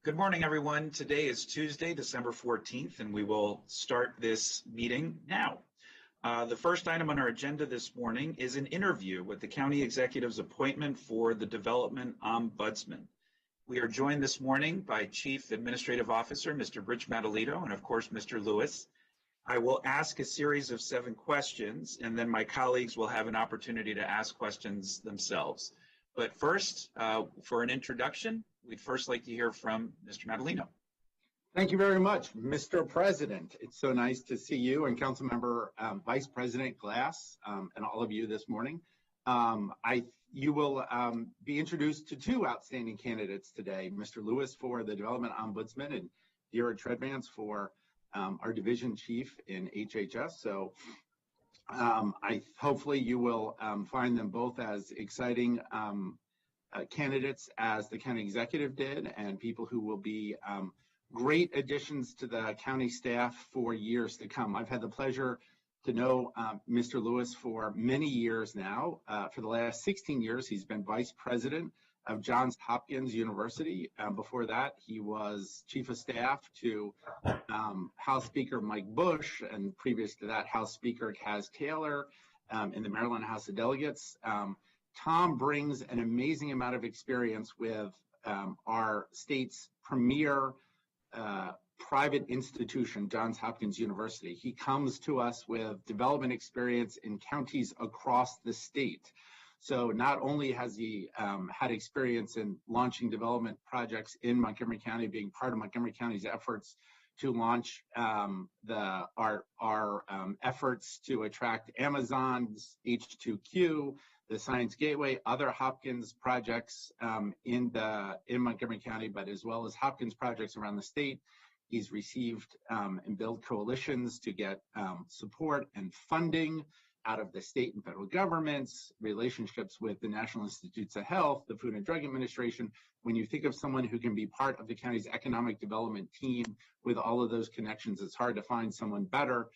Good morning, everyone. Today is Tuesday, December 14th, and we will start this meeting now. The first item on our agenda this morning is an interview with the county executive's appointment for the Development Ombudsman. We are joined this morning by Chief Administrative Officer, Mr. Rich Madalito, and of course, Mr. Lewis. I will ask a series of 7 questions, and then my colleagues will have an opportunity to ask questions themselves. But first, for an introduction, we'd first like to hear from Mr. Madalino. Thank you very much, Mr. President. It's so nice to see you and Councilmember Vice President Glass and all of you this morning. You will be introduced to 2 outstanding candidates today, Mr. Lewis for the Development Ombudsman and Dira Treadmans for our Division Chief in HHS. So hopefully you will find them both as exciting candidates as the county executive did, and people who will be great additions to the county staff for years to come. I've had the pleasure to know Mr. Lewis for many years now. For the last 16 years, he's been vice president of Johns Hopkins University. Before that, he was chief of staff to House Speaker Mike Bush, and previous to that, House Speaker Katz in the Maryland House of Delegates. Tom brings an amazing amount of experience with our state's premier private institution, Johns Hopkins University. He comes to us with development experience in counties across the state. So not only has he had experience in launching development projects in Montgomery County, being part of Montgomery County's efforts to launch our efforts to attract Amazon's H2Q, the Science Gateway, other Hopkins projects in Montgomery County, but as well as Hopkins projects around the state. He's received and built coalitions to get support and funding out of the state and federal governments, relationships with the National Institutes of Health, the Food and Drug Administration. When you think of someone who can be part of the county's economic development team with all of those connections, it's hard to find someone better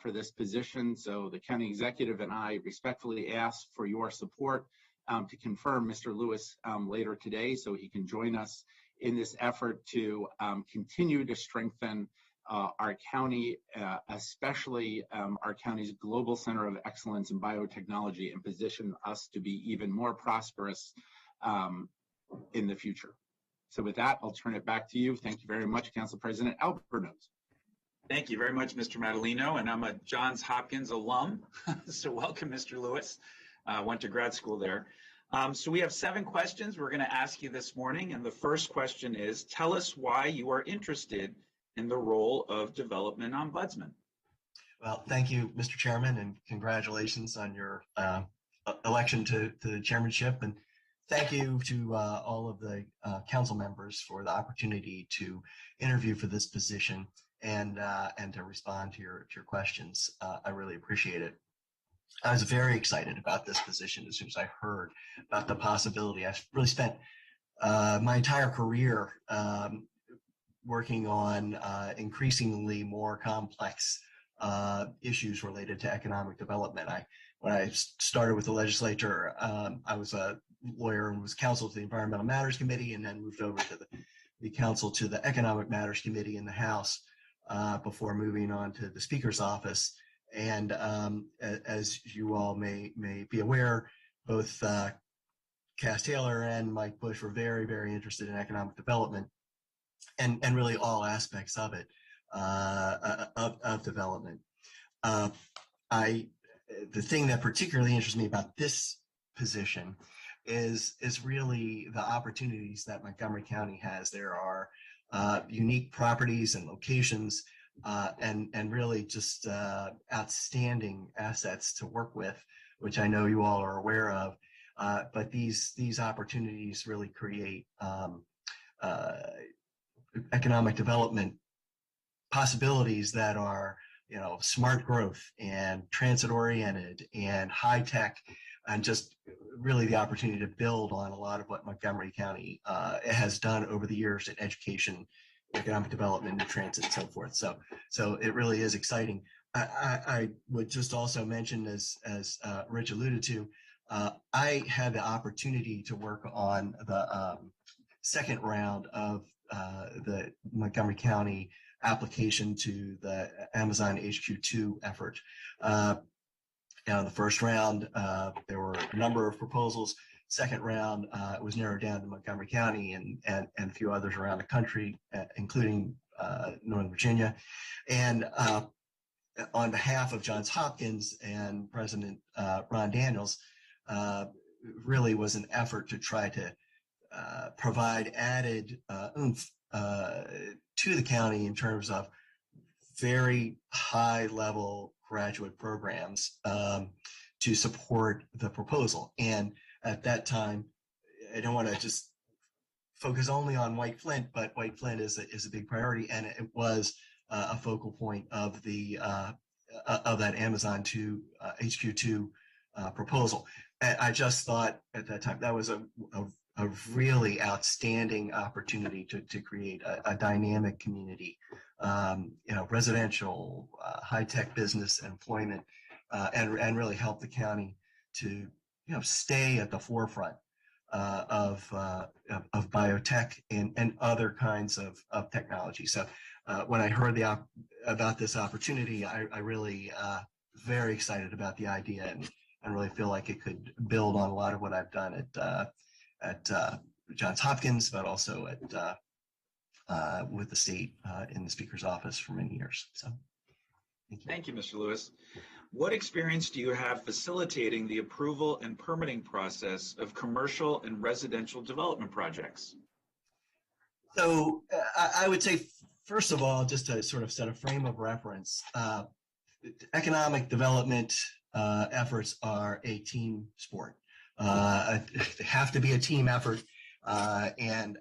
for this position. So the county executive and I respectfully ask for your support to confirm Mr. Lewis later today so he can join us in this effort to continue to strengthen our county, especially our county's global center of excellence in biotechnology, and position us to be even more prosperous in the future. So with that, I'll turn it back to you. Thank you very much, Council President Albernos. Thank you very much, Mr. Madalino, and I'm a Johns Hopkins alum, so welcome, Mr. Lewis. Went to grad school there. So we have 7 questions we're going to ask you this morning, and the first question is, tell us why you are interested in the role of Development Ombudsman. Well, thank you, Mr. Chairman, and congratulations on your election to the chairmanship. And thank you to all of the council members for the opportunity to interview for this position and to respond to your questions. I really appreciate it. I was very excited about this position as soon as I heard about the possibility. I've really spent my entire career working on increasingly more complex issues related to economic development. When I started with the legislature, I was a lawyer and was counsel to the Environmental Matters Committee, and then moved over to the counsel to the Economic Matters Committee in the House before moving on to the Speaker's office. And as you all may be aware, both Cass Taylor and Mike Bush were very, very interested in economic development. And really all aspects of it, of development. The thing that particularly interests me about this position is really the opportunities that Montgomery County has. There are unique properties and locations and really just outstanding assets to work with, which I know you all are aware of. But these opportunities really create economic development possibilities that are, smart growth and transit oriented and high tech, and just really the opportunity to build on a lot of what Montgomery County has done over the years in education, economic development, and transit, and so forth. So it really is exciting. I would just also mention, as Rich alluded to, I had the opportunity to work on the second round of the Montgomery County application to the Amazon HQ2 effort. In the first round, there were a number of proposals. Second round, it was narrowed down to Montgomery County and a few others around the country, including Northern Virginia. And on behalf of Johns Hopkins and President Ron Daniels, really was an effort to try to provide added oomph to the county in terms of very high level graduate programs to support the proposal. And at that time, I don't want to just focus only on White Flint, but White Flint is a big priority, and it was a focal point of the of that Amazon HQ2 proposal. And I just thought at that time that was a really outstanding opportunity to create a dynamic community, residential, high-tech business employment, and really help the county to stay at the forefront of biotech and other kinds of technology. So when I heard about this opportunity, I really very excited about the idea and really feel like it could build on a lot of what I've done at Johns Hopkins, but also at with the state in the Speaker's office for many years. So thank you. Thank you, Mr. Lewis. What experience do you have facilitating the approval and permitting process of commercial and residential development projects? So I would say, first of all, just to sort of set a frame of reference, economic development efforts are a team sport. They have to be a team effort. And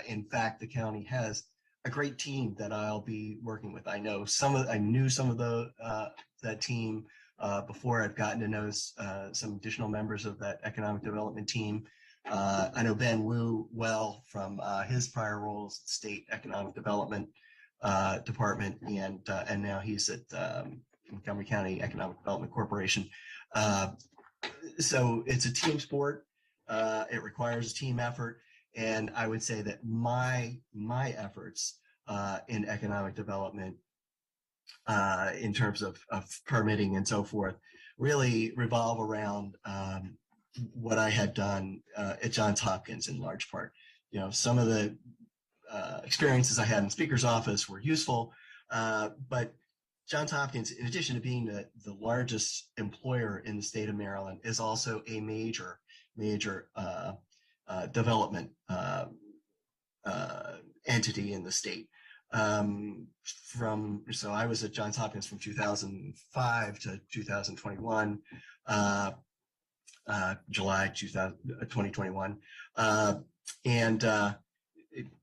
in fact, the county has a great team that I'll be working with. I knew some of that team before I've gotten to know some additional members of that economic development team. I know Ben Wu well from his prior roles at the State Economic Development Department, and now he's at Montgomery County Economic Development Corporation. So it's a team sport. It requires a team effort, and I would say that my efforts in economic development, in terms of permitting and so forth, really revolve around what I had done at Johns Hopkins in large part. Some of the experiences I had in Speaker's office were useful, but Johns Hopkins, in addition to being the largest employer in the state of Maryland, is also a major development entity in the state. So I was at Johns Hopkins from 2005 to 2021, July 2021, and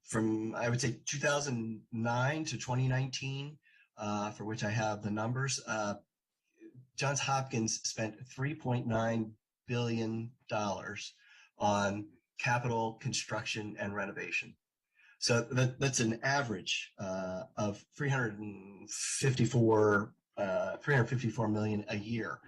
from, I would say, 2009 to 2019. For which I have the numbers, Johns Hopkins spent $3.9 billion on capital construction and renovation. So that's an average of $354 million a year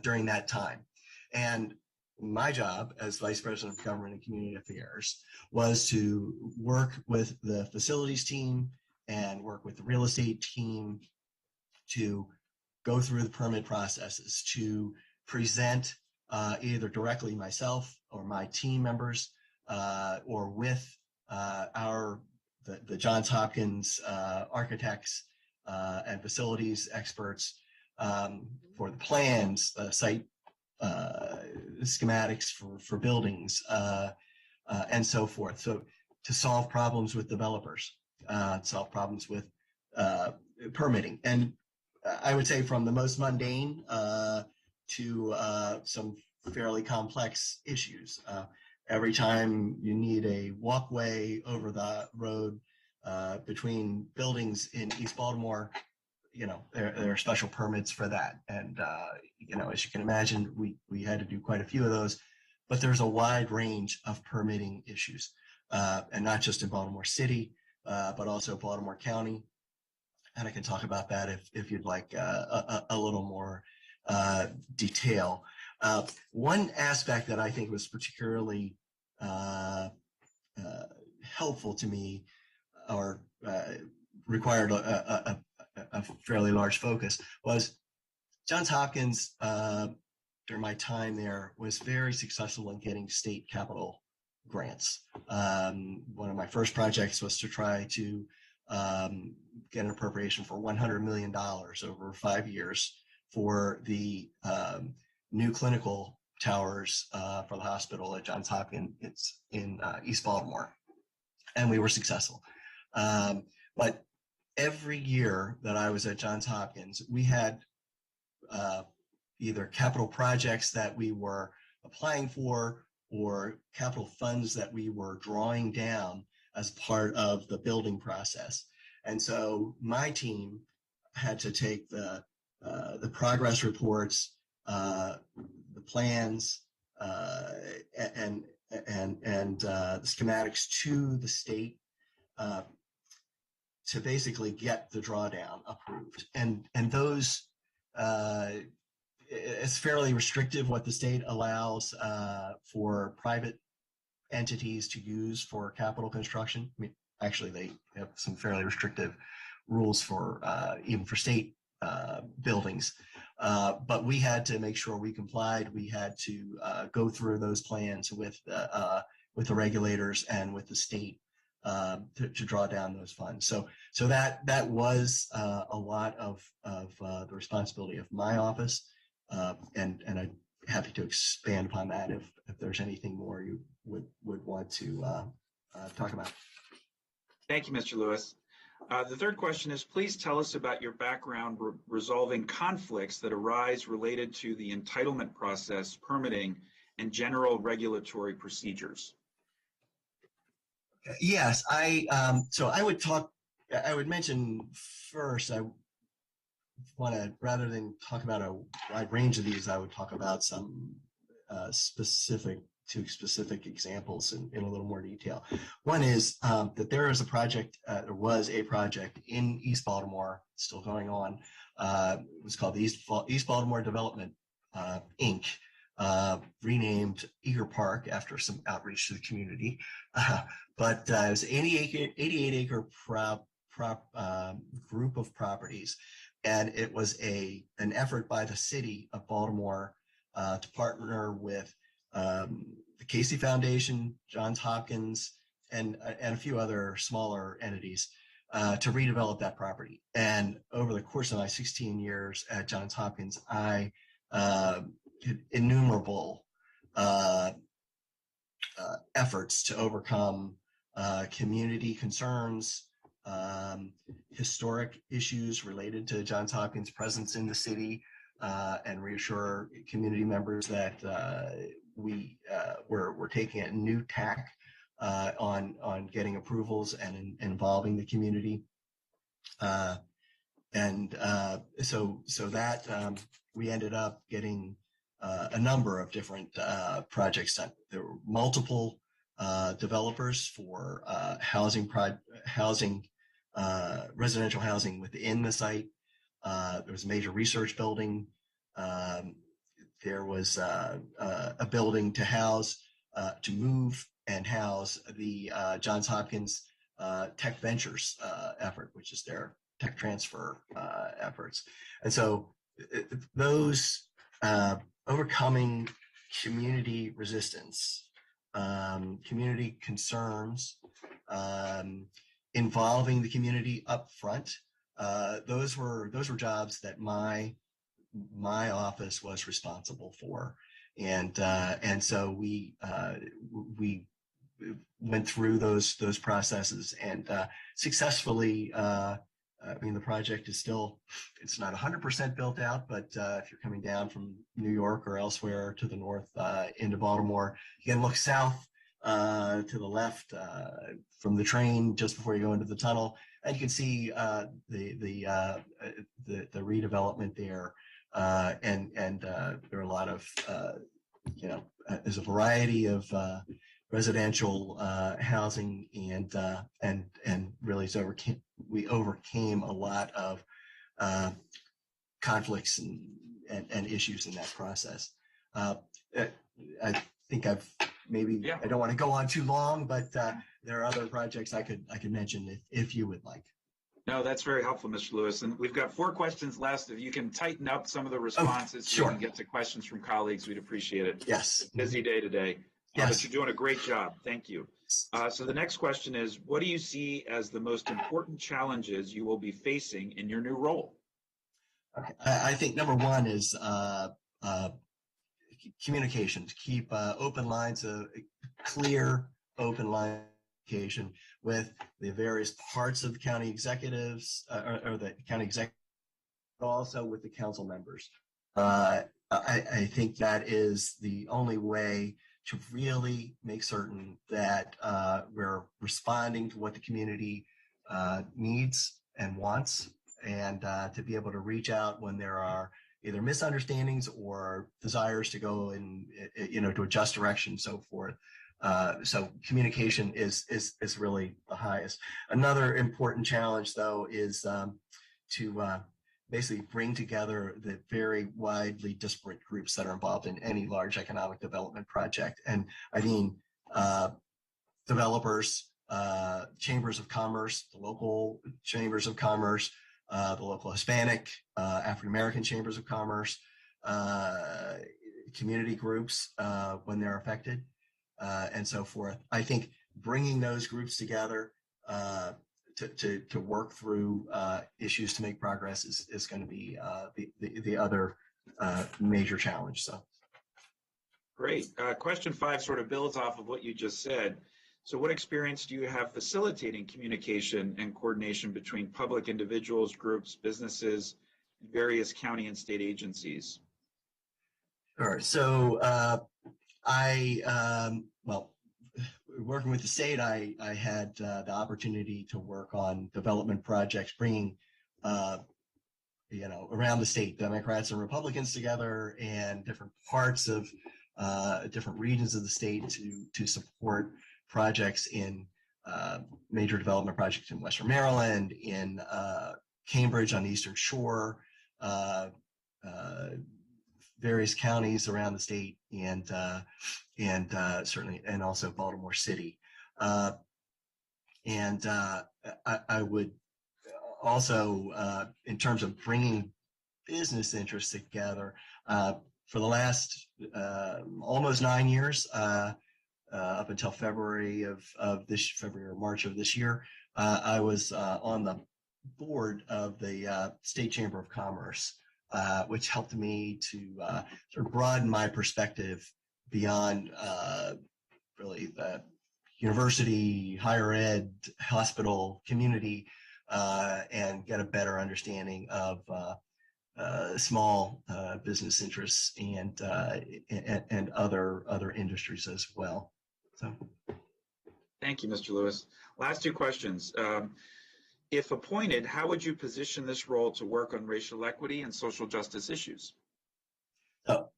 during that time. And my job as Vice President of Government and Community Affairs was to work with the facilities team and work with the real estate team to go through the permit processes, to present either directly myself or my team members or with the Johns Hopkins architects and facilities experts for the plans, site schematics for buildings, and so forth. So to solve problems with developers, solve problems with permitting. And I would say from the most mundane to some fairly complex issues. Every time you need a walkway over the road between buildings in East Baltimore, there are special permits for that. And, as you can imagine, we had to do quite a few of those, but there's a wide range of permitting issues, and not just in Baltimore City, but also Baltimore County. And I can talk about that if you'd like a little more detail. One aspect that I think was particularly helpful to me required a fairly large focus was Johns Hopkins, during my time there, was very successful in getting state capital grants. One of my first projects was to try to get an appropriation for $100 million over 5 years for the new clinical towers for the hospital at Johns Hopkins. It's in East Baltimore, and we were successful. But every year that I was at Johns Hopkins, we had either capital projects that we were applying for or capital funds that we were drawing down as part of the building process. And so my team had to take the progress reports, the plans, and the schematics to the state to basically get the drawdown approved. And those, it's fairly restrictive what the state allows for private entities to use for capital construction. I mean, actually, they have some fairly restrictive rules for even for state buildings. But we had to make sure we complied. We had to go through those plans with the regulators and with the state to draw down those funds. So that was a lot of the responsibility of my office, and I'm happy to expand upon that if there's anything more you would want to talk about. Thank you, Mr. Lewis. The third question is, please tell us about your background resolving conflicts that arise related to the entitlement process, permitting, and general regulatory procedures. Yes, so I would mention first, I want to, rather than talk about a wide range of these, I would talk about some specific examples in a little more detail. One is that there was a project in East Baltimore, still going on. It was called the East Baltimore Development Inc., renamed Eager Park after some outreach to the community. But it was an 88-acre group of properties, and it was an effort by the city of Baltimore to partner with the Casey Foundation, Johns Hopkins, and a few other smaller entities to redevelop that property. And over the course of my 16 years at Johns Hopkins, I had innumerable efforts to overcome community concerns, historic issues related to Johns Hopkins' presence in the city, and reassure community members that we're taking a new tack on getting approvals and involving the community. So that we ended up getting a number of different projects done. There were multiple developers for residential housing within the site. There was a major research building. There was a building to move and house the Johns Hopkins Tech Ventures effort, which is their tech transfer efforts. And so those overcoming community resistance, community concerns, involving the community up front, those were jobs that my office was responsible for, and so we went through those processes and successfully. I mean, the project is it's not 100% built out, but if you're coming down from New York or elsewhere to the north into Baltimore, you can look south to the left from the train just before you go into the tunnel, and you can see the redevelopment there, and there are a lot of there's a variety of residential housing, and really we overcame a lot of conflicts and issues in that process. I think I've maybe Yeah. I don't want to go on too long, but there are other projects I could mention if you would like. No, that's very helpful, Mr. Lewis. And we've got 4 questions left. If you can tighten up some of the Oh, responses so sure. we can get to questions from colleagues, we'd appreciate it. Yes. Busy day today. Yes. But you're doing a great job. Thank you. So the next question is, what do you see as the most important challenges you will be facing in your new role? Okay. I think number one is communications. Keep open lines, clear open line communication with the various parts of the county executives or the county executive, but also with the council members. I think that is the only way to really make certain that we're responding to what the community needs and wants, and to be able to reach out when there are either misunderstandings or desires to go in, to adjust direction, and so forth. So communication is really the highest. Another important challenge, though, is to basically bring together the very widely disparate groups that are involved in any large economic development project. And I mean, developers, chambers of commerce, the local chambers of commerce, the local Hispanic, African American chambers of commerce, community groups when they're affected, and so forth. I think bringing those groups together to work through issues to make progress is going to be the other major challenge. So, great. Question 5 sort of builds off of what you just said. So what experience do you have facilitating communication and coordination between public individuals, groups, businesses, various county and state agencies? Sure. So working with the state, I had the opportunity to work on development projects, bringing around the state, Democrats and Republicans together, and different parts of different regions of the state to support projects in major development projects in Western Maryland, in Cambridge on the Eastern Shore, various counties around the state, and certainly, and also Baltimore City. I would also, in terms of bringing business interests together, for the last almost 9 years, up until February or March of this year, I was on the board of the State Chamber of Commerce, which helped me to sort of broaden my perspective beyond really the university, higher ed, hospital, community, and get a better understanding of small business interests and other industries as well. So, thank you, Mr. Lewis. Last 2 questions. If appointed, how would you position this role to work on racial equity and social justice issues? So,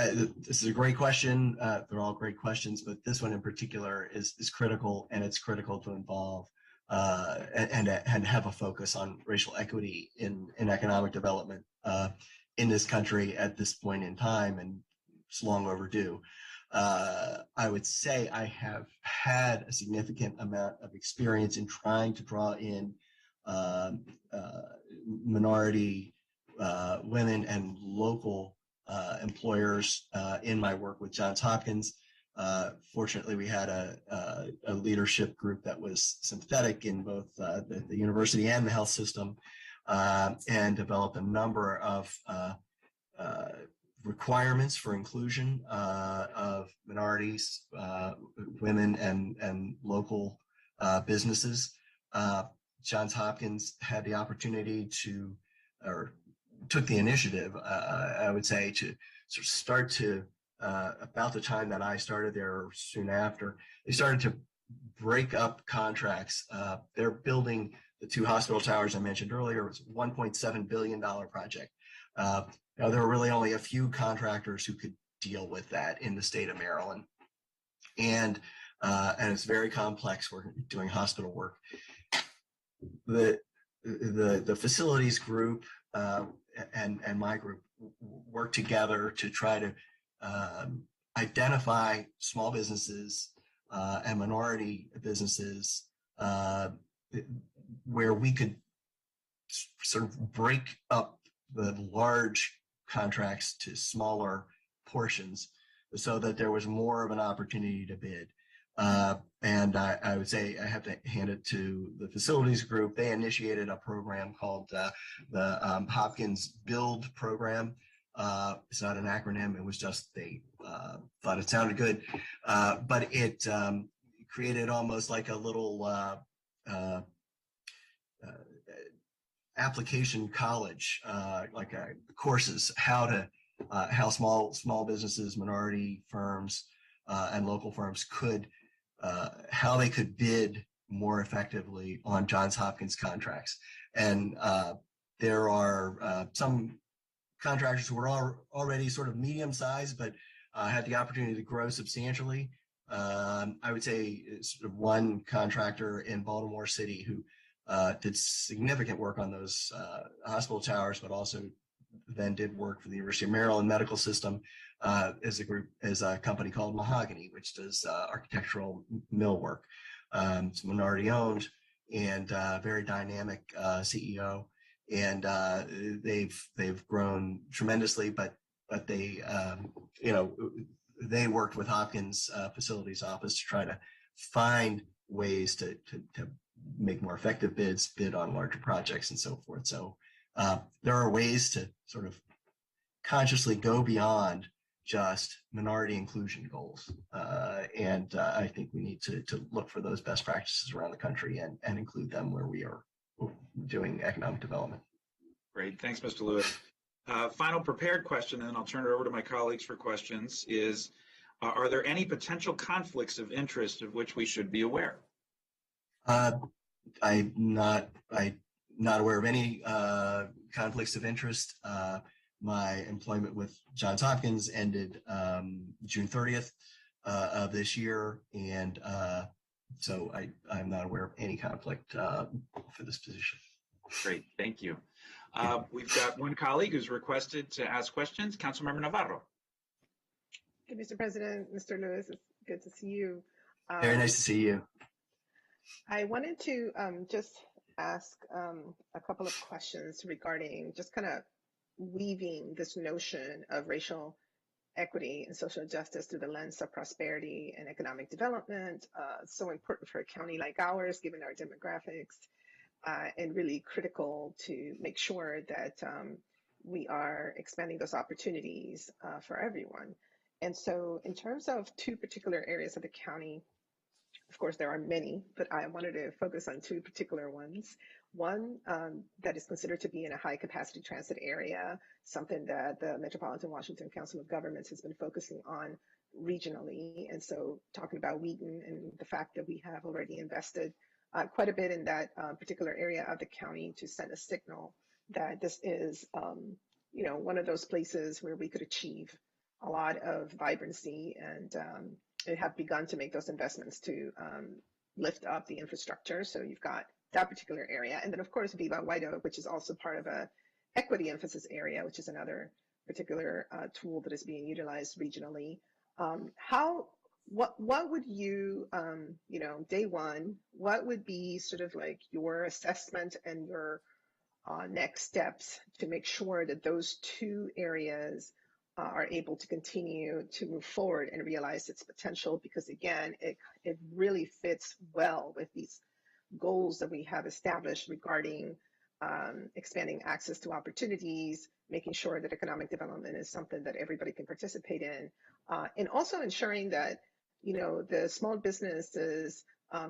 this is a great question. They're all great questions, but this one in particular is critical, and it's critical to involve and have a focus on racial equity in economic development in this country at this point in time, and it's long overdue. I would say I have had a significant amount of experience in trying to draw in minority women and local employers in my work with Johns Hopkins. Fortunately, we had a leadership group that was sympathetic in both the university and the health system, and developed a number of requirements for inclusion of minorities, women, and local businesses. Johns Hopkins had the opportunity or took the initiative, I would say, to sort of start to, about the time that I started there, or soon after, they started to break up contracts. They're building the 2 hospital towers I mentioned earlier. It was a $1.7 billion project. There were really only a few contractors who could deal with that in the state of Maryland, and it's very complex. We're doing hospital work. The facilities group and my group worked together to try to identify small businesses and minority businesses where we could sort of break up the large contracts to smaller portions so that there was more of an opportunity to bid. And I would say I have to hand it to the facilities group. They initiated a program called the Hopkins Build Program. It's not an acronym. It was just they thought it sounded good, but it created almost like a little application college, like courses, how small businesses, minority firms, and local firms could how they could bid more effectively on Johns Hopkins contracts. And there are some contractors who were already sort of medium sized, but had the opportunity to grow substantially. I would say sort of one contractor in Baltimore City who did significant work on those hospital towers, but also then did work for the University of Maryland Medical System as a company called Mahogany, which does architectural millwork. It's minority owned and very dynamic CEO, and they've grown tremendously. But they they worked with Hopkins Facilities Office to try to find ways to make more effective bids, bid on larger projects, and so forth. So there are ways to sort of consciously go beyond just minority inclusion goals. And I think we need to look for those best practices around the country and include them where we are doing economic development. Great. Thanks, Mr. Lewis. Final prepared question, and then I'll turn it over to my colleagues for questions, is are there any potential conflicts of interest of which we should be aware? I'm not aware of any conflicts of interest. My employment with Johns Hopkins ended June 30th of this year, and so I'm not aware of any conflict for this position. Great, thank you. We've got one colleague who's requested to ask questions. Councilmember Navarro. Thank you, Mr. President. Mr. Lewis, it's good to see you. Very nice to see you. I wanted to just ask a couple of questions regarding just kind of weaving this notion of racial equity and social justice through the lens of prosperity and economic development. So important for a county like ours, given our demographics, and really critical to make sure that we are expanding those opportunities for everyone. And so in terms of two particular areas of the county, of course, there are many, but I wanted to focus on two particular ones. One that is considered to be in a high capacity transit area, something that the Metropolitan Washington Council of Governments has been focusing on regionally. And so talking about Wheaton and the fact that we have already invested quite a bit in that particular area of the county to send a signal that this is, one of those places where we could achieve a lot of vibrancy and have begun to make those investments to lift up the infrastructure. So you've got that particular area. And then, of course, Viva White Oak, which is also part of a equity emphasis area, which is another particular tool that is being utilized regionally. What would you, day one, what would be sort of like your assessment and your next steps to make sure that those two areas are able to continue to move forward and realize its potential? Because again, it really fits well with these goals that we have established regarding expanding access to opportunities, making sure that economic development is something that everybody can participate in, and also ensuring that, the small businesses,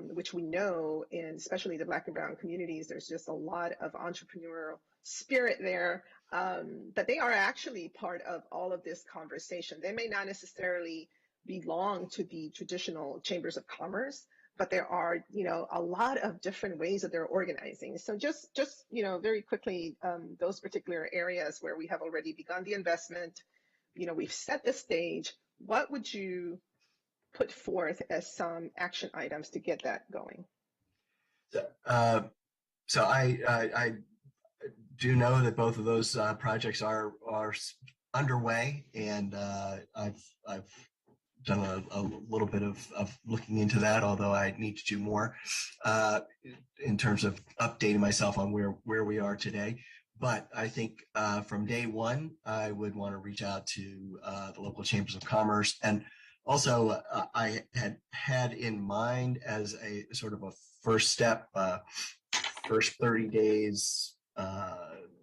which we know in especially the Black and Brown communities, there's just a lot of entrepreneurial spirit there, but they are actually part of all of this conversation. They may not necessarily belong to the traditional chambers of commerce, but there are, a lot of different ways that they're organizing. So just very quickly, those particular areas where we have already begun the investment, we've set the stage. What would you put forth as some action items to get that going? So I do know that both of those projects are underway, and I've done a little bit of looking into that, although I need to do more in terms of updating myself on where we are today. But I think from day one, I would want to reach out to the local chambers of commerce. And also, I had in mind as a sort of a first step, first 30 days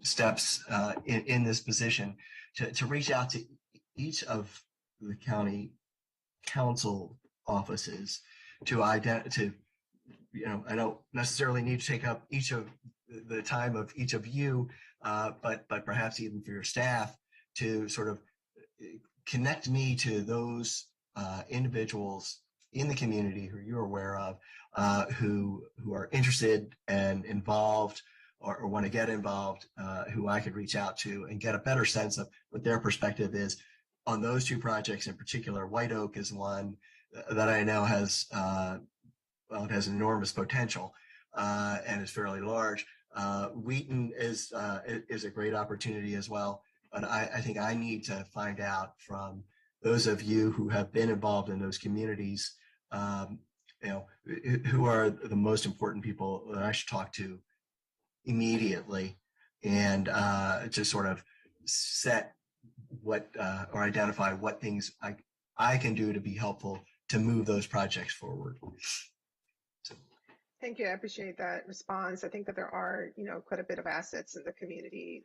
steps in this position to reach out to each of the county council offices to I don't necessarily need to take up each of the time of each of you, but perhaps even for your staff to sort of connect me to those individuals in the community who you're aware of, who are interested and involved or want to get involved, who I could reach out to and get a better sense of what their perspective is on those two projects in particular. White Oak is one that I know has it has enormous potential and is fairly large. Wheaton is a great opportunity as well, but I think I need to find out from those of you who have been involved in those communities, who are the most important people that I should talk to immediately, and to sort of set what or identify what things I can do to be helpful to move those projects forward. So. Thank you. I appreciate that response. I think that there are, quite a bit of assets in the community.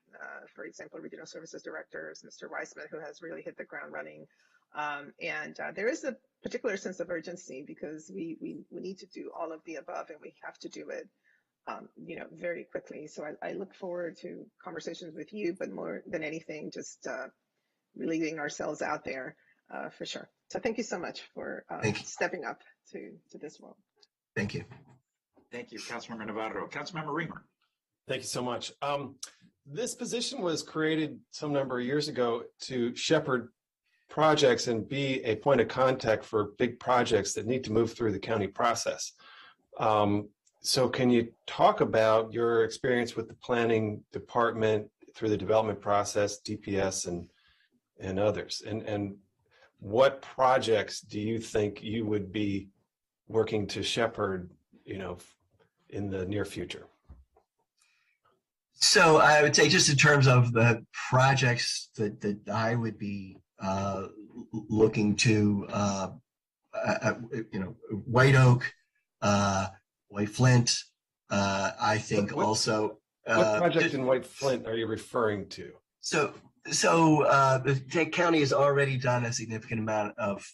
For example, Regional Services Director, Mr. Weissman, who has really hit the ground running. And there is a particular sense of urgency because we need to do all of the above, and we have to do it, very quickly. So I look forward to conversations with you, but more than anything, just really getting ourselves out there for sure. So thank you so much for stepping up to this role. Thank you. Thank you, Councilmember Navarro. Councilmember Reamer. Thank you so much. This position was created some number of years ago to shepherd projects and be a point of contact for big projects that need to move through the county process. So can you talk about your experience with the planning department through the development process, DPS and others? And what projects do you think you would be working to shepherd, in the near future? So I would say, just in terms of the projects that I would be looking to, White Oak, White Flint, I think also. What project in White Flint are you referring to? So the county has already done a significant amount of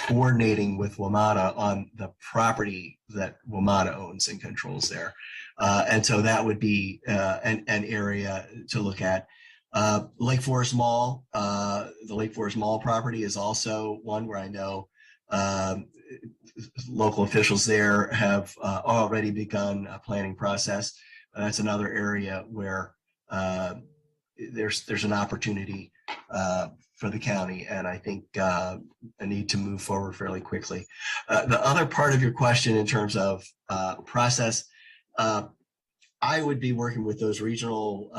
coordinating with WMATA on the property that WMATA owns and controls there. And so that would be an area to look at. Lake Forest Mall, the Lake Forest Mall property is also one where I know local officials there have already begun a planning process. That's another area where there's an opportunity for the county, and I think a need to move forward fairly quickly. The other part of your question in terms of process, I would be working with those regional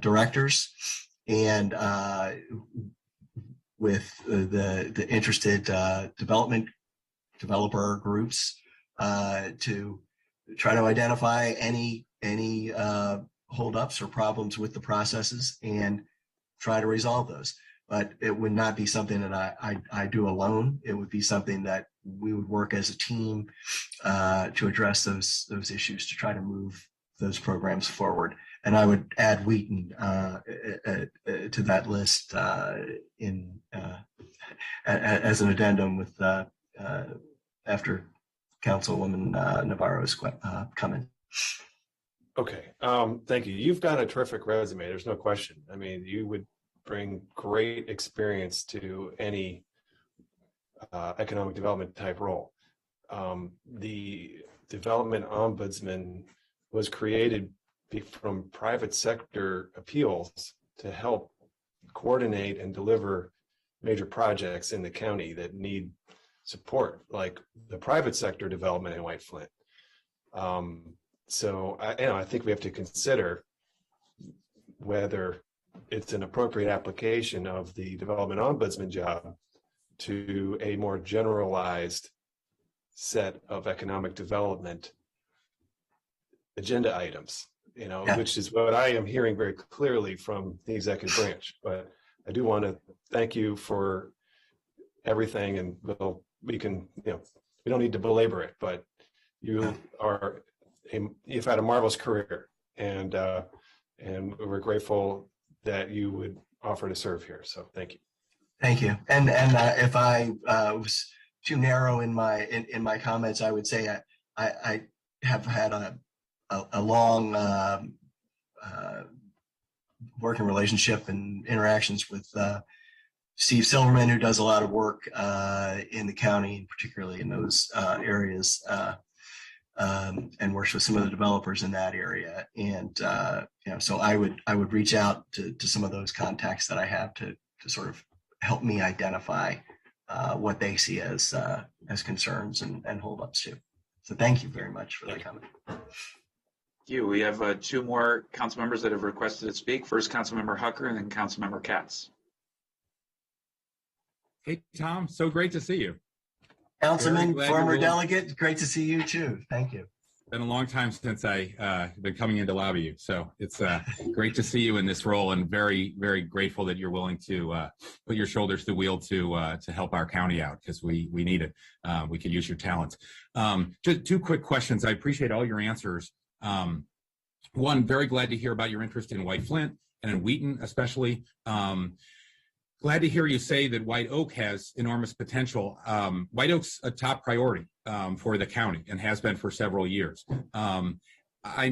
directors and with the interested developer groups to try to identify any holdups or problems with the processes and try to resolve those. But it would not be something that I do alone. It would be something that we would work as a team to address those issues, to try to move those programs forward. And I would add Wheaton to that list as an addendum with after Councilwoman Navarro's comment. Okay, thank you. You've got a terrific resume. There's no question. I mean, you would bring great experience to any economic development type role. The development ombudsman was created from private sector appeals to help coordinate and deliver major projects in the county that need support, like the private sector development in White Flint. So I think we have to consider whether it's an appropriate application of the development ombudsman job to a more generalized set of economic development agenda items, Yeah. which is what I am hearing very clearly from the executive branch. But I do want to thank you for everything, and we don't need to belabor it, but you've had a marvelous career, and we're grateful that you would offer to serve here. So thank you. Thank you. And if I was too narrow in my comments, I would say I have had a long working relationship and interactions with Steve Silverman, who does a lot of work in the county, and particularly in those areas, and works with some of the developers in that area. And so I would reach out to some of those contacts that I have to sort of help me identify what they see as concerns and holdups too. So thank you very much for that comment. Thank you. We have two more council members that have requested to speak. First, Councilmember Hucker, and then Councilmember Katz. Hey, Tom, so great to see you. Councilman, Very glad former you're delegate, great to see you too. Thank you. Been a long time since I been coming in to lobby you, so it's great to see you in this role, and very, very grateful that you're willing to put your shoulders to the wheel to help our county out, because we need it. We could use your talents. Just two quick questions. I appreciate all your answers. One, very glad to hear about your interest in White Flint and in Wheaton, especially. Glad to hear you say that White Oak has enormous potential. White Oak's a top priority for the county and has been for several years. I'm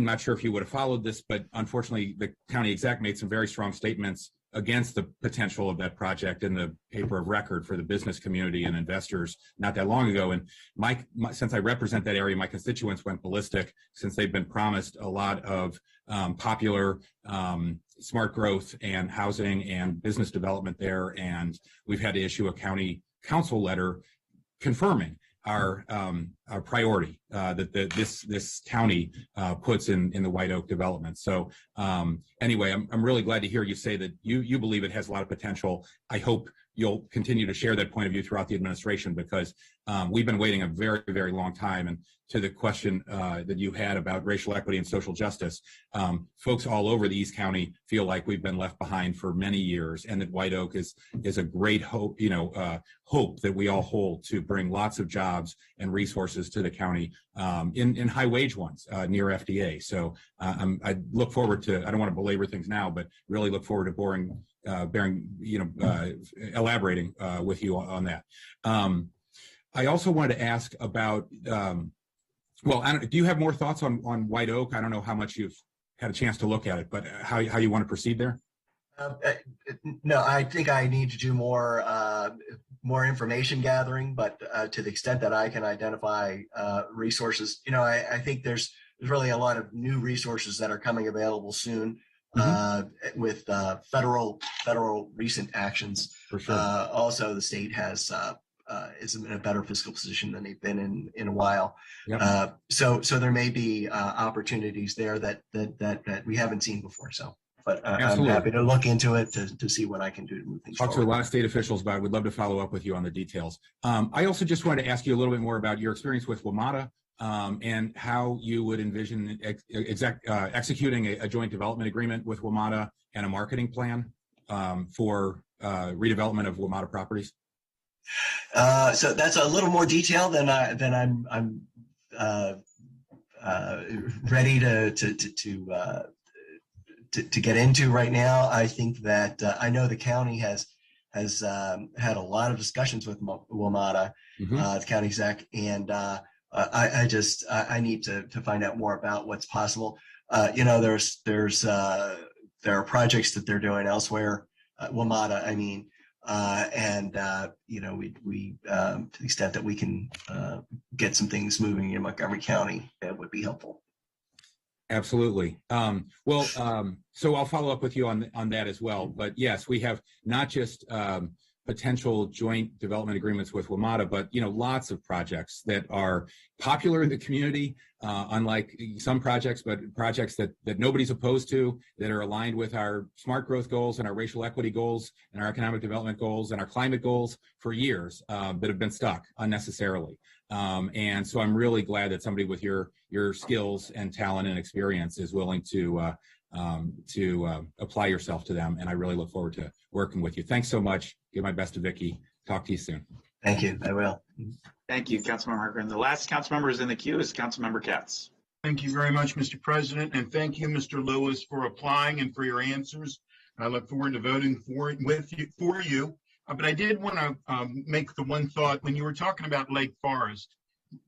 not sure if you would have followed this, but unfortunately, the county exec made some very strong statements against the potential of that project in the paper of record for the business community and investors not that long ago. And since I represent that area, my constituents went ballistic, since they've been promised a lot of popular smart growth and housing and business development there. And we've had to issue a county council letter confirming our priority that this county puts in the White Oak development. So anyway, I'm really glad to hear you say that you believe it has a lot of potential. I hope you'll continue to share that point of view throughout the administration, because we've been waiting a very, very long time. And to the question that you had about racial equity and social justice, folks all over the East County feel like we've been left behind for many years, and that White Oak is a great hope, hope that we all hold to bring lots of jobs and resources to the county, in high wage ones near FDA. So I look forward to, I don't want to belabor things now, but really look forward to elaborating with you on that. I also wanted to ask about, do you have more thoughts on White Oak? I don't know how much you've had a chance to look at it, but how you want to proceed there? No, I think I need to do more information gathering, but to the extent that I can identify resources, I think there's really a lot of new resources that are coming available soon. With federal recent actions. For sure. Also, the state is in a better fiscal position than they've been in a while. Yep. So there may be opportunities there that we haven't seen before. So, but I'm happy to look into it to see what I can do to move things forward. Talk to a lot of state officials about it. We'd love to follow up with you on the details. I also just wanted to ask you a little bit more about your experience with WMATA. And how you would envision executing a joint development agreement with WMATA and a marketing plan for redevelopment of WMATA properties. So that's a little more detail than I'm ready to get into right now. I think that I know the county has had a lot of discussions with WMATA, the county exec, and I need to find out more about what's possible. There are projects that they're doing elsewhere, WMATA, I mean, we to the extent that we can get some things moving in Montgomery County, that would be helpful. Absolutely. So I'll follow up with you on that as well. But yes, we have not just the potential joint development agreements with WMATA, but lots of projects that are popular in the community, unlike some projects, but projects that nobody's opposed to, that are aligned with our smart growth goals and our racial equity goals and our economic development goals and our climate goals for years, that have been stuck unnecessarily. And so I'm really glad that somebody with your skills and talent and experience is willing to apply yourself to them. And I really look forward to working with you. Thanks so much. Give my best to Vicki. Talk to you soon. Thank you. I will. Thank you, Councilmember Hargren. The last council member in the queue is Councilmember Katz. Thank you very much, Mr. President, and thank you, Mr. Lewis, for applying and for your answers. I look forward to voting for you. But I did want to make the one thought when you were talking about Lake Forest.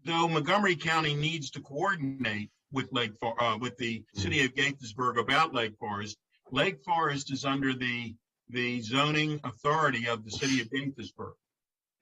Though Montgomery County needs to coordinate with with the city of Gaithersburg about Lake Forest is under the zoning authority of the city of Gaithersburg.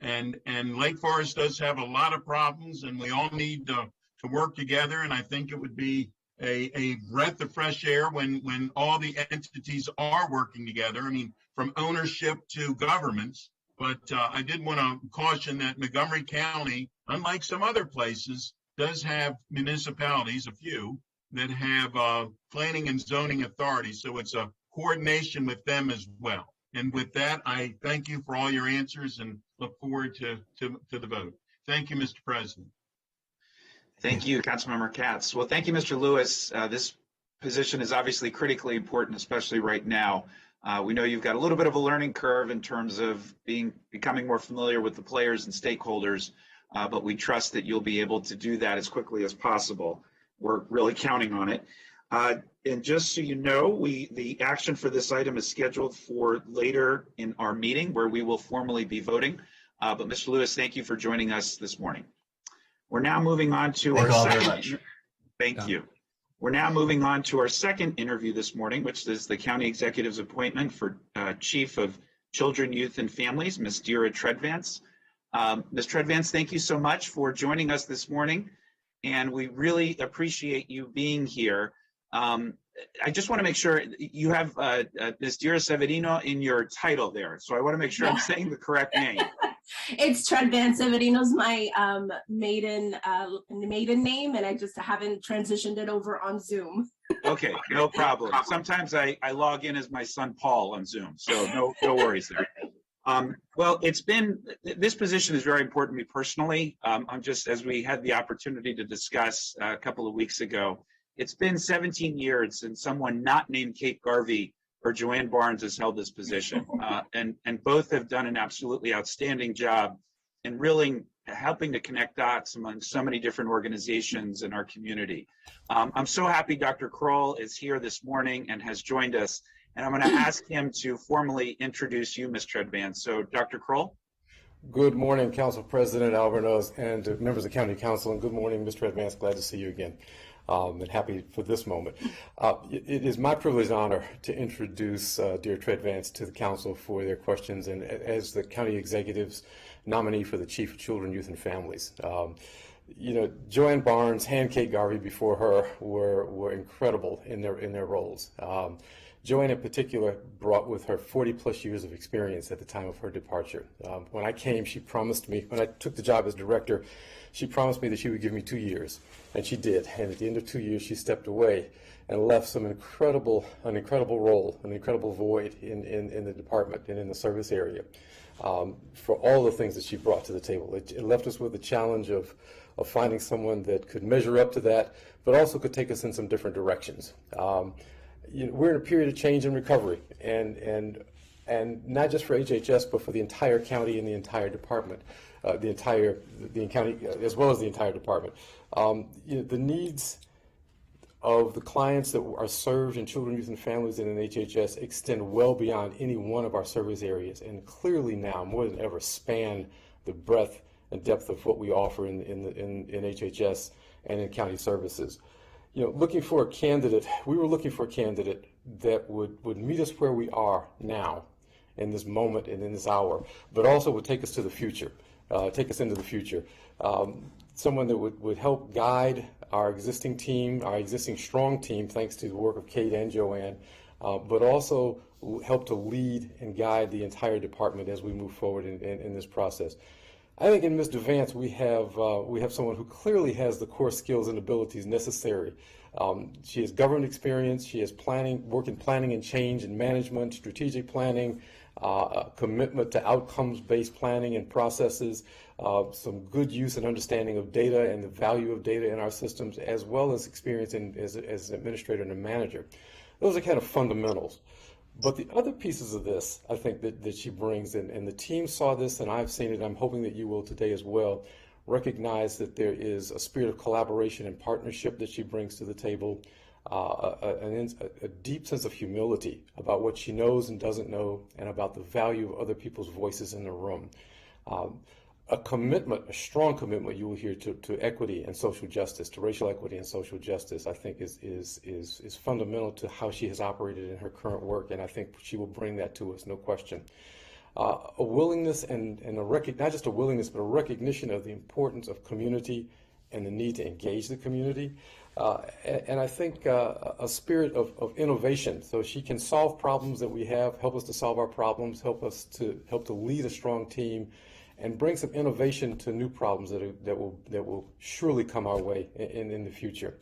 And Lake Forest does have a lot of problems, and we all need to work together. And I think it would be a breath of fresh air when all the entities are working together. I mean, from ownership to governments. But I did want to caution that Montgomery County, unlike some other places, does have municipalities, a few, that have planning and zoning authority. So it's a coordination with them as well. And with that, I thank you for all your answers and look forward to the vote. Thank you, Mr. President. Thank you, Councilmember Katz. Well, thank you, Mr. Lewis. This position is obviously critically important, especially right now. We know you've got a little bit of a learning curve in terms of becoming more familiar with the players and stakeholders, but we trust that you'll be able to do that as quickly as possible. We're really counting on it. And just so you know, the action for this item is scheduled for later in our meeting where we will formally be voting. But Mr. Lewis, thank you for joining us this morning. We're now moving on to our second. Thank you. We're now moving on to our second interview this morning, which is the County Executive's appointment for Chief of Children, Youth, and Families, Ms. Dira Treadvance. Ms. Treadvance, thank you so much for joining us this morning, and we really appreciate you being here. I just want to make sure you have Ms. Dira Severino in your title there, so I want to make sure I'm saying the correct name. It's Treadvance. Severino's my maiden name, and I just haven't transitioned it over on Zoom. Okay, no problem. Sometimes I log in as my son Paul on Zoom, so no worries there. Well, this position is very important to me personally. I'm just, as we had the opportunity to discuss a couple of weeks ago, it's been 17 years since someone not named Kate Garvey or Joanne Barnes has held this position. And both have done an absolutely outstanding job in really helping to connect dots among so many different organizations in our community. I'm so happy Dr. Kroll is here this morning and has joined us. And I'm going to ask him to formally introduce you, Ms. Treadvance. So, Dr. Kroll. Good morning, Council President Alvarez and members of County Council, and good morning, Mr. Advance. Glad to see you again, and happy for this moment. It is my privilege and honor to introduce Dira Treadvance to the Council for their questions, and as the County Executive's nominee for the Chief of Children, Youth, and Families. Joanne Barnes and Kate Garvey before her were incredible in their roles. Joanne in particular brought with her 40 plus years of experience at the time of her departure. When I came, she promised me, when I took the job as director, she promised me that she would give me 2 years, and she did. And at the end of 2 years, she stepped away and left an incredible role, an incredible void in the department and in the service area for all the things that she brought to the table. It left us with the challenge of finding someone that could measure up to that, but also could take us in some different directions. We're in a period of change and recovery, and not just for HHS, but for the entire county and the entire department, the county as well as the entire department. The needs of the clients that are served in children, youth, and families in an HHS extend well beyond any one of our service areas, and clearly now more than ever span the breadth and depth of what we offer in HHS and in county services. We were looking for a candidate that would meet us where we are now in this moment and in this hour, but also would take us to the future, take us into the future. Someone that would help guide our existing team, our existing strong team, thanks to the work of Kate and Joanne, but also help to lead and guide the entire department as we move forward in this process. I think in Ms. Vance, we have someone who clearly has the core skills and abilities necessary. She has government experience. She has work in planning and change and management, strategic planning, commitment to outcomes-based planning and processes, some good use and understanding of data and the value of data in our systems, as well as experience as an administrator and a manager. Those are kind of fundamentals. But the other pieces of this, I think, that she brings, and the team saw this, and I've seen it, and I'm hoping that you will today as well, recognize that there is a spirit of collaboration and partnership that she brings to the table, a deep sense of humility about what she knows and doesn't know, and about the value of other people's voices in the room. A commitment, a strong commitment, you will hear to equity and social justice, to racial equity and social justice, I think is fundamental to how she has operated in her current work, and I think she will bring that to us, no question. A willingness and not just a willingness, but a recognition of the importance of community and the need to engage the community. And I think a spirit of innovation. So she can solve problems that we have, help us to solve our problems, help to lead a strong team, and bring some innovation to new problems that will surely come our way in the future.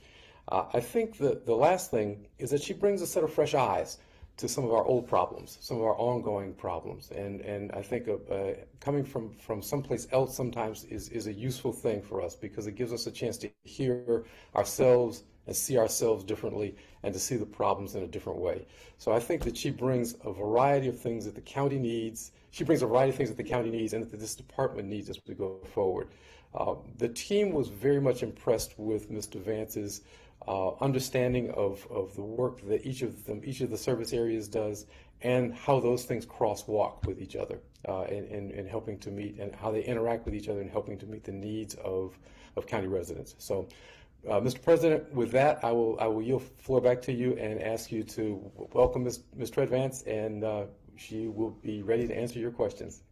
I think the last thing is that she brings a set of fresh eyes to some of our old problems, some of our ongoing problems, and I think coming from someplace else sometimes is a useful thing for us, because it gives us a chance to hear ourselves and see ourselves differently, and to see the problems in a different way. So I think that she brings a variety of things that the county needs. She brings a variety of things that the county needs and that this department needs as we go forward. The team was very much impressed with Mr. Vance's understanding of the work that each of the service areas does, and how those things crosswalk with each other in helping to meet, and how they interact with each other in helping to meet the needs of county residents. So, Mr. President, with that, I will yield the floor back to you and ask you to welcome Ms. Treadvance, and she will be ready to answer your questions.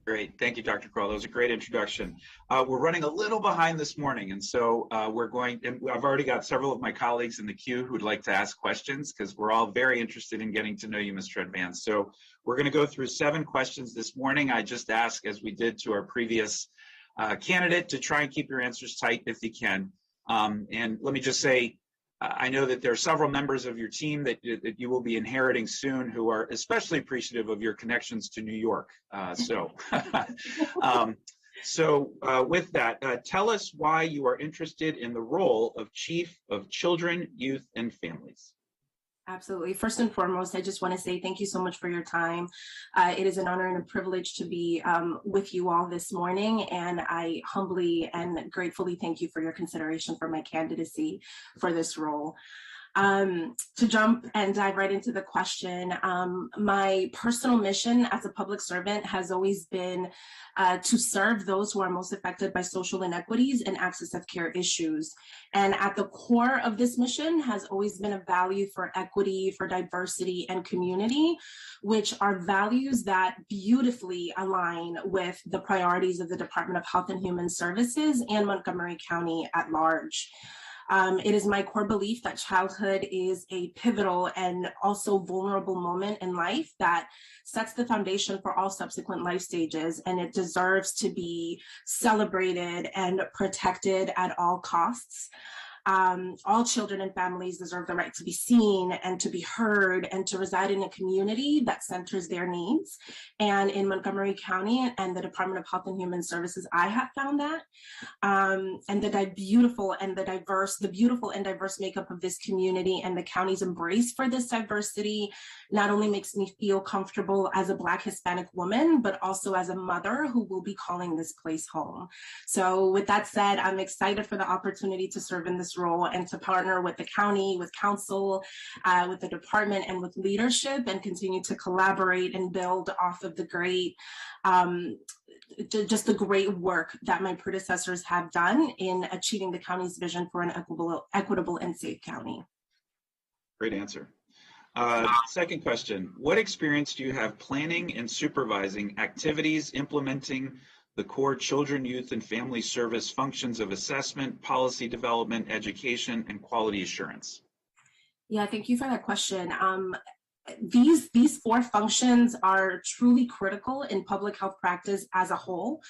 Great. Thank you, Dr. Kroll. That was a great introduction. We're running a little behind this morning, and so I've already got several of my colleagues in the queue who'd like to ask questions, because we're all very interested in getting to know you, Ms. Treadvance. So we're going to go through 7 questions this morning. I just ask, as we did to our previous candidate, to try and keep your answers tight if you can. And let me just say, I know that there are several members of your team that you will be inheriting soon who are especially appreciative of your connections to New York. So with that, tell us why you are interested in the role of Chief of Children, Youth, and Families. Absolutely. First and foremost, I just want to say thank you so much for your time. It is an honor and a privilege to be with you all this morning, and I humbly and gratefully thank you for your consideration for my candidacy for this role. To jump and dive right into the question, my personal mission as a public servant has always been to serve those who are most affected by social inequities and access of care issues. And at the core of this mission has always been a value for equity, for diversity, and community, which are values that beautifully align with the priorities of the Department of Health and Human Services and Montgomery County at large. It is my core belief that childhood is a pivotal and also vulnerable moment in life that sets the foundation for all subsequent life stages, and it deserves to be celebrated and protected at all costs. All children and families deserve the right to be seen and to be heard and to reside in a community that centers their needs. And in Montgomery County and the Department of Health and Human Services, I have found that. And the beautiful and diverse makeup of this community and the county's embrace for this diversity not only makes me feel comfortable as a Black Hispanic woman, but also as a mother who will be calling this place home. So with that said, I'm excited for the opportunity to serve in this role and to partner with the county, with council, with the department, and with leadership, and continue to collaborate and build off of the great just the great work that my predecessors have done in achieving the county's vision for an equitable and safe county. Great answer. Second question, what experience do you have planning and supervising activities implementing the core children, youth, and family service functions of assessment, policy development, education, and quality assurance? Yeah, thank you for that question. these four functions are truly critical in public health practice as a whole,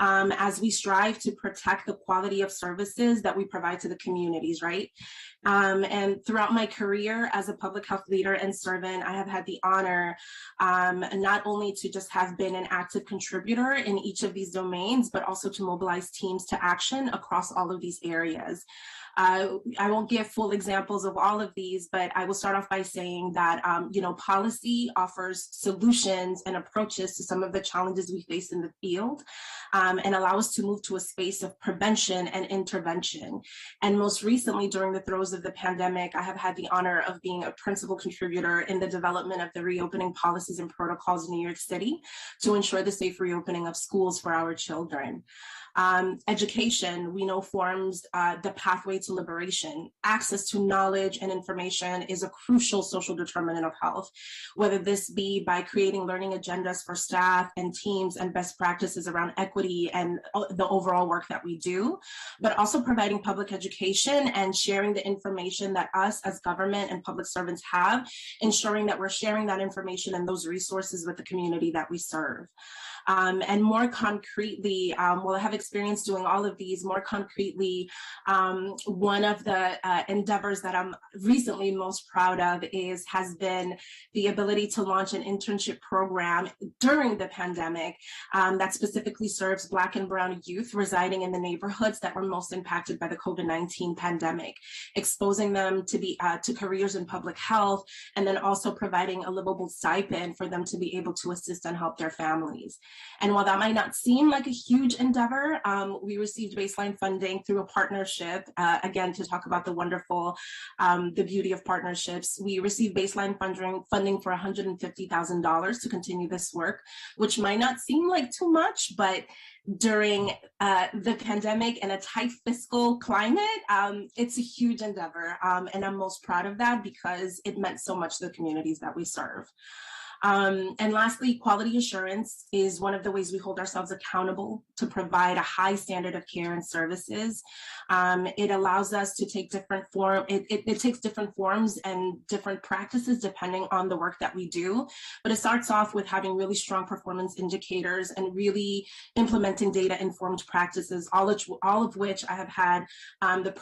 as we strive to protect the quality of services that we provide to the communities, right? And throughout my career as a public health leader and servant, I have had the honor not only to just have been an active contributor in each of these domains, but also to mobilize teams to action across all of these areas. I won't give full examples of all of these, but I will start off by saying that, policy offers solutions and approaches to some of the challenges we face in the field, and allow us to move to a space of prevention and intervention. And most recently, during the throes of the pandemic, I have had the honor of being a principal contributor in the development of the reopening policies and protocols in New York City to ensure the safe reopening of schools for our children. Education, we know, forms the pathway to liberation. Access to knowledge and information is a crucial social determinant of health, whether this be by creating learning agendas for staff and teams and best practices around equity and the overall work that we do, but also providing public education and sharing the information that us as government and public servants have, ensuring that we're sharing that information and those resources with the community that we serve. And more concretely, while I have experience doing all of these, more concretely, one of the endeavors that I'm recently most proud of has been the ability to launch an internship program during the pandemic that specifically serves Black and Brown youth residing in the neighborhoods that were most impacted by the COVID-19 pandemic, exposing them to careers in public health, and then also providing a livable stipend for them to be able to assist and help their families. And while that might not seem like a huge endeavor, we received baseline funding through a partnership, again, to talk about the wonderful, the beauty of partnerships. We received baseline funding for $150,000 to continue this work, which might not seem like too much, but during the pandemic and a tight fiscal climate, it's a huge endeavor. And I'm most proud of that because it meant so much to the communities that we serve. And lastly, quality assurance is one of the ways we hold ourselves accountable to provide a high standard of care and services. It allows us to take different it takes different forms and different practices depending on the work that we do. But it starts off with having really strong performance indicators and really implementing data-informed practices, all of which I have had the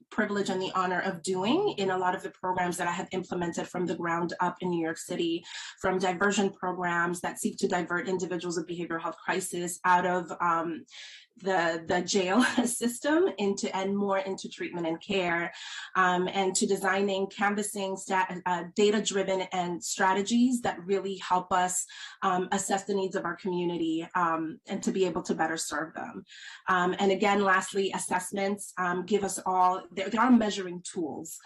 privilege and the honor of doing in a lot of the programs that I have implemented from the ground up in New York City, from diversion programs that seek to divert individuals with behavioral health crisis out of the jail system into treatment and care, and to designing, canvassing, data-driven and strategies that really help us assess the needs of our community and to be able to better serve them. And again, lastly, assessments give us all, there are measuring tools.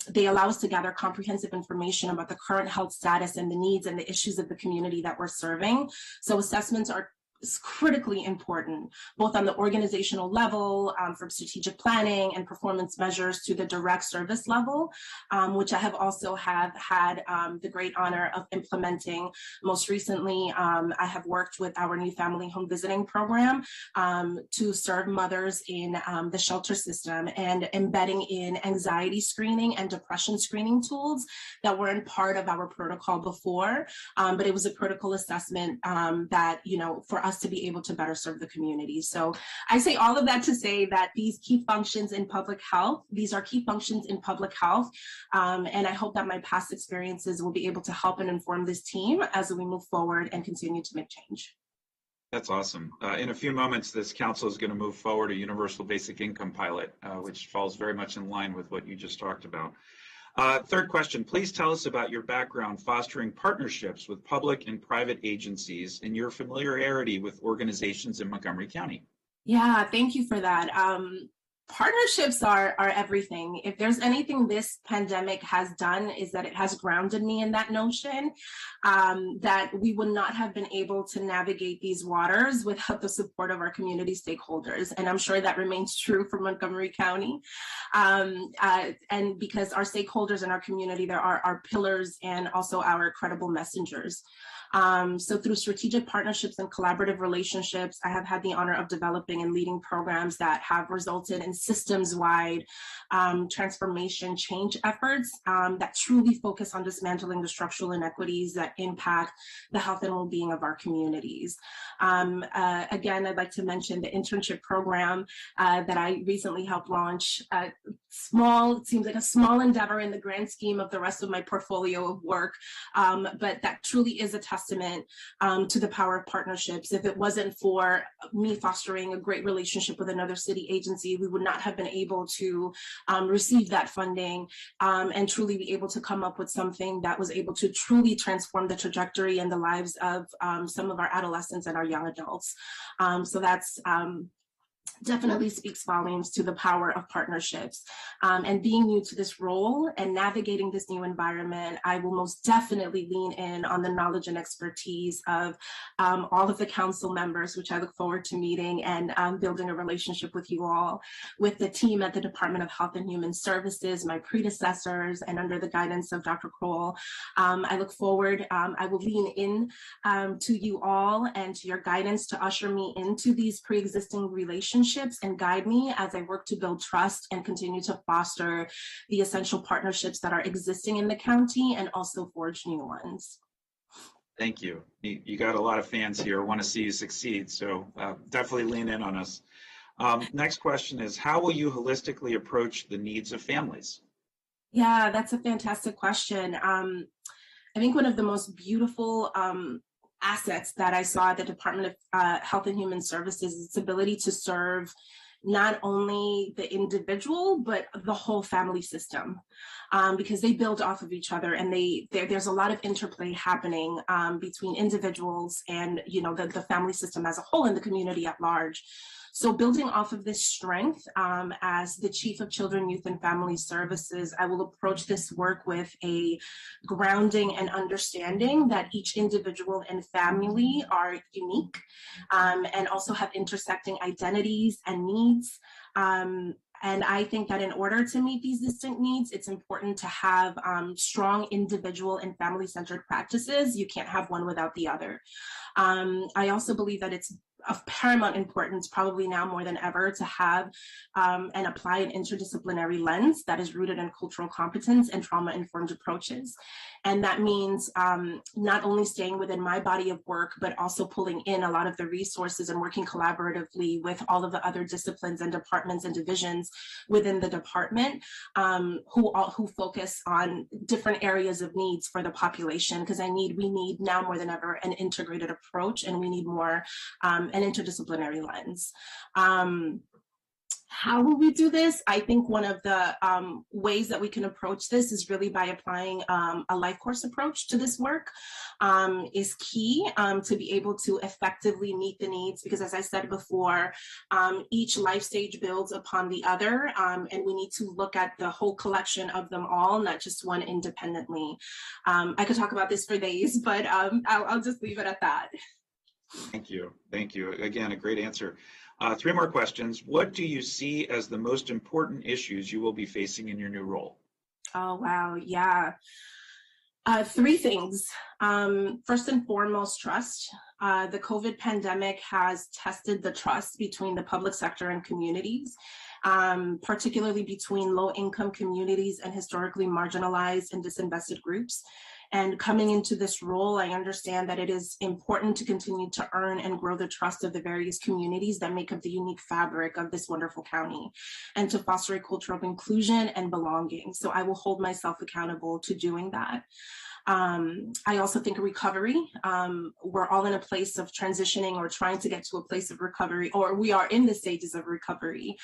They allow us to gather comprehensive information about the current health status and the needs and the issues of the community that we're serving. So assessments are critically important, both on the organizational level, from strategic planning and performance measures to the direct service level, which I have also had the great honor of implementing. Most recently, I have worked with our new family home visiting program to serve mothers in the shelter system and embedding in anxiety screening and depression screening tools that weren't part of our protocol before, but it was a critical assessment that, for us to be able to better serve the community. So I say all of that to say that these key functions in public health, these are key functions in public health. And I hope that my past experiences will be able to help and inform this team as we move forward and continue to make change. That's awesome. In a few moments, this council is going to move forward a universal basic income pilot, which falls very much in line with what you just talked about. Third question, please tell us about your background fostering partnerships with public and private agencies and your familiarity with organizations in Montgomery County. Yeah, thank you for that. Partnerships are everything. If there's anything this pandemic has done is that it has grounded me in that notion that we would not have been able to navigate these waters without the support of our community stakeholders. And I'm sure that remains true for Montgomery County. And because our stakeholders in our community, there are our pillars and also our credible messengers. So through strategic partnerships and collaborative relationships, I have had the honor of developing and leading programs that have resulted in systems-wide transformation change efforts that truly focus on dismantling the structural inequities that impact the health and well-being of our communities. Again, I'd like to mention the internship program that I recently helped launch. Small, it seems like a small endeavor in the grand scheme of the rest of my portfolio of work, but that truly is a testament to the power of partnerships. If it wasn't for me fostering a great relationship with another city agency, we would not have been able to receive that funding and truly be able to come up with something that was able to truly transform the trajectory and the lives of some of our adolescents and our young adults. So that's definitely speaks volumes to the power of partnerships. And being new to this role and navigating this new environment, I will most definitely lean in on the knowledge and expertise of all of the council members, which I look forward to meeting and building a relationship with you all, with the team at the Department of Health and Human Services, my predecessors, and under the guidance of Dr. Kroll. I look forward, I will lean in to you all and to your guidance to usher me into these pre-existing relationships and guide me as I work to build trust and continue to foster the essential partnerships that are existing in the county and also forge new ones. Thank you. You got a lot of fans here, want to see you succeed, so definitely lean in on us. Next question is, how will you holistically approach the needs of families? Yeah, that's a fantastic question. I think one of the most beautiful assets that I saw at the Department of Health and Human Services is its ability to serve not only the individual, but the whole family system, because they build off of each other, and there's a lot of interplay happening between individuals and the family system as a whole and the community at large. So building off of this strength, as the Chief of Children, Youth, and Family Services, I will approach this work with a grounding and understanding that each individual and family are unique and also have intersecting identities and needs. And I think that in order to meet these distinct needs, it's important to have strong individual and family-centered practices. You can't have one without the other. I also believe that it's of paramount importance, probably now more than ever, to have and apply an interdisciplinary lens that is rooted in cultural competence and trauma-informed approaches. And that means not only staying within my body of work, but also pulling in a lot of the resources and working collaboratively with all of the other disciplines and departments and divisions within the department who focus on different areas of needs for the population, because we need now more than ever an integrated approach, and we need more an interdisciplinary lens. How will we do this? I think one of the ways that we can approach this is really by applying a life course approach to this work is key to be able to effectively meet the needs, because as I said before, each life stage builds upon the other, and we need to look at the whole collection of them all, not just one independently. I could talk about this for days, but I'll just leave it at that. Thank you. Thank you. Again, a great answer. 3 more questions. What do you see as the most important issues you will be facing in your new role? Oh, wow. Yeah. 3 things. First and foremost, trust. The COVID pandemic has tested the trust between the public sector and communities, particularly between low-income communities and historically marginalized and disinvested groups. And coming into this role, I understand that it is important to continue to earn and grow the trust of the various communities that make up the unique fabric of this wonderful county, and to foster a culture of inclusion and belonging. So I will hold myself accountable to doing that. I also think recovery, we're all in a place of transitioning or trying to get to a place of recovery, or we are in the stages of recovery,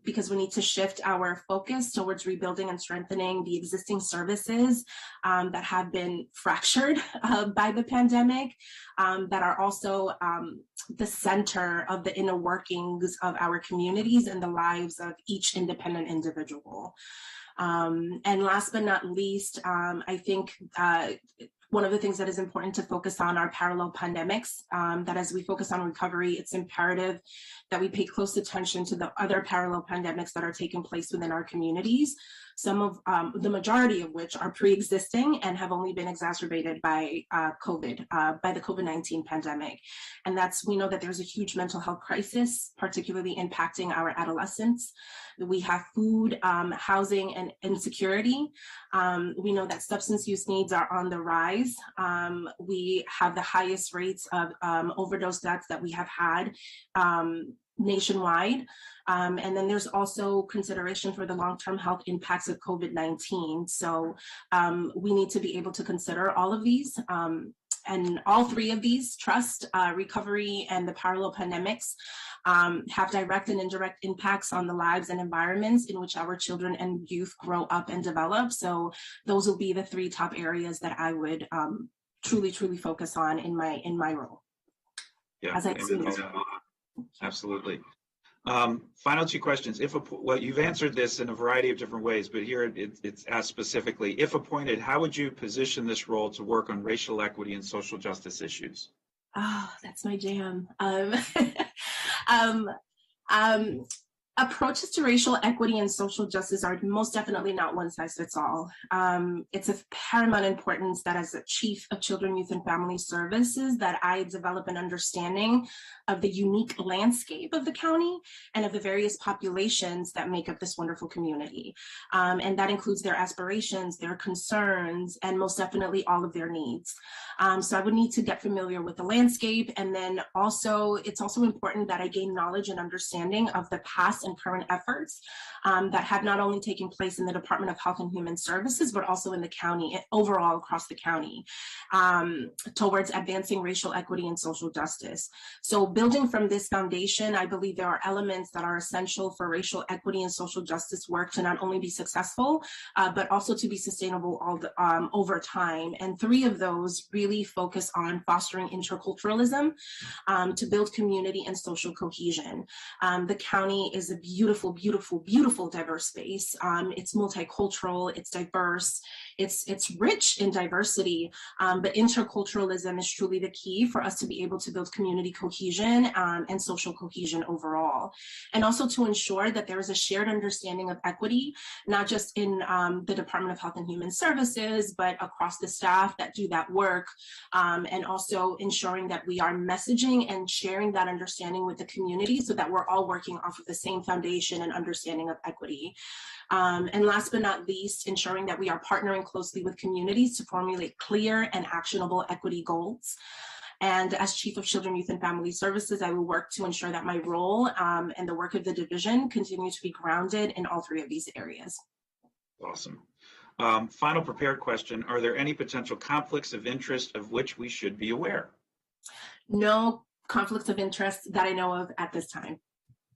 because we need to shift our focus towards rebuilding and strengthening the existing services that have been fractured by the pandemic, that are also the center of the inner workings of our communities and the lives of each independent individual. And last but not least, I think one of the things that is important to focus on are parallel pandemics, that as we focus on recovery, it's imperative that we pay close attention to the other parallel pandemics that are taking place within our communities, some of the majority of which are pre-existing and have only been exacerbated by by the COVID-19 pandemic. And we know that there's a huge mental health crisis, particularly impacting our adolescents. We have food, housing, and insecurity. We know that substance use needs are on the rise. We have the highest rates of overdose deaths that we have had nationwide. And then there's also consideration for the long-term health impacts of COVID-19. So we need to be able to consider all of these. And all three of these, trust, recovery, and the parallel pandemics, have direct and indirect impacts on the lives and environments in which our children and youth grow up and develop. So those will be the three top areas that I would truly focus on in my role. Yeah, as I see it. Absolutely. Final two questions. Well, you've answered this in a variety of different ways, but here it's asked specifically. If appointed, how would you position this role to work on racial equity and social justice issues? Oh, that's my jam. Approaches to racial equity and social justice are most definitely not one size fits all. It's of paramount importance that as a chief of Children, Youth, and Family Services that I develop an understanding of the unique landscape of the county and of the various populations that make up this wonderful community. And that includes their aspirations, their concerns, and most definitely all of their needs. So I would need to get familiar with the landscape. And then also, it's also important that I gain knowledge and understanding of the past and current efforts that have not only taken place in the Department of Health and Human Services, but also in the county, overall across the county, towards advancing racial equity and social justice. So building from this foundation, I believe there are elements that are essential for racial equity and social justice work to not only be successful, but also to be sustainable over time. And three of those really focus on fostering interculturalism to build community and social cohesion. The county is a beautiful, diverse space. It's multicultural, it's diverse, it's rich in diversity, but interculturalism is truly the key for us to be able to build community cohesion and social cohesion overall. And also to ensure that there is a shared understanding of equity, not just in the Department of Health and Human Services, but across the staff that do that work, and also ensuring that we are messaging and sharing that understanding with the community so that we're all working off of the same foundation and understanding of equity. And last but not least, ensuring that we are partnering closely with communities to formulate clear and actionable equity goals. And as Chief of Children, Youth, and Family Services, I will work to ensure that my role and the work of the division continue to be grounded in all three of these areas. Awesome. Final prepared question. Are there any potential conflicts of interest of which we should be aware? No conflicts of interest that I know of at this time.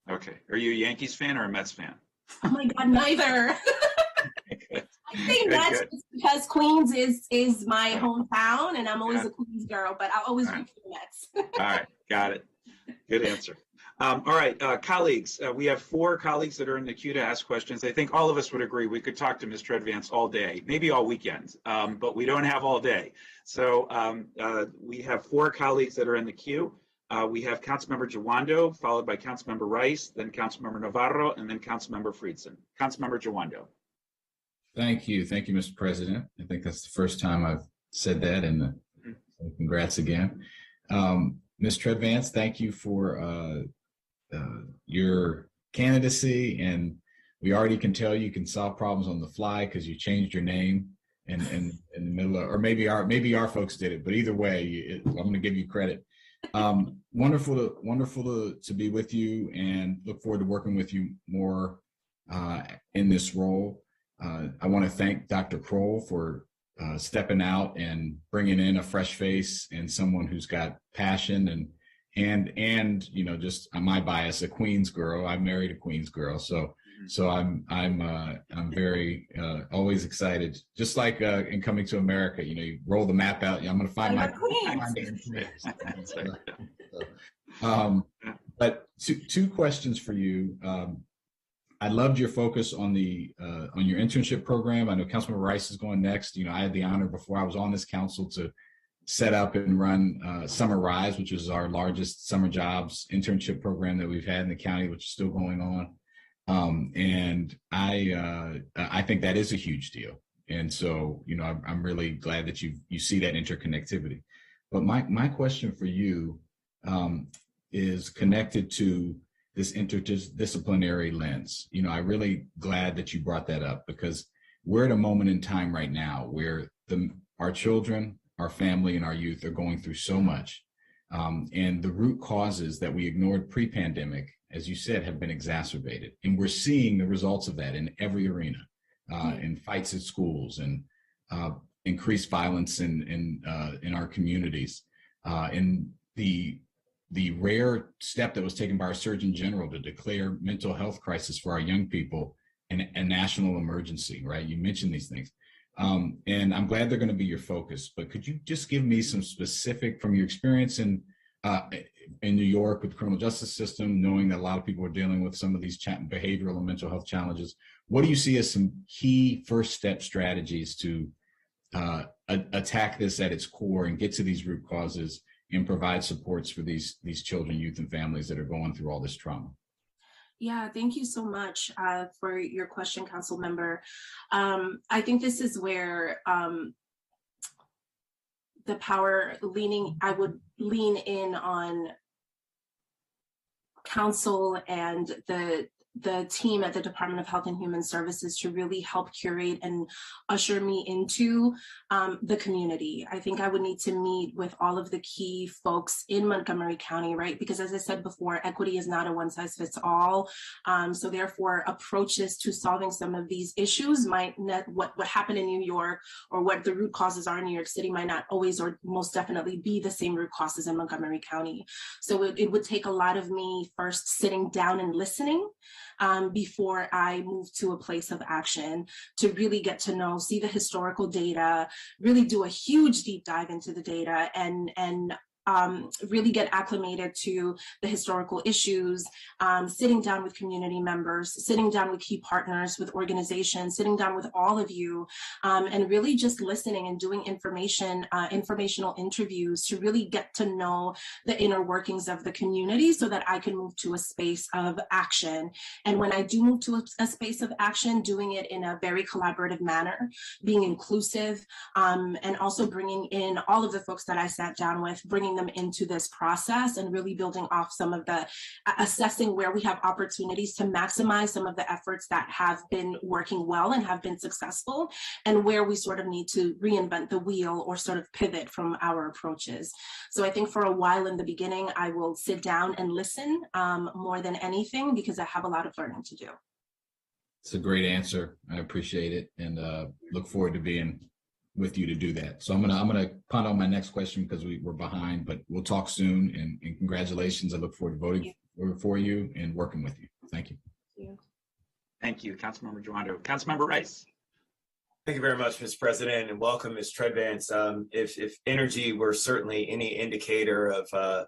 Okay. Are you a Yankees fan or a Mets fan? Oh my God, neither. I think that's because Queens is my hometown, and I'm always a Queens girl, but I'll always root for the Mets. All right, got it. Good answer. All right, colleagues, we have 4 colleagues that are in the queue to ask questions. I think all of us would agree we could talk to Mr. Advance all day, maybe all weekend, but we don't have all day. So we have 4 colleagues that are in the queue. We have Councilmember Jawando, followed by Councilmember Rice, then Councilmember Navarro, and then Councilmember Friedson. Councilmember Jawando. Thank you, Mr. President. I think that's the first time I've said that, and so congrats again. Mr. Advance, thank you for your candidacy, and we already can tell you can solve problems on the fly because you changed your name in the middle of, or maybe our folks did it, but either way, I'm going to give you credit. Wonderful to be with you, and look forward to working with you more in this role. I want to thank Dr. Kroll for stepping out and bringing in a fresh face and someone who's got passion and you know, just my bias, a Queens girl. I married a Queens girl, so I'm very always excited. Just like in Coming to America, you know, you roll the map out. I'm going to find my Queens. But two questions for you. I loved your focus on your internship program. I know Councilmember Rice is going next. You know, I had the honor before I was on this council to set up and run Summer Rise, which is our largest summer jobs internship program that we've had in the county, which is still going on. And I think that is a huge deal. And so, you know, I'm really glad that you see that interconnectivity. But my question for you is connected to this interdisciplinary lens. You know, I'm really glad that you brought that up, because we're at a moment in time right now where our children, our family, and our youth are going through so much. And the root causes that we ignored pre-pandemic, as you said, have been exacerbated. And we're seeing the results of that in every arena, in fights at schools, and increased violence in our communities. And the rare step that was taken by our Surgeon General to declare mental health crisis for our young people a national emergency, right? You mentioned these things. And I'm glad they're going to be your focus, but could you just give me some specific, from your experience in New York with the criminal justice system, knowing that a lot of people are dealing with some of these behavioral and mental health challenges, what do you see as some key first step strategies to attack this at its core and get to these root causes and provide supports for these children, youth, and families that are going through all this trauma? Yeah, thank you so much for your question, Council Member. I think this is where I would lean in on Council and the team at the Department of Health and Human Services to really help curate and usher me into the community. I think I would need to meet with all of the key folks in Montgomery County, right? Because as I said before, equity is not a one size fits all. So therefore, approaches to solving some of these issues might not, what happened in New York or what the root causes are in New York City might not always or most definitely be the same root causes in Montgomery County. So it would take a lot of me first sitting down and listening before I move to a place of action, to really get to know, see the historical data, really do a huge deep dive into the data, and really get acclimated to the historical issues, sitting down with community members, sitting down with key partners, with organizations, sitting down with all of you, and really just listening and doing informational interviews to really get to know the inner workings of the community so that I can move to a space of action. And when I do move to a space of action, doing it in a very collaborative manner, being inclusive, and also bringing in all of the folks that I sat down with, bringing them into this process and really building off some of the assessing where we have opportunities to maximize some of the efforts that have been working well and have been successful, and where we sort of need to reinvent the wheel or sort of pivot from our approaches. So I think for a while in the beginning, I will sit down and listen more than anything, because I have a lot of learning to do. It's a great answer. I appreciate it, and look forward to being with you to do that. So I'm gonna punt on my next question because we're behind, but we'll talk soon. And congratulations. I look forward to voting for you and working with you. Thank you. Thank you, Councilmember Joando. Councilmember Rice. Thank you very much, Mr. President, and welcome, Ms. Treadvance. If energy were certainly any indicator of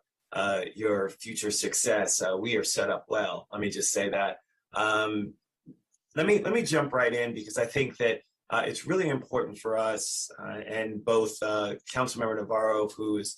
your future success, we are set up well. Let me just say that. Let me jump right in, because I think that it's really important for us, and both Councilmember Navarro, who is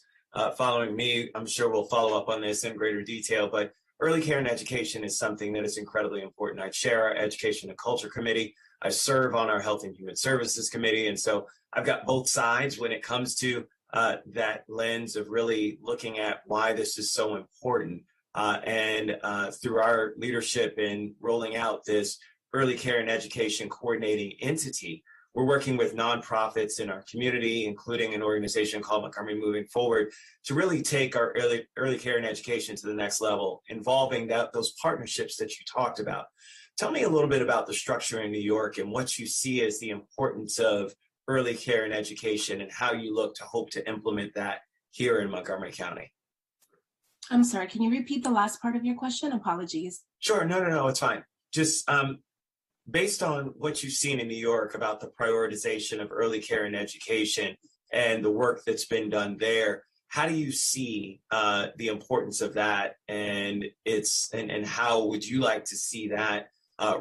following me, I'm sure will follow up on this in greater detail, but early care and education is something that is incredibly important. I chair our Education and Culture Committee. I serve on our Health and Human Services Committee, and so I've got both sides when it comes to that lens of really looking at why this is so important. And through our leadership in rolling out this early care and education coordinating entity, we're working with nonprofits in our community, including an organization called Montgomery Moving Forward, to really take our early care and education to the next level, involving those partnerships that you talked about. Tell me a little bit about the structure in New York and what you see as the importance of early care and education, and how you look to hope to implement that here in Montgomery County. I'm sorry, can you repeat the last part of your question? Apologies. Sure, no, it's fine. Just based on what you've seen in New York about the prioritization of early care and education and the work that's been done there, how do you see the importance of that, and how would you like to see that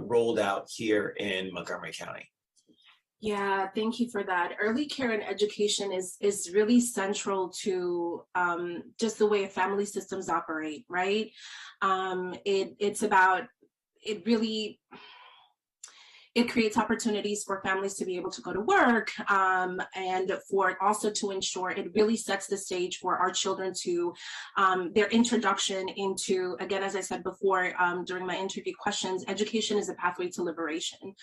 rolled out here in Montgomery County? Yeah, thank you for that. Early care and education is really central to just the way family systems operate, right? It's about it really, it creates opportunities for families to be able to go to work, and for also to ensure it really sets the stage for our children to their introduction into, again, as I said before during my interview questions, education is a pathway to liberation.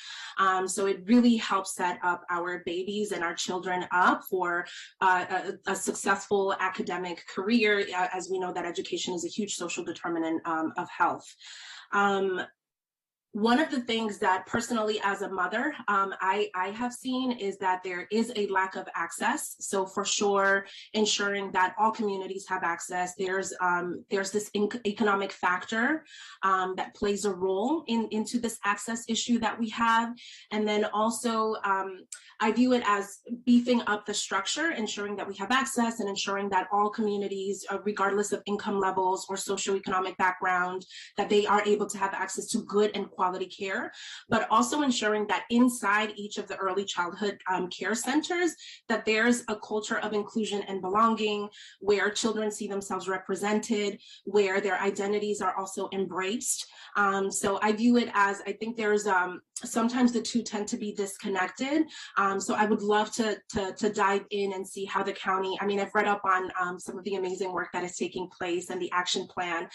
So it really helps set up our babies and our children up for a successful academic career, as we know that education is a huge social determinant of health. One of the things that personally as a mother, I have seen is that there is a lack of access. So for sure, ensuring that all communities have access. There's this economic factor that plays a role into this access issue that we have. And then also, I view it as beefing up the structure, ensuring that we have access and ensuring that all communities, regardless of income levels or socioeconomic background, that they are able to have access to good and quality care, but also ensuring that inside each of the early childhood care centers, that there's a culture of inclusion and belonging, where children see themselves represented, where their identities are also embraced. So I view it as, I think there's sometimes the two tend to be disconnected. So I would love to dive in and see how the county, I mean, I've read up on some of the amazing work that is taking place and the action plan.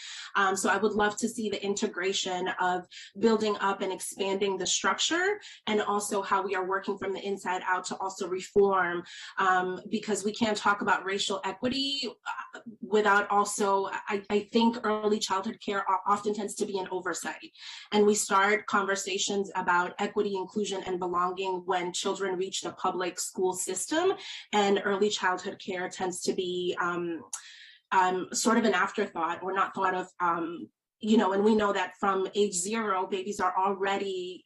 So I would love to see the integration of building up and expanding the structure, and also how we are working from the inside out to also reform, because we can't talk about racial equity without also, I think early childhood care often tends to be an oversight. And we start conversations about equity, inclusion, and belonging when children reach the public school system, and early childhood care tends to be sort of an afterthought or not thought of. You know, and we know that from age 0, babies are already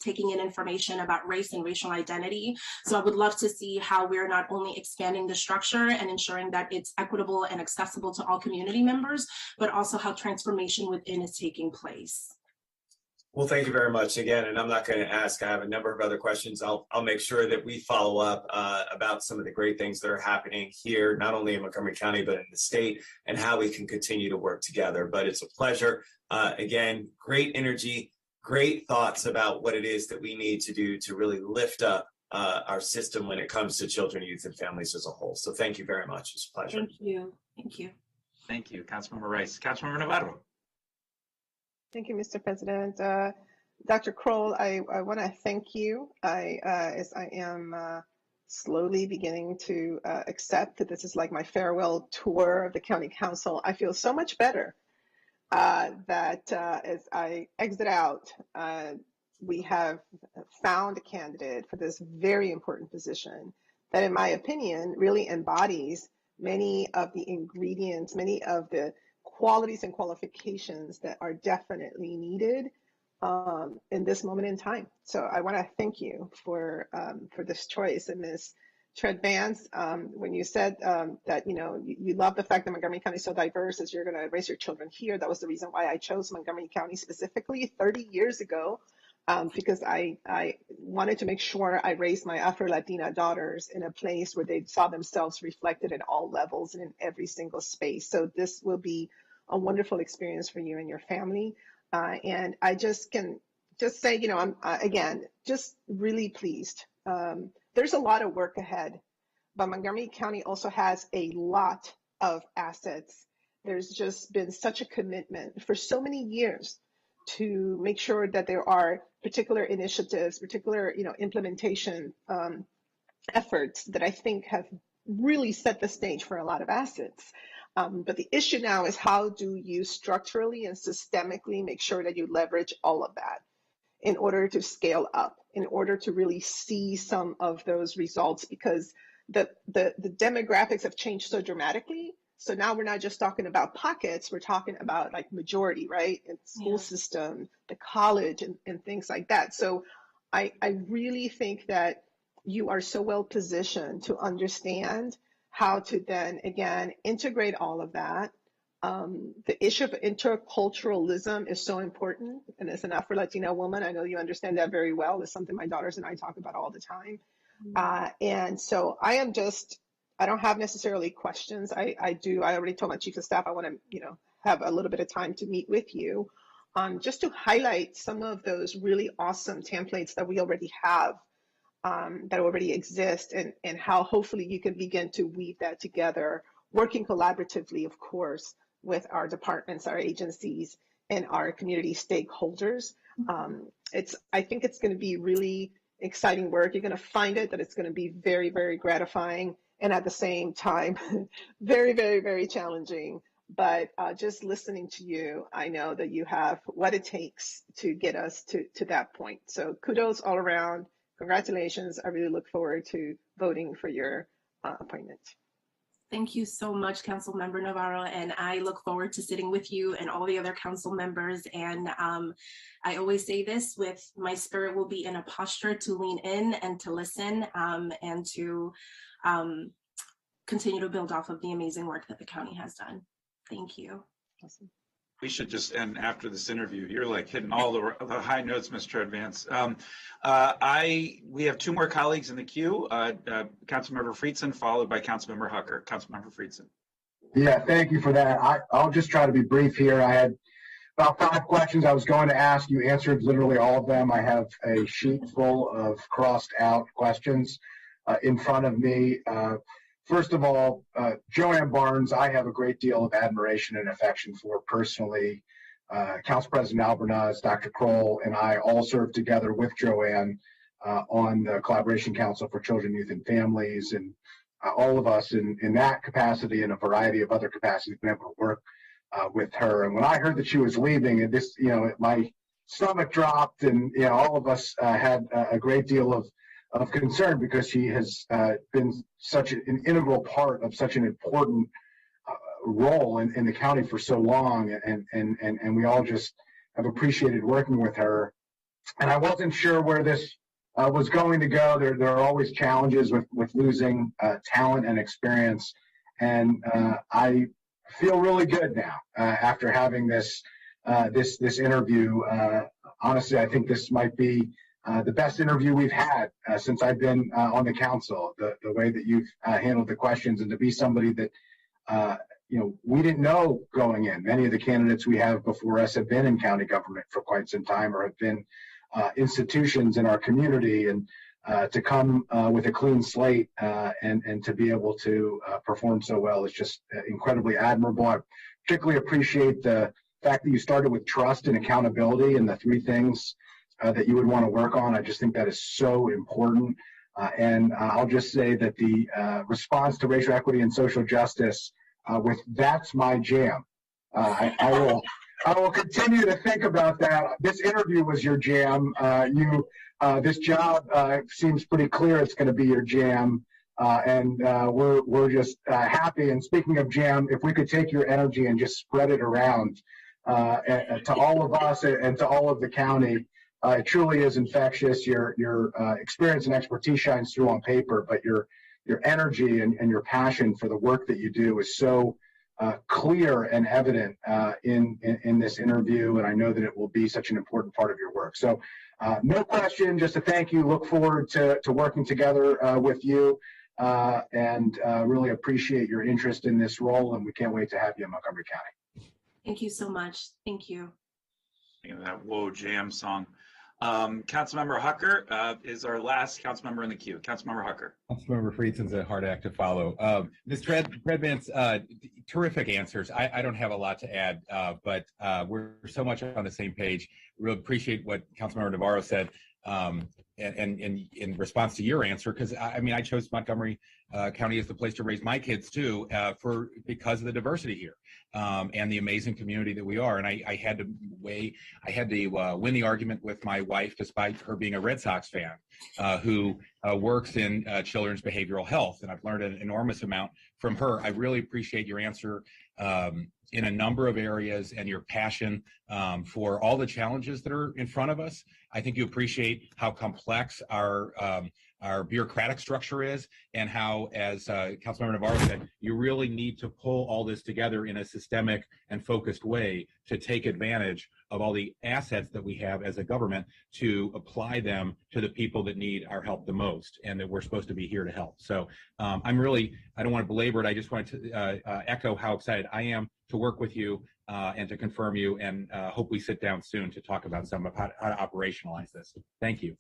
taking in information about race and racial identity. So I would love to see how we're not only expanding the structure and ensuring that it's equitable and accessible to all community members, but also how transformation within is taking place. Well, thank you very much again. And I'm not going to ask, I have a number of other questions. I'll make sure that we follow up about some of the great things that are happening here, not only in Montgomery County, but in the state, and how we can continue to work together. But it's a pleasure. Again, great energy, great thoughts about what it is that we need to do to really lift up our system when it comes to children, youth, and families as a whole. So thank you very much. It's a pleasure. Thank you. Thank you. Thank you, Councilmember Rice. Councilmember Navarro. Thank you, Mr. President. Dr. Kroll, I want to thank you. As I am slowly beginning to accept that this is like my farewell tour of the County Council, I feel so much better that as I exit out, we have found a candidate for this very important position that, in my opinion, really embodies many of the ingredients, many of the qualities and qualifications that are definitely needed in this moment in time. So I want to thank you for this choice. And Ms. Tread Vance, when you said that you love the fact that Montgomery County is so diverse, as you're going to raise your children here, that was the reason why I chose Montgomery County specifically 30 years ago, because I wanted to make sure I raised my Afro-Latina daughters in a place where they saw themselves reflected in all levels and in every single space. So this will be a wonderful experience for you and your family. And I just can just say, I'm again, just really pleased. There's a lot of work ahead, but Montgomery County also has a lot of assets. There's just been such a commitment for so many years to make sure that there are particular initiatives, particular, implementation efforts that I think have really set the stage for a lot of assets. But the issue now is, how do you structurally and systemically make sure that you leverage all of that in order to scale up, in order to really see some of those results? Because the demographics have changed so dramatically. So now we're not just talking about pockets, we're talking about like majority, right? And school system, the college, and things like that. So I really think that you are so well positioned to understand how to then, again, integrate all of that. The issue of interculturalism is so important. And as an Afro-Latina woman, I know you understand that very well. It's something my daughters and I talk about all the time. And so I don't have necessarily questions. I already told my chief of staff I want to, have a little bit of time to meet with you. just to highlight some of those really awesome templates that we already have, that already exist, and how hopefully you can begin to weave that together, working collaboratively, of course, with our departments, our agencies, and our community stakeholders. I think it's going to be really exciting work. You're going to find that it's going to be very, very gratifying, and at the same time, very, very, very challenging. But just listening to you, I know that you have what it takes to get us to that point. So kudos all around. Congratulations. I really look forward to voting for your appointment. Thank you so much, Council Member Navarro, and I look forward to sitting with you and all the other council members. And I always say this, with my spirit will be in a posture to lean in and to listen, and to continue to build off of the amazing work that the county has done. Thank you. Awesome. We should just end after this interview. You're like hitting all the high notes, Mr. Advance. We have two more colleagues in the queue. Councilmember Friedson, followed by Councilmember Hucker. Councilmember Friedson. Yeah, thank you for that. I'll just try to be brief here. I had about 5 questions I was going to ask. You answered literally all of them. I have a sheet full of crossed out questions in front of me. First of all, Joanne Barnes, I have a great deal of admiration and affection for personally. Council President Albornoz, Dr. Kroll, and I all served together with Joanne on the Collaboration Council for Children, Youth, and Families. And all of us in that capacity and a variety of other capacities been able to work with her. And when I heard that she was leaving, and this, my stomach dropped, and all of us had a great deal of concern, because she has been such an integral part of such an important role in the county for so long, and we all just have appreciated working with her. And I wasn't sure where this was going to go. There are always challenges with losing talent and experience, and I feel really good now after having this interview. Honestly, I think this might be the best interview we've had since I've been on the council. The way that you've handled the questions, and to be somebody that we didn't know going in. Many of the candidates we have before us have been in county government for quite some time, or have been institutions in our community, and to come with a clean slate and to be able to perform so well is just incredibly admirable. I particularly appreciate the fact that you started with trust and accountability, and the 3 things that you would want to work on. I just think that is so important. And I'll just say that the response to racial equity and social justice, with "that's my jam," I will continue to think about that. This interview was your jam. This job seems pretty clear it's going to be your jam. And we're just happy. And speaking of jam, if we could take your energy and just spread it around to all of us and to all of the county. It truly is infectious. Your experience and expertise shines through on paper, but your energy and your passion for the work that you do is so clear and evident in this interview, and I know that it will be such an important part of your work. So no question, just a thank you. Look forward to working together with you, and really appreciate your interest in this role, and we can't wait to have you in Montgomery County. Thank you so much. Thank you. That "Whoa Jam" song. Councilmember Hucker is our last council member in the queue. Councilmember Hucker. Councilmember Friedson's a hard act to follow. Ms. Treadvance, terrific answers. I don't have a lot to add, but we're so much on the same page. Really appreciate what Councilmember Navarro said, and in response to your answer, because I chose Montgomery County as the place to raise my kids too, because of the diversity here, and the amazing community that we are. And I had to win the argument with my wife, despite her being a Red Sox fan, who works in children's behavioral health. And I've learned an enormous amount from her. I really appreciate your answer in a number of areas, and your passion for all the challenges that are in front of us. I think you appreciate how complex our our bureaucratic structure is, and how, as Councilmember Navarro said, you really need to pull all this together in a systemic and focused way to take advantage of all the assets that we have as a government to apply them to the people that need our help the most, and that we're supposed to be here to help. So I don't want to belabor it. I just wanted to echo how excited I am to work with you and to confirm you, and hope we sit down soon to talk about some of how to operationalize this. Thank you.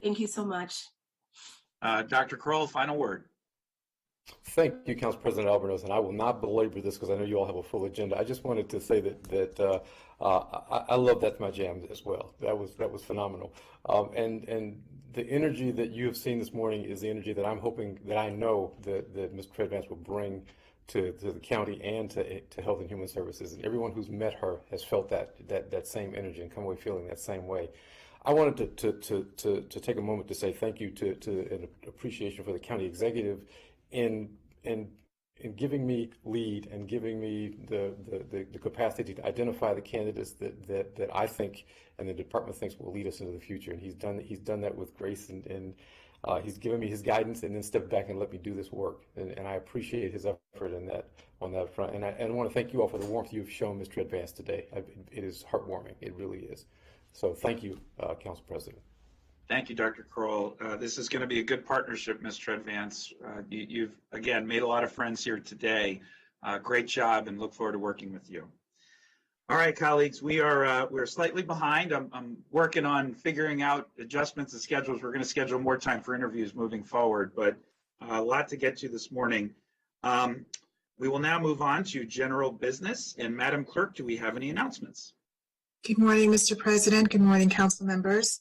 Thank you so much. Dr. Kroll, final word. Thank you, Council President Albornoz, and I will not belabor this because I know you all have a full agenda. I just wanted to say that I love That's My Jam as well. That was phenomenal, and the energy that you have seen this morning is the energy that I'm hoping, that I know that Ms. Treadvance will bring to the county and to Health and Human Services. And everyone who's met her has felt that same energy and come away feeling that same way. I wanted to take a moment to say thank you to an appreciation for the county executive in giving me lead and giving me the capacity to identify the candidates that I think and the department thinks will lead us into the future. And he's done that with grace, and he's given me his guidance and then stepped back and let me do this work. And I appreciate his effort on that front. And I want to thank you all for the warmth you've shown Mr. Advance today. It is heartwarming. It really is. So thank you, Council President. Thank you, Dr. Kroll. This is going to be a good partnership, Ms. Treadvance. You've, again, made a lot of friends here today. Great job, and look forward to working with you. All right, colleagues, we're slightly behind. I'm working on figuring out adjustments and schedules. We're going to schedule more time for interviews moving forward, but a lot to get to this morning. We will now move on to general business. And Madam Clerk, do we have any announcements? Good morning, Mr. President. Good morning, council members.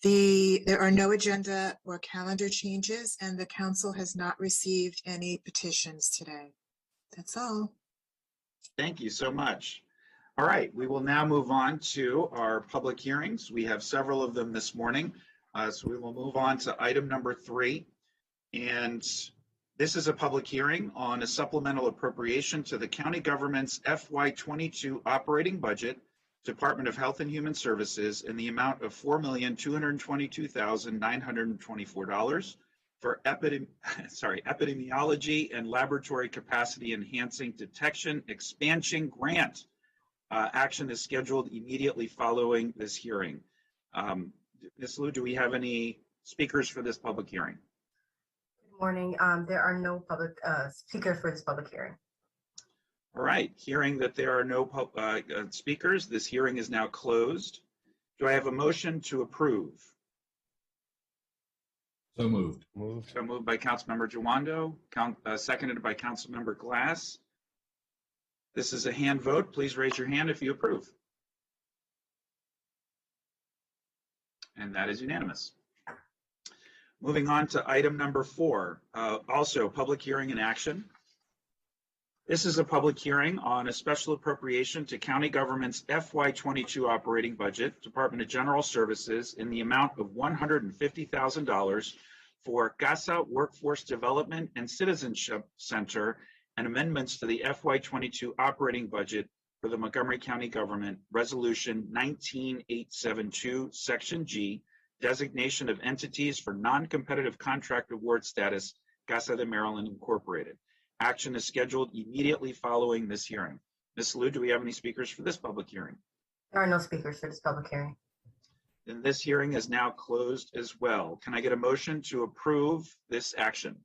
There are no agenda or calendar changes, and the council has not received any petitions today. That's all. Thank you so much. All right, we will now move on to our public hearings. We have several of them this morning, so we will move on to item number 3. And this is a public hearing on a supplemental appropriation to the county government's FY22 operating budget, Department of Health and Human Services, in the amount of $4,222,924 for epidemiology and laboratory capacity enhancing detection expansion grant. Action is scheduled immediately following this hearing. Ms. Liu, do we have any speakers for this public hearing? Good morning. There are no public speakers for this public hearing. All right, hearing that there are no speakers, this hearing is now closed. Do I have a motion to approve? So moved. So moved by Councilmember Jawando, seconded by Councilmember Glass. This is a hand vote. Please raise your hand if you approve. And that is unanimous. Moving on to item number 4, also public hearing and action. This is a public hearing on a special appropriation to county government's FY22 operating budget, Department of General Services, in the amount of $150,000 for CASA Workforce Development and Citizenship Center and amendments to the FY22 operating budget for the Montgomery County Government, Resolution 19872, Section G, designation of entities for non-competitive contract award status, Casa de Maryland Incorporated. Action is scheduled immediately following this hearing. Ms. Liu, do we have any speakers for this public hearing? There are no speakers for this public hearing. Then this hearing is now closed as well. Can I get a motion to approve this action?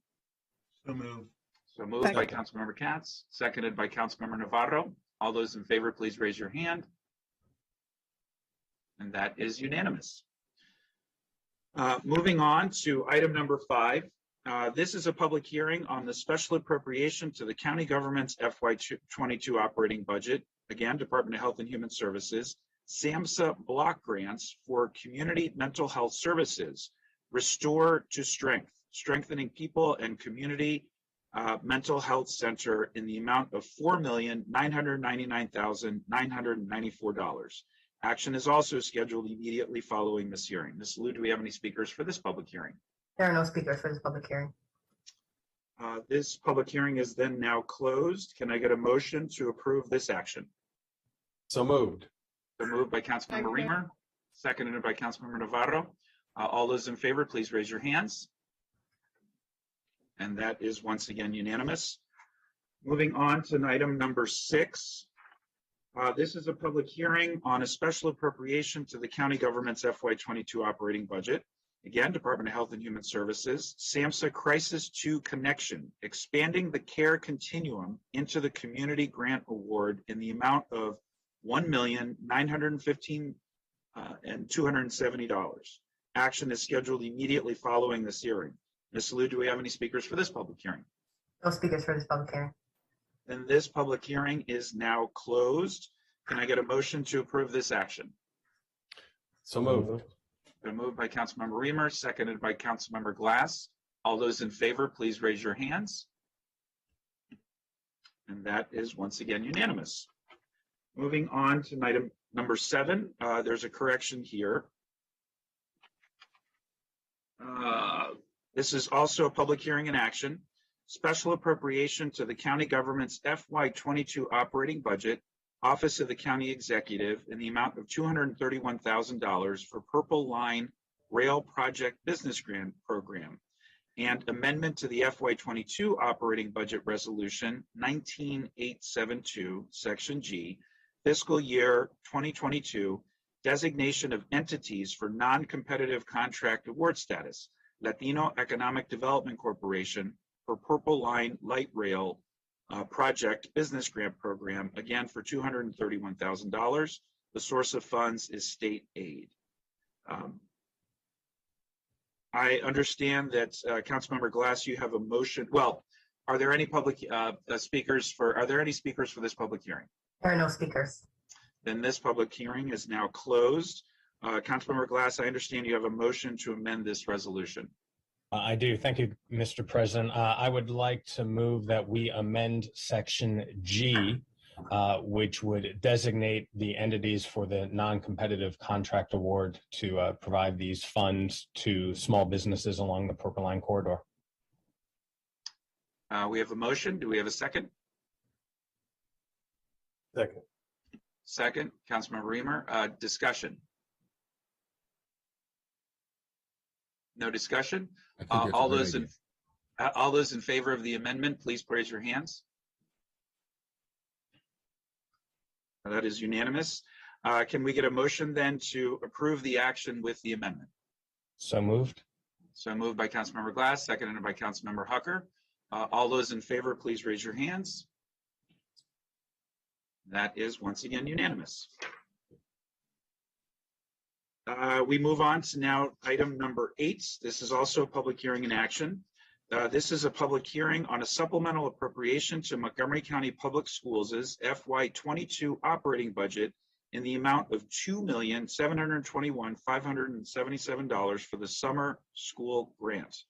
So moved. So moved by Councilmember Katz, seconded by Councilmember Navarro. All those in favor, please raise your hand. And that is unanimous. Moving on to item number 5. This is a public hearing on the special appropriation to the county government's FY22 operating budget, again, Department of Health and Human Services, SAMHSA block grants for community mental health services, Restore to Strength, strengthening people and community mental health center in the amount of $4,999,994. Action is also scheduled immediately following this hearing. Ms. Liu, do we have any speakers for this public hearing? There are no speakers for this public hearing. This public hearing is then now closed. Can I get a motion to approve this action? So moved. So moved by Councilmember Reamer, seconded by Councilmember Navarro. All those in favor, please raise your hands. And that is once again unanimous. Moving on to item number 6. This is a public hearing on a special appropriation to the county government's FY22 operating budget. Again, Department of Health and Human Services, SAMHSA Crisis 2 Connection, expanding the care continuum into the community grant award in the amount of $1,915,270. Action is scheduled immediately following this hearing. Ms. Liu, do we have any speakers for this public hearing? No speakers for this public hearing. Then this public hearing is now closed. Can I get a motion to approve this action? So moved. Been moved by Councilmember Reamer, seconded by Councilmember Glass. All those in favor, please raise your hands. And that is once again unanimous. Moving on to item number 7, there's a correction here. This is also a public hearing in action. Special appropriation to the county government's FY22 operating budget, Office of the County Executive, in the amount of $231,000 for Purple Line Rail Project Business Grant Program, and amendment to the FY22 operating budget resolution 19872, Section G, fiscal year 2022, designation of entities for non-competitive contract award status, Latino Economic Development Corporation for Purple Line Light Rail Project Business Grant Program, again for $231,000. The source of funds is state aid. I understand that Councilmember Glass, you have a motion. Well, are there any public speakers for this public hearing? There are no speakers. Then this public hearing is now closed. Councilmember Glass, I understand you have a motion to amend this resolution. I do. Thank you, Mr. President. I would like to move that we amend Section G, which would designate the entities for the non-competitive contract award to provide these funds to small businesses along the Purple Line corridor. We have a motion. Do we have a second? Second. Second, Councilmember Reamer. Discussion. No discussion. All those in favor of the amendment, please raise your hands. That is unanimous. Can we get a motion then to approve the action with the amendment? So moved. So moved by Councilmember Glass, seconded by Councilmember Hucker. All those in favor, please raise your hands. That is once again unanimous. We move on to now item number 8. This is also a public hearing in action. This is a public hearing on a supplemental appropriation to Montgomery County Public Schools' FY22 operating budget in the amount of $2,721,577 for the summer school grant.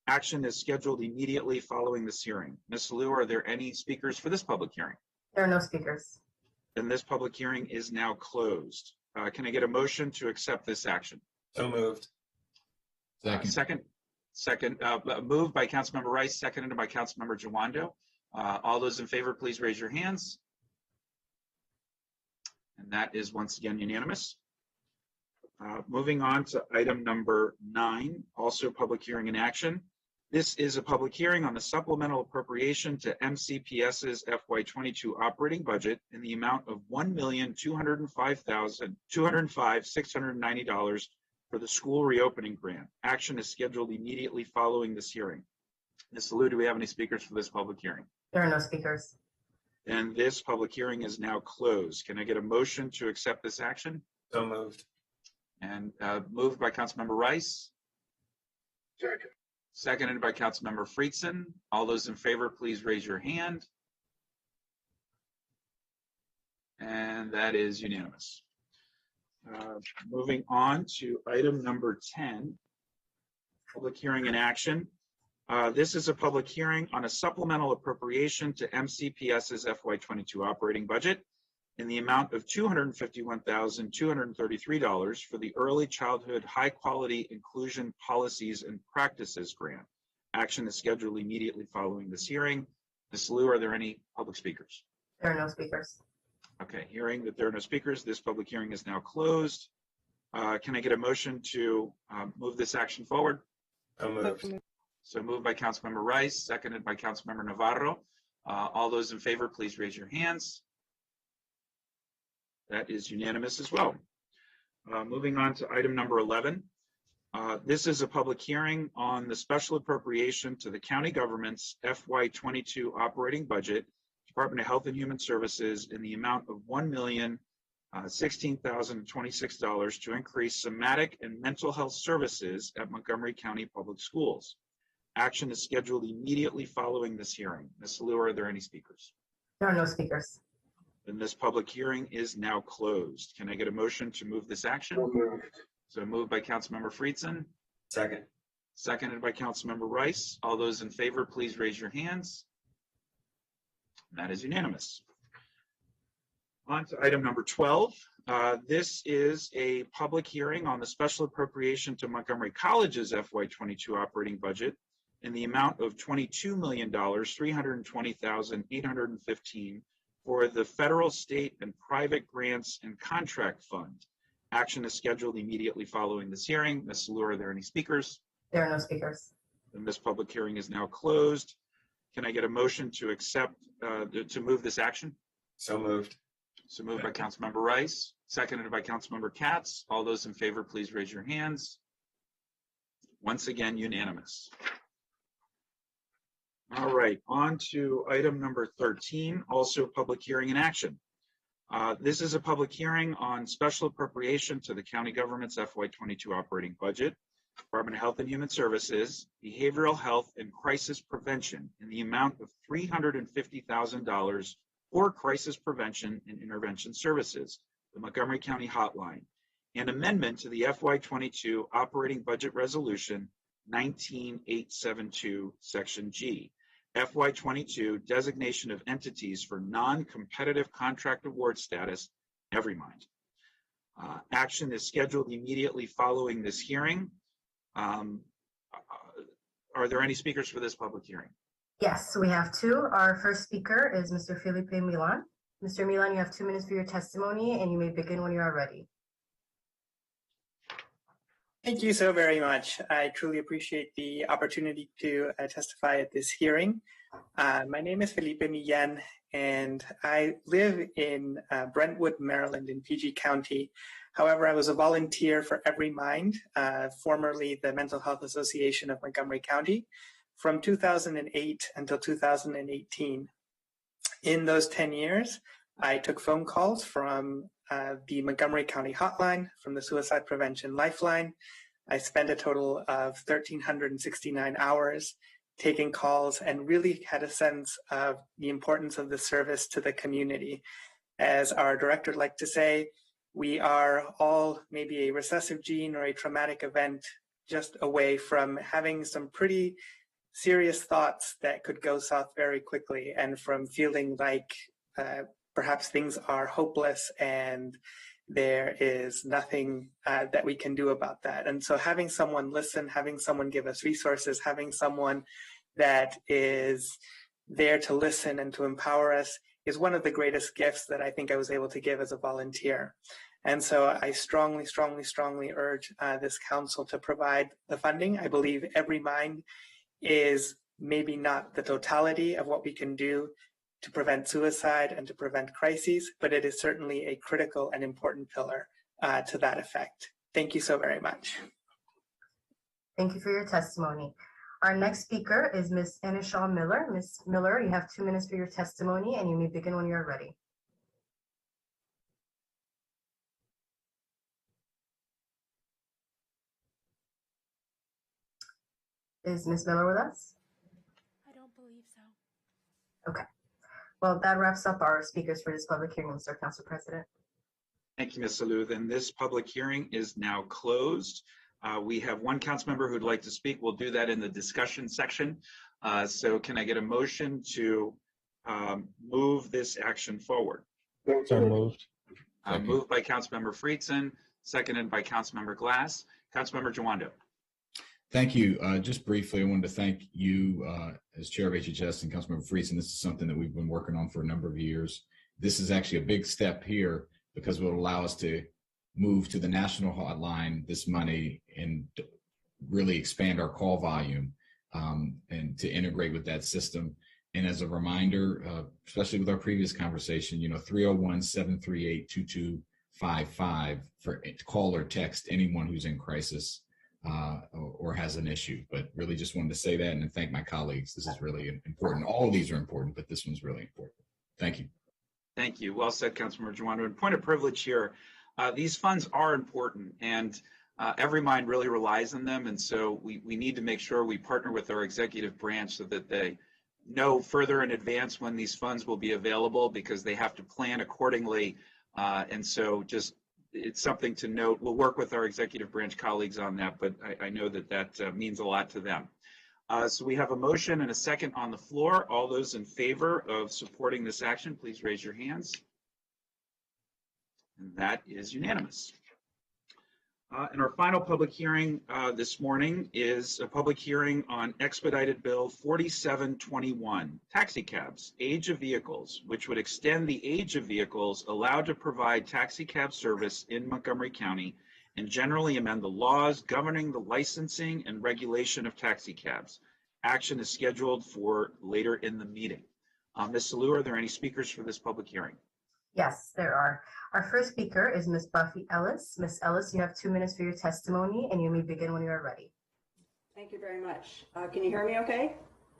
Action is scheduled immediately following this hearing. Ms. Liu, are there any speakers for this public hearing? There are no speakers. Then this public hearing is now closed. Can I get a motion to accept this action? So moved. Second, moved by Councilmember Rice, seconded by Councilmember Jawando. All those in favor, please raise your hands. And that is once again unanimous. Moving on to item number 9, also public hearing in action. This is a public hearing on the supplemental appropriation to MCPS's FY22 operating budget in the amount of $1,205,690 for the school reopening grant. Action is scheduled immediately following this hearing. Ms. Liu, do we have any speakers for this public hearing? There are no speakers. And this public hearing is now closed. Can I get a motion to accept this action? So moved. And moved by Councilmember Rice. Second. Seconded by Councilmember Friedson. All those in favor, please raise your hand. And that is unanimous. Moving on to item number 10, public hearing in action. This is a public hearing on a supplemental appropriation to MCPS's FY22 operating budget in the amount of $251,233 for the Early Childhood High Quality Inclusion Policies and Practices Grant. Action is scheduled immediately following this hearing. Ms. Liu, are there any public speakers? There are no speakers. Okay, hearing that there are no speakers, this public hearing is now closed. Can I get a motion to move this action forward? So moved. So moved by Councilmember Rice, seconded by Councilmember Navarro. All those in favor, please raise your hands. That is unanimous as well. Moving on to item number 11. This is a public hearing on the special appropriation to the county government's FY22 operating budget, Department of Health and Human Services, in the amount of $1,016,026 to increase somatic and mental health services at Montgomery County Public Schools. Action is scheduled immediately following this hearing. Ms. Salou, are there any speakers? There are no speakers. Then this public hearing is now closed. Can I get a motion to move this action? So moved. So moved by Councilmember Friedson, Second. seconded by Councilmember Rice. All those in favor, please raise your hands. That is unanimous. On to item number 12. This is a public hearing on the special appropriation to Montgomery College's FY22 operating budget in the amount of $22,320,815 for the federal, state, and private grants and contract fund. Action is scheduled immediately following this hearing. Ms. Salou, are there any speakers? There are no speakers. Then this public hearing is now closed. Can I get a motion to accept, to move this action? So moved. So moved by Councilmember Rice, seconded by Councilmember Katz. All those in favor, please raise your hands. Once again, unanimous. All right, on to item number 13, also public hearing and action. This is a public hearing on special appropriation to the county government's FY22 operating budget, Department of Health and Human Services, Behavioral Health and Crisis Prevention in the amount of $350,000 for crisis prevention and intervention services, the Montgomery County Hotline, and amendment to the FY22 operating budget resolution 19872, Section G, FY22 designation of entities for non-competitive contract award status, Everymind. Action is scheduled immediately following this hearing. Are there any speakers for this public hearing? Yes, we have two. Our first speaker is Mr. Felipe Milan. Mr. Milan, you have 2 minutes for your testimony, and you may begin when you are ready. Thank you so very much. I truly appreciate the opportunity to testify at this hearing. My name is Felipe Millan, and I live in Brentwood, Maryland, in PG County. However, I was a volunteer for Everymind, formerly the Mental Health Association of Montgomery County, from 2008 until 2018. In those 10 years, I took phone calls from the Montgomery County Hotline, from the Suicide Prevention Lifeline. I spent a total of 1,369 hours taking calls and really had a sense of the importance of the service to the community. As our director liked to say, we are all maybe a recessive gene or a traumatic event just away from having some pretty serious thoughts that could go south very quickly, and from feeling like perhaps things are hopeless and there is nothing that we can do about that. And so having someone listen, having someone give us resources, having someone that is there to listen and to empower us is one of the greatest gifts that I think I was able to give as a volunteer. And so I strongly, strongly, strongly urge this council to provide the funding. I believe Everymind is maybe not the totality of what we can do to prevent suicide and to prevent crises, but it is certainly a critical and important pillar to that effect. Thank you so very much. Thank you for your testimony. Our next speaker is Ms. Anisha Miller. Ms. Miller, you have 2 minutes for your testimony, and you may begin when you're ready. Is Ms. Miller with us? I don't believe so. Okay. Well, that wraps up our speakers for this public hearing, Mr. Council President. Thank you, Ms. Salou. Then this public hearing is now closed. We have one council member who'd like to speak. We'll do that in the discussion section. So can I get a motion to move this action forward? So moved. Moved by Councilmember Friedson, seconded by Councilmember Glass. Councilmember Jawando. Thank you. Just briefly, I wanted to thank you as chair of HHS and Councilmember Friedson. This is something that we've been working on for a number of years. This is actually a big step here because it will allow us to move to the national hotline this money and really expand our call volume and to integrate with that system. And as a reminder, especially with our previous conversation, 301-738-2255 for call or text anyone who's in crisis or has an issue. But really just wanted to say that and thank my colleagues. This is really important. All of these are important, but this one's really important. Thank you. Thank you. Well said, Councilmember Jawando. And point of privilege here, these funds are important, and every mind really relies on them. And so we need to make sure we partner with our executive branch so that they know further in advance when these funds will be available, because they have to plan accordingly. And so just it's something to note. We'll work with our executive branch colleagues on that, but I know that means a lot to them. So we have a motion and a second on the floor. All those in favor of supporting this action, please raise your hands. And that is unanimous. And our final public hearing this morning is a public hearing on expedited bill 4721, taxi cabs, age of vehicles, which would extend the age of vehicles allowed to provide taxi cab service in Montgomery County and generally amend the laws governing the licensing and regulation of taxi cabs. Action is scheduled for later in the meeting. Ms. Salou, are there any speakers for this public hearing? Yes, there are. Our first speaker is Ms. Buffy Ellis. Ms. Ellis, you have 2 minutes for your testimony, and you may begin when you are ready. Thank you very much. Can you hear me okay?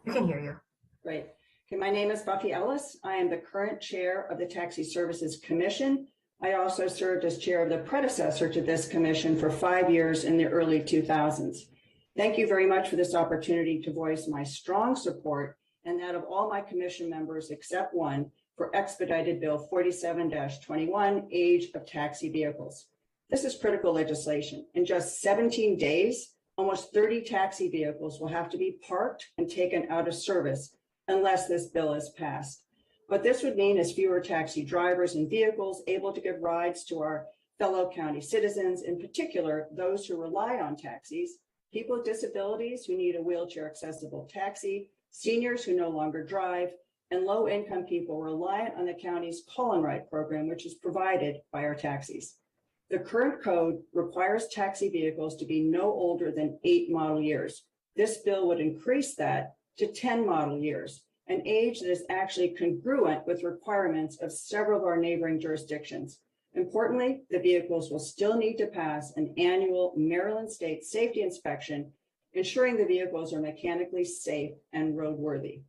We can hear you. Great. Okay, my name is Buffy Ellis. I am the current chair of the Taxi Services Commission. I also served as chair of the predecessor to this commission for 5 years in the early 2000s. Thank you very much for this opportunity to voice my strong support and that of all my commission members except one for expedited bill 47-21, age of taxi vehicles. This is critical legislation. In just 17 days, almost 30 taxi vehicles will have to be parked and taken out of service unless this bill is passed. What this would mean is fewer taxi drivers and vehicles able to give rides to our fellow county citizens, in particular, those who rely on taxis, people with disabilities who need a wheelchair accessible taxi, seniors who no longer drive, and low-income people reliant on the county's call-and-ride program, which is provided by our taxis. The current code requires taxi vehicles to be no older than 8 model years. This bill would increase that to 10 model years, an age that is actually congruent with requirements of several of our neighboring jurisdictions. Importantly, the vehicles will still need to pass an annual Maryland State safety inspection, ensuring the vehicles are mechanically safe and roadworthy.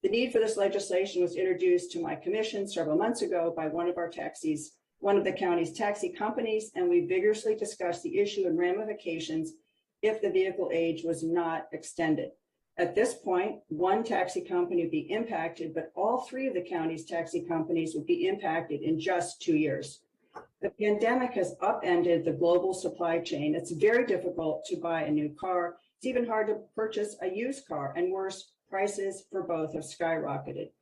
The need for this legislation was introduced to my commission several months ago by one of the county's taxi companies, and we vigorously discussed the issue and ramifications if the vehicle age was not extended. At this point, one taxi company would be impacted, but all 3 of the county's taxi companies would be impacted in just 2 years. The pandemic has upended the global supply chain. It's very difficult to buy a new car. It's even hard to purchase a used car, and worse, prices for both have skyrocketed.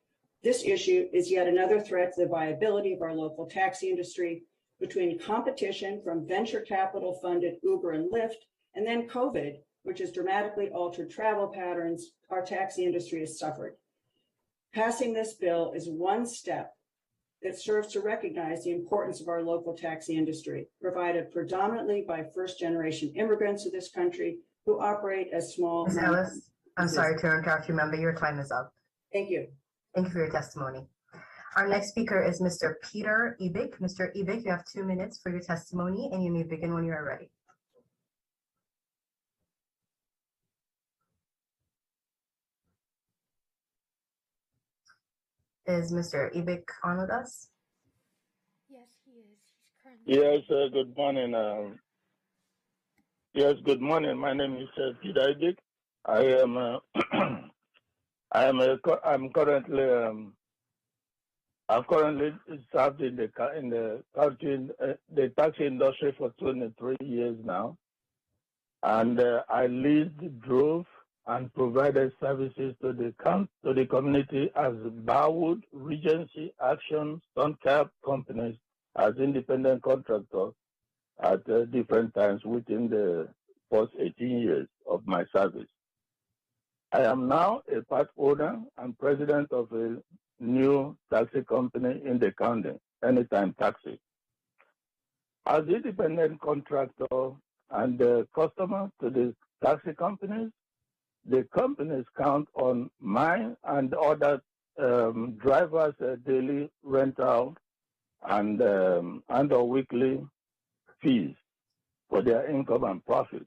This issue is yet another threat to the viability of our local taxi industry. Between competition from venture capital funded Uber and Lyft, and then COVID, which has dramatically altered travel patterns, our taxi industry has suffered. Passing this bill is one step that serves to recognize the importance of our local taxi industry, provided predominantly by first-generation immigrants to this country who operate as small. Ms. Ellis, I'm sorry to interrupt you, member. Your time is up. Thank you. Thank you for your testimony. Our next speaker is Mr. Peter Ebig. Mr. Ebig, you have 2 minutes for your testimony, and you may begin when you are ready. Is Mr. Ebig on with us? Yes, he is. He's currently. Yes, good morning. Yes, good morning. My name is Peter Ebig. I'm currently served in the taxi industry for 23 years now, and I lead, drove, and provided services to the community as Barwood, Regency, Action, Suncap companies as independent contractors at different times within the first 18 years of my service. I am now a part owner and president of a new taxi company in the county, Anytime Taxi. As independent contractor and customer to the taxi companies, the companies count on mine and other drivers' daily rental and or weekly fees for their income and profit.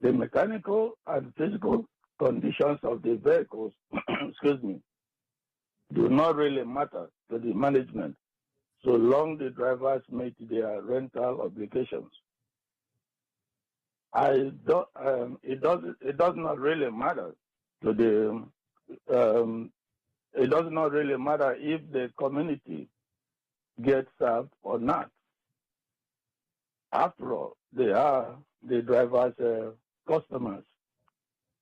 The mechanical and physical conditions of the vehicles, excuse me, do not really matter to the management so long the drivers meet their rental obligations. It does not really matter to the it does not really matter if the community gets served or not. After all, they are the drivers' customers.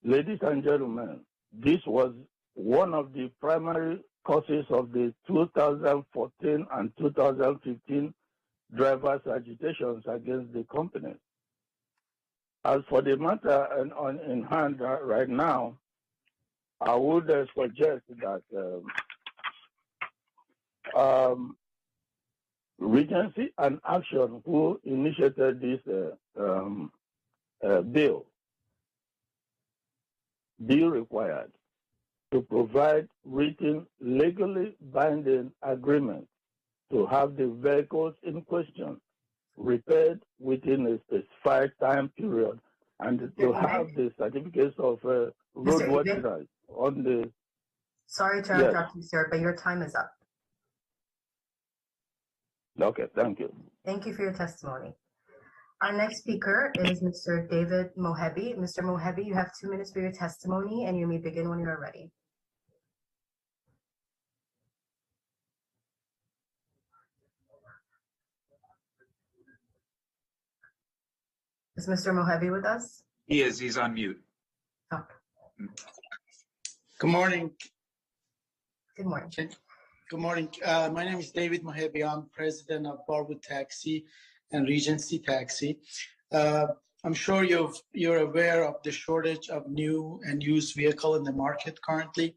Ladies and gentlemen, this was one of the primary causes of the 2014 and 2015 drivers' agitations against the company. As for the matter in hand right now, I would suggest that Regency and Action, who initiated this bill, be required to provide written, legally binding agreement to have the vehicles in question repaired within a specified time period and to have the certificates of roadworthiness on the. Sorry to interrupt you, sir, but your time is up. Okay, thank you. Thank you for your testimony. Our next speaker is Mr. David Mohebi. Mr. Mohebi, you have 2 minutes for your testimony, and you may begin when you are ready. Is Mr. Mohebi with us? He is. He's on mute. Oh. Good morning. Good morning. Good morning. My name is David Mohebi. I'm president of Barwood Taxi and Regency Taxi. I'm sure you're aware of the shortage of new and used vehicle in the market currently.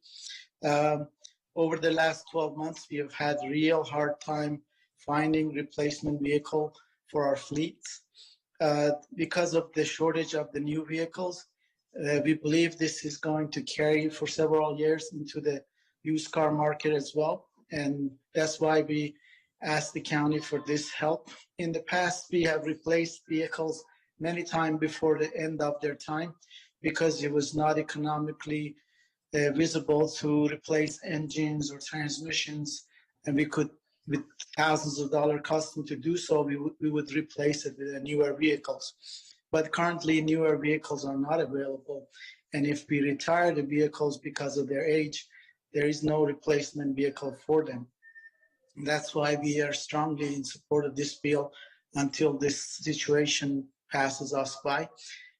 Over the last 12 months, we have had real hard time finding replacement vehicle for our fleets. Because of the shortage of the new vehicles, we believe this is going to carry for several years into the used car market as well. And that's why we asked the county for this help. In the past, we have replaced vehicles many times before the end of their time because it was not economically visible to replace engines or transmissions. And we could, with thousands of dollars costing to do so, we would replace it with newer vehicles. But currently, newer vehicles are not available. And if we retire the vehicles because of their age, there is no replacement vehicle for them. And that's why we are strongly in support of this bill until this situation passes us by.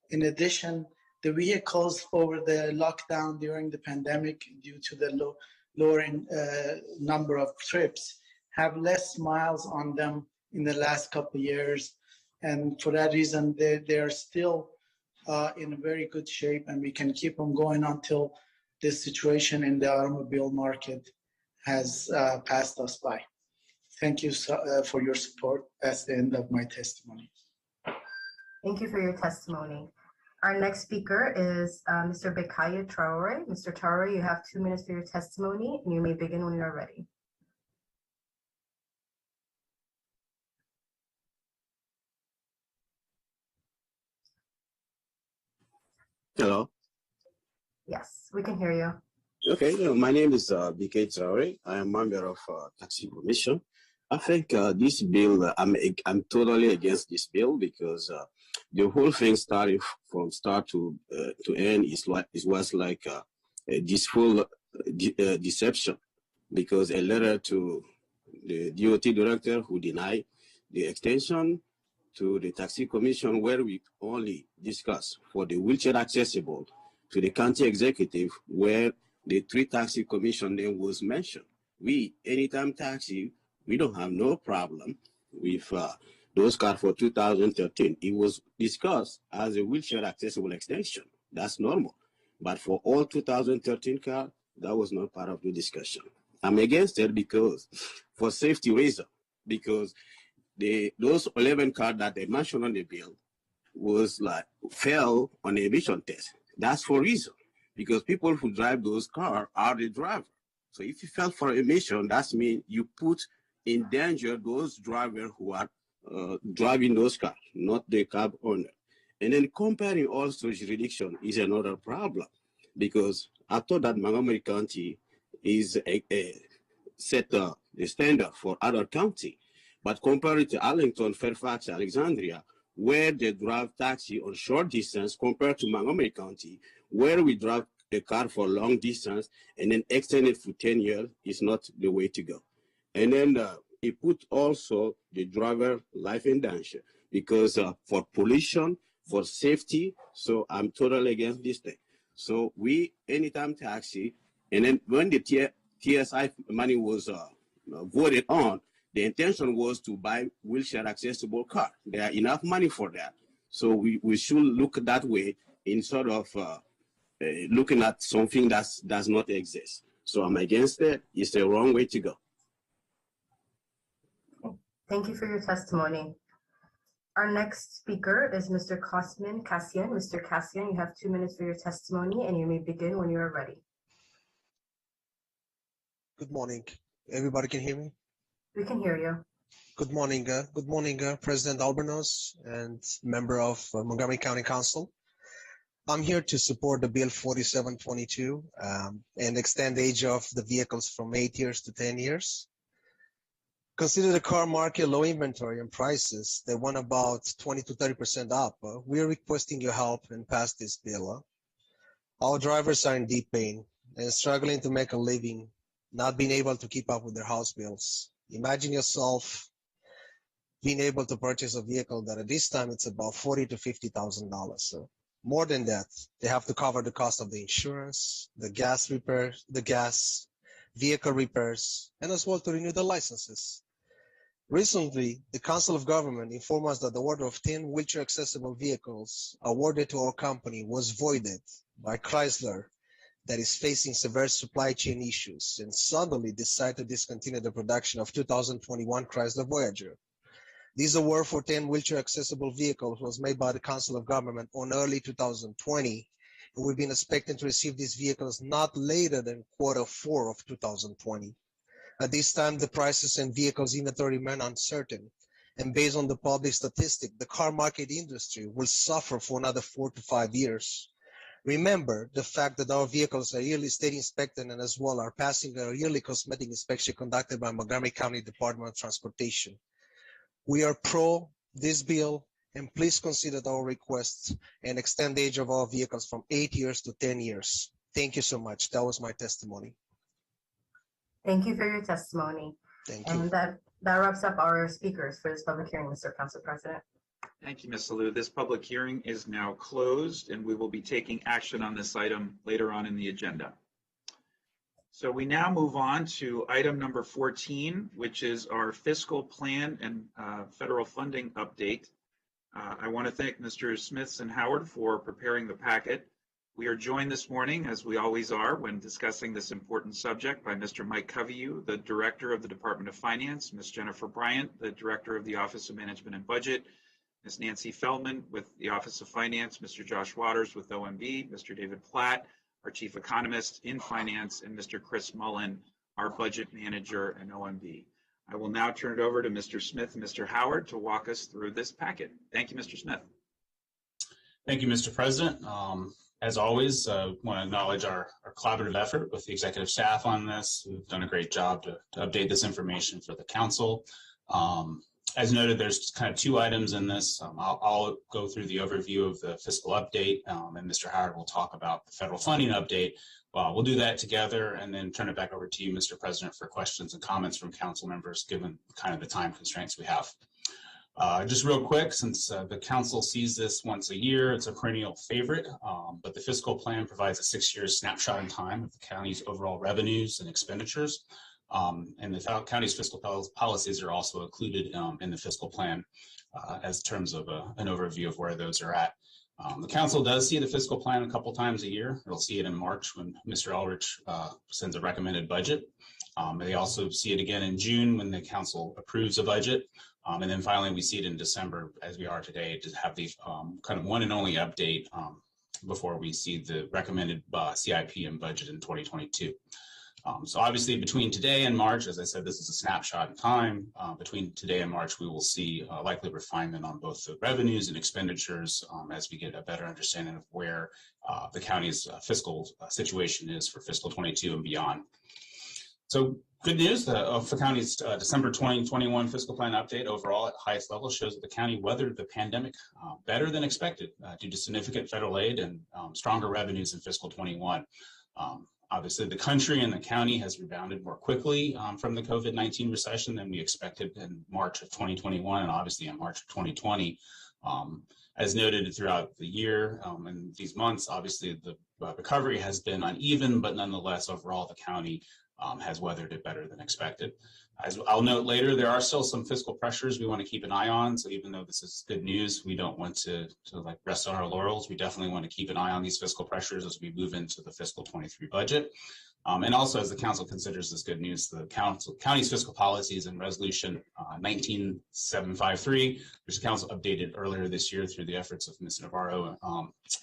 In addition, the vehicles over the lockdown during the pandemic, due to the lowering number of trips, have less miles on them in the last couple of years. And for that reason, they are still in a very good shape, and we can keep them going until this situation in the automobile market has passed us by. Thank you for your support. That's the end of my testimony. Thank you for your testimony. Our next speaker is Mr. Bekaya Traore. Mr. Traore, you have 2 minutes for your testimony, and you may begin when you are ready. Hello. Yes, we can hear you. Okay, my name is BK Traore. I am member of Taxi Commission. I think this bill, I'm totally against this bill because the whole thing started from start to end was like this full deception, because a letter to the DOT director who denied the extension to the Taxi Commission, where we only discuss for the wheelchair accessible, to the county executive, where the 3 Taxi Commission name was mentioned. We, Anytime Taxi, we don't have no problem with those cars for 2013. It was discussed as a wheelchair accessible extension. That's normal. But for all 2013 cars, that was not part of the discussion. I'm against it because, for safety reasons, because those 11 cars that they mentioned on the bill was like fell on the emission test. That's for a reason, because people who drive those cars are the driver. So if you fell for emission, that means you put in danger those drivers who are driving those cars, not the cab owner. And then comparing also jurisdiction is another problem, because I thought that Montgomery County is set the standard for other county, but compared to Arlington, Fairfax, Alexandria, where they drive taxi on short distance compared to Montgomery County, where we drive a car for long distance and then extend it for 10 years is not the way to go. And then it put also the driver life in danger, because for pollution, for safety, so I'm totally against this thing. So we, anytime taxi, and then when the TSI money was voted on, the intention was to buy wheelchair accessible car. There are enough money for that. So we should look that way instead of looking at something that does not exist. So I'm against it. It's the wrong way to go. Thank you for your testimony. Our next speaker is Mr. Cosmin Cassian. Mr. Cassian, you have 2 minutes for your testimony, and you may begin when you are ready. Good morning. Everybody can hear me? We can hear you. Good morning. President Albornoz and member of Montgomery County Council. I'm here to support the Bill 4722 and extend the age of the vehicles from 8 years to 10 years. Consider the car market low inventory and prices. They went about 20 to 30% up. We're requesting your help and pass this bill. Our drivers are in deep pain and struggling to make a living, not being able to keep up with their house bills. Imagine yourself being able to purchase a vehicle that at this time it's about $40,000 to $50,000. So more than that, they have to cover the cost of the insurance, the gas repairs, vehicle repairs, and as well to renew the licenses. Recently, the Council of Government informed us that the order of 10 wheelchair accessible vehicles awarded to our company was voided by Chrysler, that is facing severe supply chain issues, and suddenly decided to discontinue the production of 2021 Chrysler Voyager. This award for 10 wheelchair accessible vehicles was made by the Council of Government on early 2020, and we've been expecting to receive these vehicles not later than Q4 of 2020. At this time, the prices and vehicles inventory remain uncertain, and based on the public statistic, the car market industry will suffer for another 4 to 5 years. Remember the fact that our vehicles are yearly state inspected and as well are passing a yearly cosmetic inspection conducted by Montgomery County Department of Transportation. We are pro this bill, and please consider our requests and extend the age of our vehicles from 8 years to 10 years. Thank you so much. That was my testimony. Thank you for your testimony. Thank you. And that wraps up our speakers for this public hearing, Mr. Council President. Thank you, Ms. Salou. This public hearing is now closed, and we will be taking action on this item later on in the agenda. So we now move on to item number 14, which is our fiscal plan and federal funding update. I want to thank Mr. Smith and Howard for preparing the packet. We are joined this morning, as we always are, when discussing this important subject, by Mr. Mike Coveyou, the Director of the Department of Finance, Ms. Jennifer Bryant, the Director of the Office of Management and Budget, Ms. Nancy Feldman with the Office of Finance, Mr. Josh Waters with OMB, Mr. David Platt, our Chief Economist in Finance, and Mr. Chris Mullen, our Budget Manager in OMB. I will now turn it over to Mr. Smith and Mr. Howard to walk us through this packet. Thank you, Mr. Smith. Thank you, Mr. President. As always, I want to acknowledge our collaborative effort with the executive staff on this. We've done a great job to update this information for the council. As noted, there's kind of two items in this. I'll go through the overview of the fiscal update, and Mr. Howard will talk about the federal funding update. We'll do that together and then turn it back over to you, Mr. President, for questions and comments from council members, given kind of the time constraints we have. Just real quick, since the council sees this once a year, it's a perennial favorite, but the fiscal plan provides a 6-year snapshot in time of the county's overall revenues and expenditures. And the county's fiscal policies are also included in the fiscal plan as terms of an overview of where those are at. The council does see the fiscal plan a couple times a year. It'll see it in March when Mr. Eldridge sends a recommended budget. They also see it again in June when the council approves a budget. And then finally, we see it in December, as we are today, to have the kind of one and only update before we see the recommended CIP and budget in 2022. So obviously between today and March, as I said, this is a snapshot in time. Between today and March, we will see likely refinement on both the revenues and expenditures as we get a better understanding of where the county's fiscal situation is for fiscal 22 and beyond. So good news, the county's December 2021 fiscal plan update overall at the highest level shows that the county weathered the pandemic better than expected due to significant federal aid and stronger revenues in fiscal 21. Obviously, the country and the county has rebounded more quickly from the COVID-19 recession than we expected in March of 2021 and obviously in March of 2020. As noted throughout the year and these months, obviously the recovery has been uneven, but nonetheless, overall, the county has weathered it better than expected. As I'll note later, there are still some fiscal pressures we want to keep an eye on. So even though this is good news, we don't want to like rest on our laurels. We definitely want to keep an eye on these fiscal pressures as we move into the fiscal 23 budget. And also, as the council considers this good news, the county's fiscal policies and resolution 19753, which the council updated earlier this year through the efforts of Ms. Navarro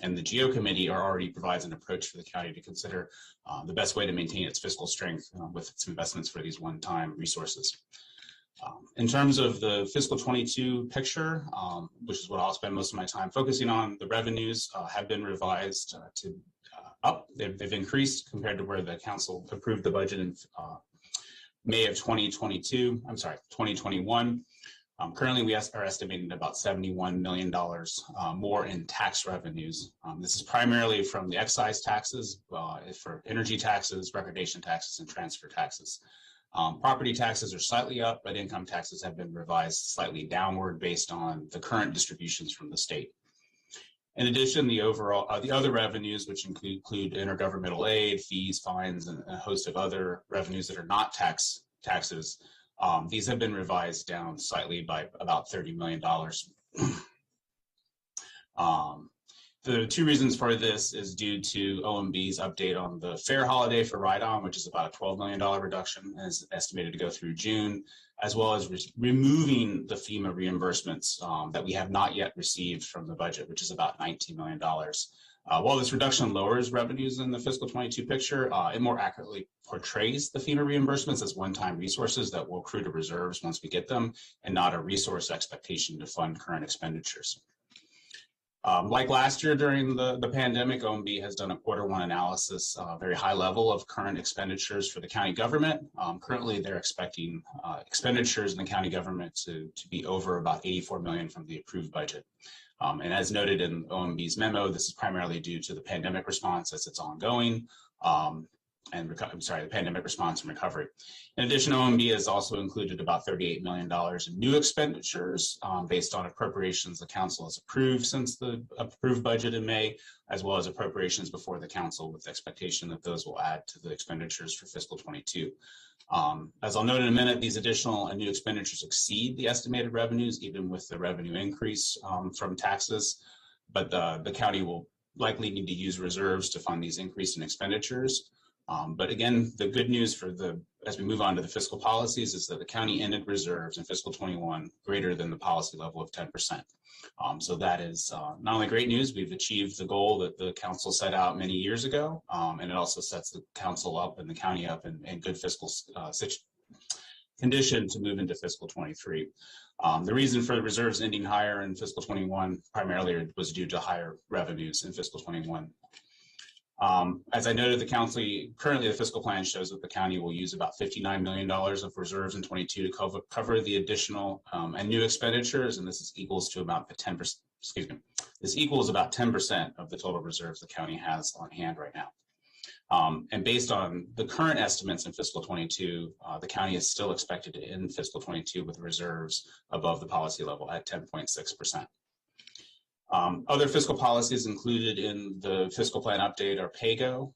and the GO committee, already provides an approach for the county to consider the best way to maintain its fiscal strength with its investments for these one-time resources. In terms of the fiscal 22 picture, which is what I'll spend most of my time focusing on, the revenues have been revised to up. They've increased compared to where the council approved the budget in May of 2021. Currently, we are estimating about $71 million more in tax revenues. This is primarily from the excise taxes for energy taxes, recordation taxes, and transfer taxes. Property taxes are slightly up, but income taxes have been revised slightly downward based on the current distributions from the state. In addition, the other revenues, which include intergovernmental aid, fees, fines, and a host of other revenues that are not taxes, these have been revised down slightly by about $30 million. The two reasons for this is due to OMB's update on the fair holiday for ride-on, which is about a $12 million reduction, is estimated to go through June, as well as removing the FEMA reimbursements that we have not yet received from the budget, which is about $19 million. While this reduction lowers revenues in the fiscal 22 picture, it more accurately portrays the FEMA reimbursements as one-time resources that will accrue to reserves once we get them, and not a resource expectation to fund current expenditures. Like last year during the pandemic, OMB has done a Q1 analysis, very high level of current expenditures for the county government. Currently, they're expecting expenditures in the county government to be over about $84 million from the approved budget. And as noted in OMB's memo, this is primarily due to the pandemic response as it's ongoing, the pandemic response and recovery. In addition, OMB has also included about $38 million in new expenditures based on appropriations the council has approved since the approved budget in May, as well as appropriations before the council with the expectation that those will add to the expenditures for fiscal 22. As I'll note in a minute, these additional and new expenditures exceed the estimated revenues, even with the revenue increase from taxes, but the county will likely need to use reserves to fund these increase in expenditures. But again, the good news as we move on to the fiscal policies is that the county ended reserves in fiscal 21 greater than the policy level of 10%. So that is not only great news, we've achieved the goal that the council set out many years ago, and it also sets the council up and the county up in good fiscal condition to move into fiscal 23. The reason for the reserves ending higher in fiscal 21 primarily was due to higher revenues in fiscal 21. As I noted, currently the fiscal plan shows that the county will use about $59 million of reserves in 22 to cover the additional and new expenditures, and this equals to about 10%. This equals about 10% of the total reserves the county has on hand right now. And based on the current estimates in fiscal 22, the county is still expected to end fiscal 22 with reserves above the policy level at 10.6%. Other fiscal policies included in the fiscal plan update are PAYGO.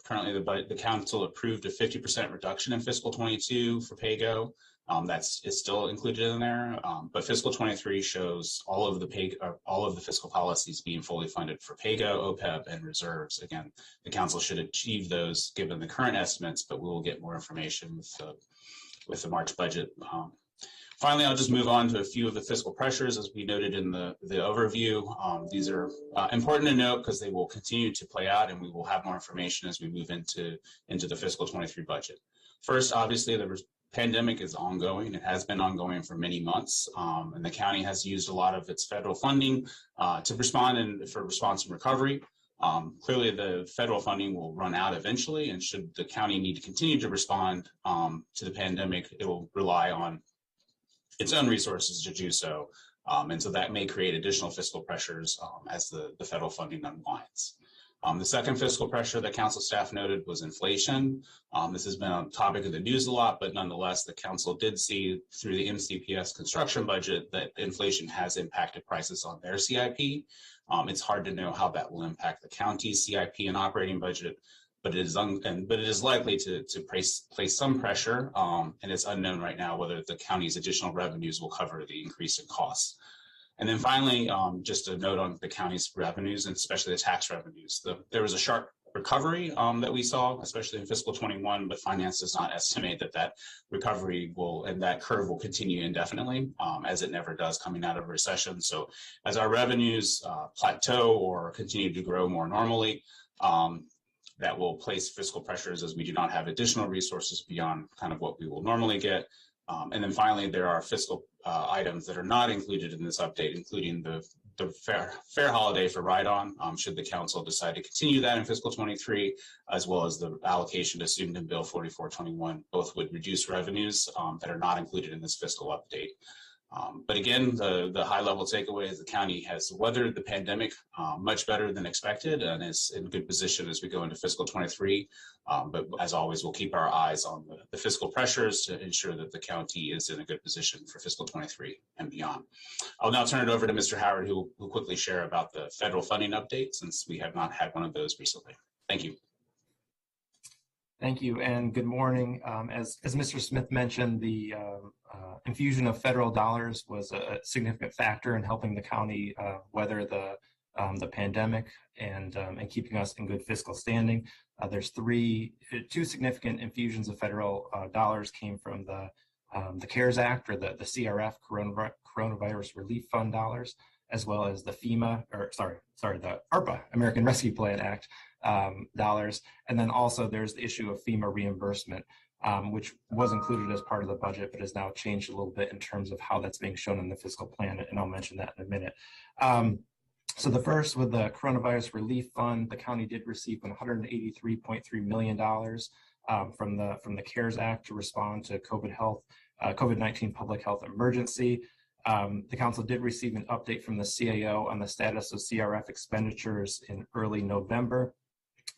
Currently, the council approved a 50% reduction in fiscal 22 for PAYGO. Is still included in there, but fiscal 23 shows all of the fiscal policies being fully funded for PAYGO, OPEB, and reserves. Again, the council should achieve those given the current estimates, but we will get more information with the March budget Finally, I'll just move on to a few of the fiscal pressures as we noted in the overview. These are important to note because they will continue to play out and we will have more information as we move into the fiscal 23 budget. First, obviously, the pandemic is ongoing. It has been ongoing for many months, and the county has used a lot of its federal funding to respond and for response and recovery. Clearly, the federal funding will run out eventually, and should the county need to continue to respond to the pandemic, it will rely on its own resources to do so. And so that may create additional fiscal pressures as the federal funding unwinds. The second fiscal pressure that council staff noted was inflation. This has been a topic of the news a lot, but nonetheless, the council did see through the MCPS construction budget that inflation has impacted prices on their CIP. It's hard to know how that will impact the county's CIP and operating budget, but it is likely to place some pressure, and it's unknown right now whether the county's additional revenues will cover the increase in costs. And then finally, just a note on the county's revenues, and especially the tax revenues. There was a sharp recovery that we saw, especially in fiscal 21, but finance does not estimate that recovery and that curve will continue indefinitely, as it never does coming out of a recession. So as our revenues plateau or continue to grow more normally, that will place fiscal pressures as we do not have additional resources beyond kind of what we will normally get. And then finally, there are fiscal items that are not included in this update, including the fair holiday for ride-on, should the council decide to continue that in fiscal 23, as well as the allocation assumed in Bill 4421. Both would reduce revenues that are not included in this fiscal update. But again, the high-level takeaway is the county has weathered the pandemic much better than expected and is in good position as we go into fiscal 23. But as always, we'll keep our eyes on the fiscal pressures to ensure that the county is in a good position for fiscal 23 and beyond. I'll now turn it over to Mr. Howard, who will quickly share about the federal funding update, since we have not had one of those recently. Thank you. Thank you, and good morning. As Mr. Smith mentioned, the infusion of federal dollars was a significant factor in helping the county weather the pandemic and keeping us in good fiscal standing. There's two significant infusions of federal dollars came from the CARES Act, or the CRF, Coronavirus Relief Fund dollars, as well as the the ARPA, American Rescue Plan Act dollars. And then also there's the issue of FEMA reimbursement, which was included as part of the budget, but has now changed a little bit in terms of how that's being shown in the fiscal plan, and I'll mention that in a minute. So the first, with the Coronavirus Relief Fund, the county did receive $183.3 million from the CARES Act to respond to COVID-19 public health emergency. The council did receive an update from the CAO on the status of CRF expenditures in early November.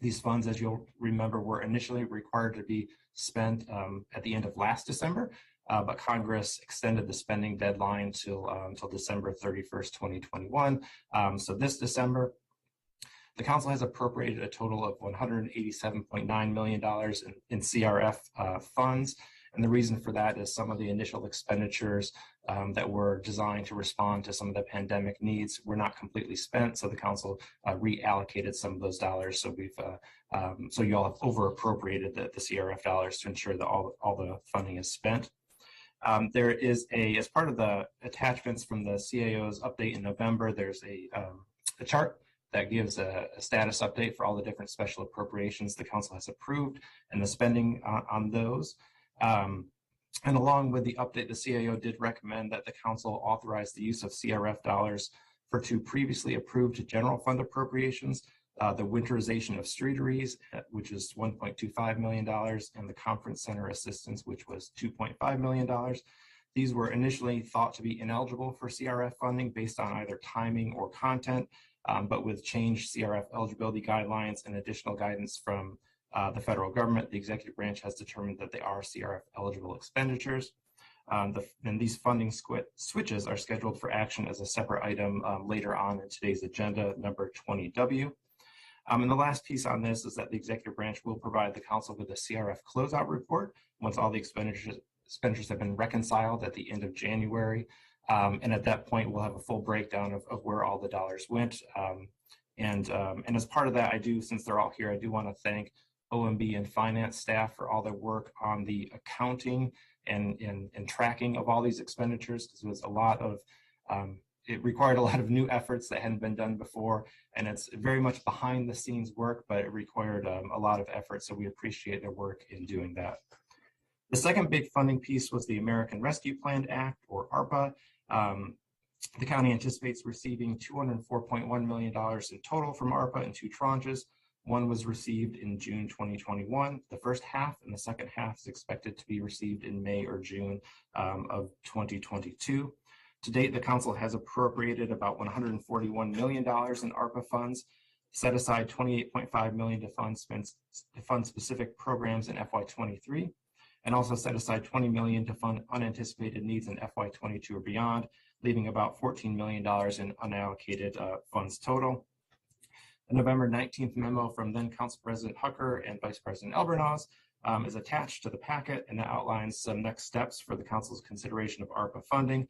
These funds, as you'll remember, were initially required to be spent at the end of last December, but Congress extended the spending deadline till December 31st, 2021. So this December, the council has appropriated a total of $187.9 million in CRF funds. And the reason for that is some of the initial expenditures that were designed to respond to some of the pandemic needs were not completely spent. So the council reallocated some of those dollars. So so you all have over appropriated the CRF dollars to ensure that all the funding is spent. There is as part of the attachments from the CAO's update in November, there's a chart that gives a status update for all the different special appropriations the council has approved and the spending on those. And along with the update, the CAO did recommend that the council authorize the use of CRF dollars for two previously approved general fund appropriations, the winterization of streeteries, which is $1.25 million, and the conference center assistance, which was $2.5 million. These were initially thought to be ineligible for CRF funding based on either timing or content, but with changed CRF eligibility guidelines and additional guidance from the federal government, the executive branch has determined that they are CRF eligible expenditures. And these funding switches are scheduled for action as a separate item later on in today's agenda, number 20W. And the last piece on this is that the executive branch will provide the council with a CRF closeout report once all the expenditures have been reconciled at the end of January. And at that point, we'll have a full breakdown of where all the dollars went. And as part of that, since they're all here, I do want to thank OMB and finance staff for all their work on the accounting and tracking of all these expenditures, because it was a lot of it required a lot of new efforts that hadn't been done before, and it's very much behind the scenes work, but it required a lot of effort. So we appreciate their work in doing that. The second big funding piece was the American Rescue Plan Act, or ARPA. The county anticipates receiving $204.1 million in total from ARPA in 2 tranches. One was received in June 2021, the first half, and the second half is expected to be received in May or June of 2022. To date, the council has appropriated about $141 million in ARPA funds, set aside $28.5 million to fund specific programs in FY23, and also set aside $20 million to fund unanticipated needs in FY22 or beyond, leaving about $14 million in unallocated funds total. The November 19th memo from then Council President Hucker and Vice President Albornoz is attached to the packet, and that outlines some next steps for the council's consideration of ARPA funding,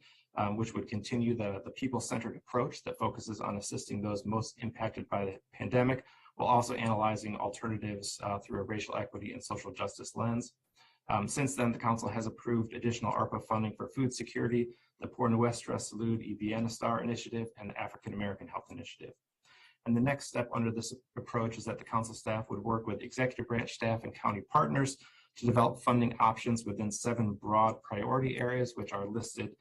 which would continue the people-centered approach that focuses on assisting those most impacted by the pandemic, while also analyzing alternatives through a racial equity and social justice lens. Since then, the council has approved additional ARPA funding for food security, the Por Nuestra Salud y Bienestar Initiative, and the African American Health Initiative. And the next step under this approach is that the council staff would work with executive branch staff and county partners to develop funding options within 7 broad priority areas, which are listed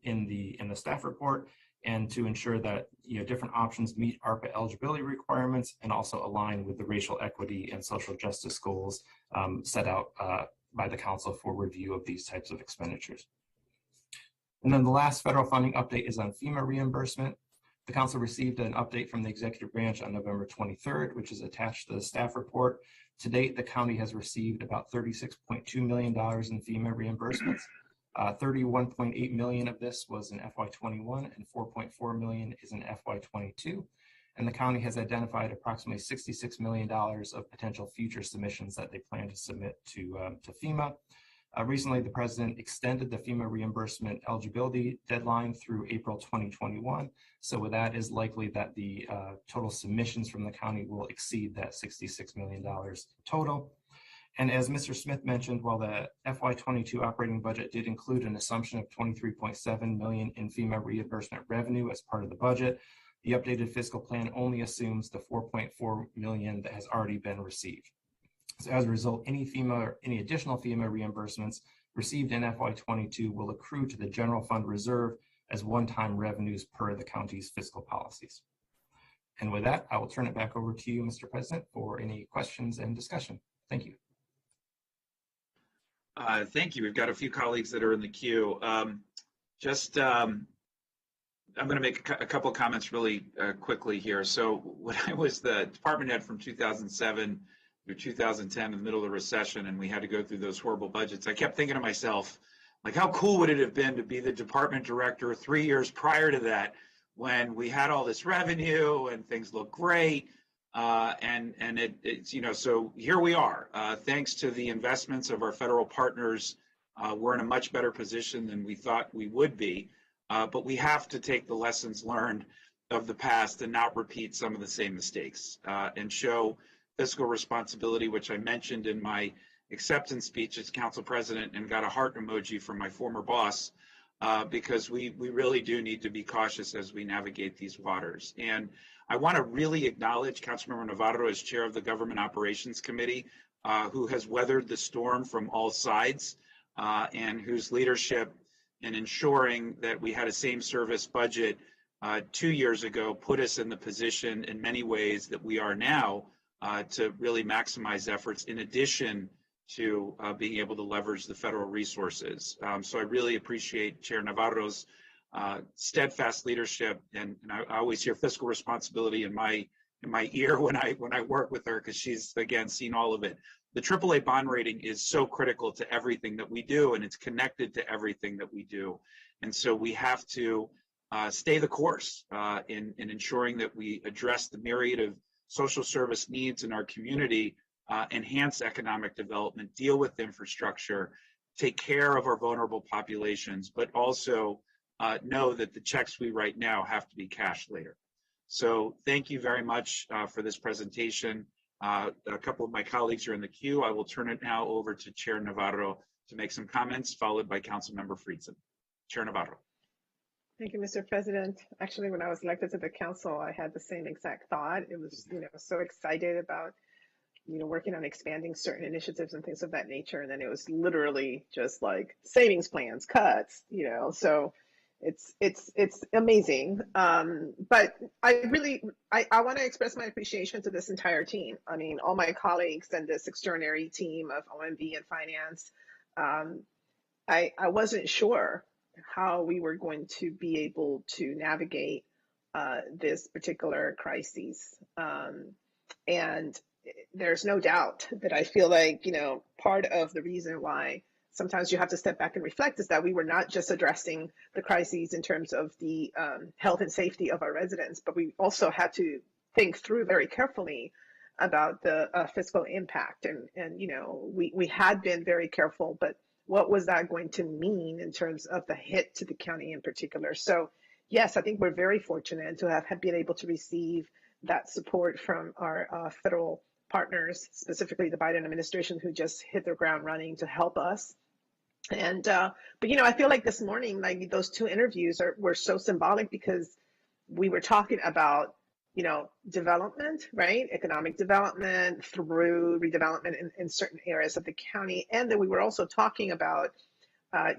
in the staff report, and to ensure that different options meet ARPA eligibility requirements and also align with the racial equity and social justice goals set out by the council for review of these types of expenditures. And then the last federal funding update is on FEMA reimbursement. The council received an update from the executive branch on November 23rd, which is attached to the staff report. To date, the county has received about $36.2 million in FEMA reimbursements. 31.8 million of this was in FY21 and 4.4 million is in FY22. And the county has identified approximately $66 million of potential future submissions that they plan to submit to FEMA. Recently, the president extended the FEMA reimbursement eligibility deadline through April 2021. So with that, is likely that the total submissions from the county will exceed that $66 million total. And as Mr. Smith mentioned, while the FY22 operating budget did include an assumption of $23.7 million in FEMA reimbursement revenue as part of the budget, the updated fiscal plan only assumes the $4.4 million that has already been received. So as a result, any additional FEMA reimbursements received in FY22 will accrue to the general fund reserve as one-time revenues per the county's fiscal policies. And with that, I will turn it back over to you, Mr. President, for any questions and discussion. Thank you. Thank you. We've got a few colleagues that are in the queue. I'm going to make a couple of comments really quickly here. So when I was the department head from 2007 through 2010 in the middle of the recession, and we had to go through those horrible budgets, I kept thinking to myself, like, how cool would it have been to be the department director 3 years prior to that, when we had all this revenue and things looked great. So here we are. Thanks to the investments of our federal partners, we're in a much better position than we thought we would be. But we have to take the lessons learned of the past and not repeat some of the same mistakes, and show fiscal responsibility, which I mentioned in my acceptance speech as council president, and got a heart emoji from my former boss, because we really do need to be cautious as we navigate these waters. And I want to really acknowledge Councilmember Navarro as chair of the Government Operations Committee, who has weathered the storm from all sides, and whose leadership in ensuring that we had a same service budget 2 years ago put us in the position in many ways that we are now to really maximize efforts, in addition to being able to leverage the federal resources. So I really appreciate Chair Navarro's steadfast leadership, and I always hear fiscal responsibility in my ear when I work with her, because she's, again, seen all of it. The AAA bond rating is so critical to everything that we do, and it's connected to everything that we do. And so we have to stay the course in ensuring that we address the myriad of social service needs in our community, enhance economic development, deal with infrastructure, take care of our vulnerable populations, but also know that the checks we write now have to be cashed later. So thank you very much for this presentation. A couple of my colleagues are in the queue. I will turn it now over to Chair Navarro to make some comments, followed by Councilmember Friedson. Chair Navarro. Thank you, Mr. President. Actually, when I was elected to the council, I had the same exact thought. It was, so excited about, working on expanding certain initiatives and things of that nature. And then it was literally just like savings plans, cuts, so it's amazing. But I want to express my appreciation to this entire team. I mean, all my colleagues and this extraordinary team of OMB and finance. I wasn't sure how we were going to be able to navigate this particular crisis. And there's no doubt that I feel like, part of the reason why sometimes you have to step back and reflect is that we were not just addressing the crises in terms of the health and safety of our residents, but we also had to think through very carefully about the fiscal impact. And we had been very careful, but what was that going to mean in terms of the hit to the county in particular? So yes, I think we're very fortunate to have been able to receive that support from our federal partners, specifically the Biden administration, who just hit the ground running to help us. And but I feel like this morning, like those two interviews were so symbolic because we were talking about development, right? Economic development through redevelopment in certain areas of the county. And then we were also talking about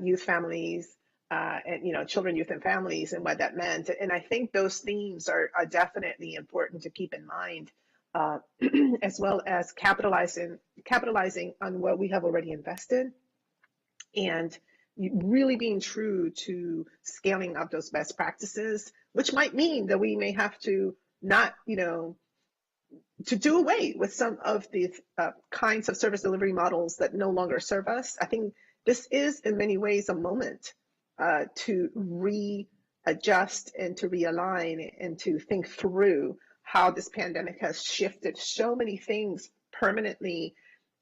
youth, families, and, children, youth, and families and what that meant. And I think those themes are definitely important to keep in mind, as well as capitalizing on what we have already invested and really being true to scaling up those best practices, which might mean that we may have to not, to do away with some of these kinds of service delivery models that no longer serve us. I think this is in many ways a moment to readjust and to realign and to think through how this pandemic has shifted so many things permanently.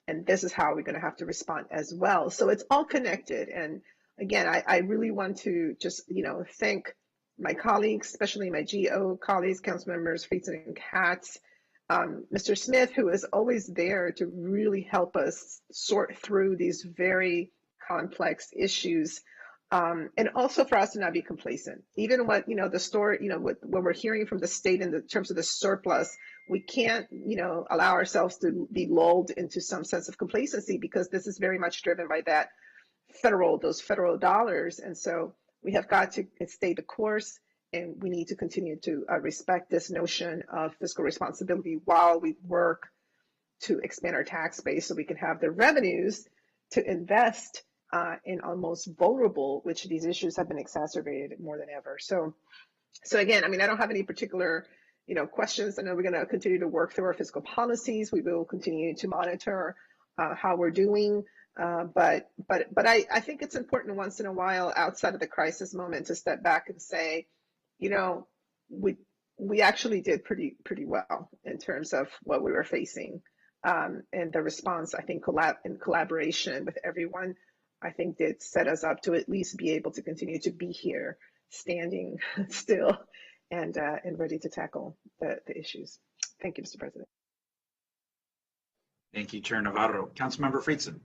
And this is how we're going to have to respond as well. So it's all connected. And again, I really want to just, thank my colleagues, especially my GO colleagues, council members, Friedson and Katz, Mr. Smith, who is always there to really help us sort through these very complex issues. And also for us to not be complacent. Even what, the story, what we're hearing from the state in terms of the surplus, we can't, allow ourselves to be lulled into some sense of complacency because this is very much driven by those federal dollars. And so we have got to stay the course, and we need to continue to respect this notion of fiscal responsibility while we work to expand our tax base so we can have the revenues to invest in our most vulnerable, which these issues have been exacerbated more than ever. So again, I don't have any particular, questions. I know we're going to continue to work through our fiscal policies. We will continue to monitor how we're doing. But I think it's important once in a while, outside of the crisis moment, to step back and say, we actually did pretty well in terms of what we were facing, and the response. I think in collaboration with everyone, I think did set us up to at least be able to continue to be here, standing still, and ready to tackle the issues. Thank you, Mr. President. Thank you, Chair Navarro. Councilmember Friedson.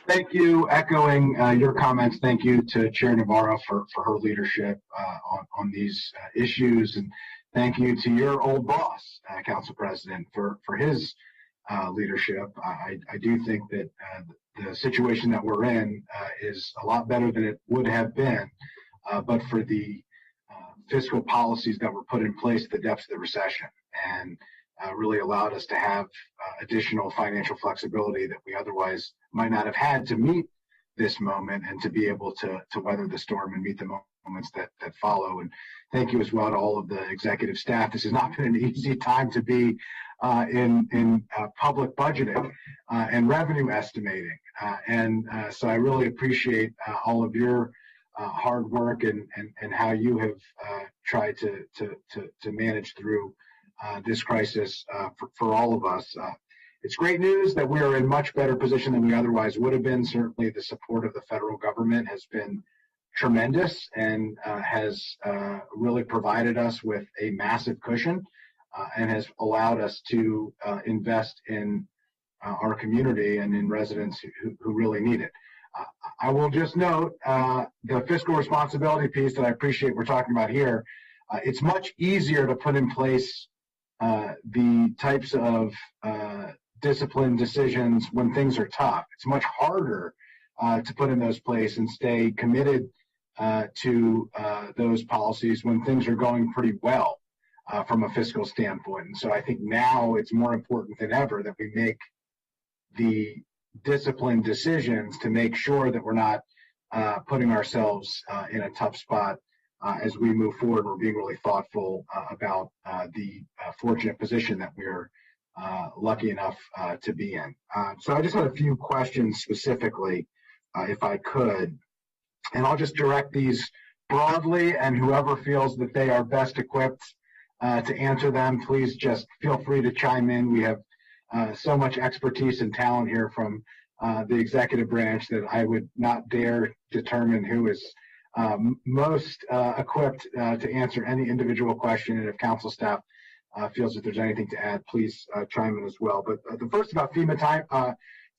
Thank you. Echoing your comments, thank you to Chair Navarro for her leadership on these issues. And thank you to your old boss, Council President, for his leadership. I do think that the situation that we're in is a lot better than it would have been, but for the fiscal policies that were put in place at the depths of the recession, and really allowed us to have additional financial flexibility that we otherwise might not have had to meet this moment and to be able to weather the storm and meet the moments that follow. And thank you as well to all of the executive staff. This has not been an easy time to be in public budgeting and revenue estimating. So I really appreciate all of your hard work and how you have tried to manage through this crisis for all of us. It's great news that we are in much better position than we otherwise would have been. Certainly the support of the federal government has been tremendous and has really provided us with a massive cushion and has allowed us to invest in our community and in residents who really need it. I will just note the fiscal responsibility piece that I appreciate we're talking about here. It's much easier to put in place the types of discipline decisions when things are tough. It's much harder to put in those places and stay committed to those policies when things are going pretty well from a fiscal standpoint. And so I think now it's more important than ever that we make the disciplined decisions to make sure that we're not putting ourselves in a tough spot as we move forward. We're being really thoughtful about the fortunate position that we're lucky enough to be in. So I just had a few questions specifically, if I could, and I'll just direct these broadly, and whoever feels that they are best equipped to answer them, please just feel free to chime in. We have so much expertise and talent here from the executive branch that I would not dare determine who is most equipped to answer any individual question. And if council staff feels that there's anything to add, please chime in as well. But the first about FEMA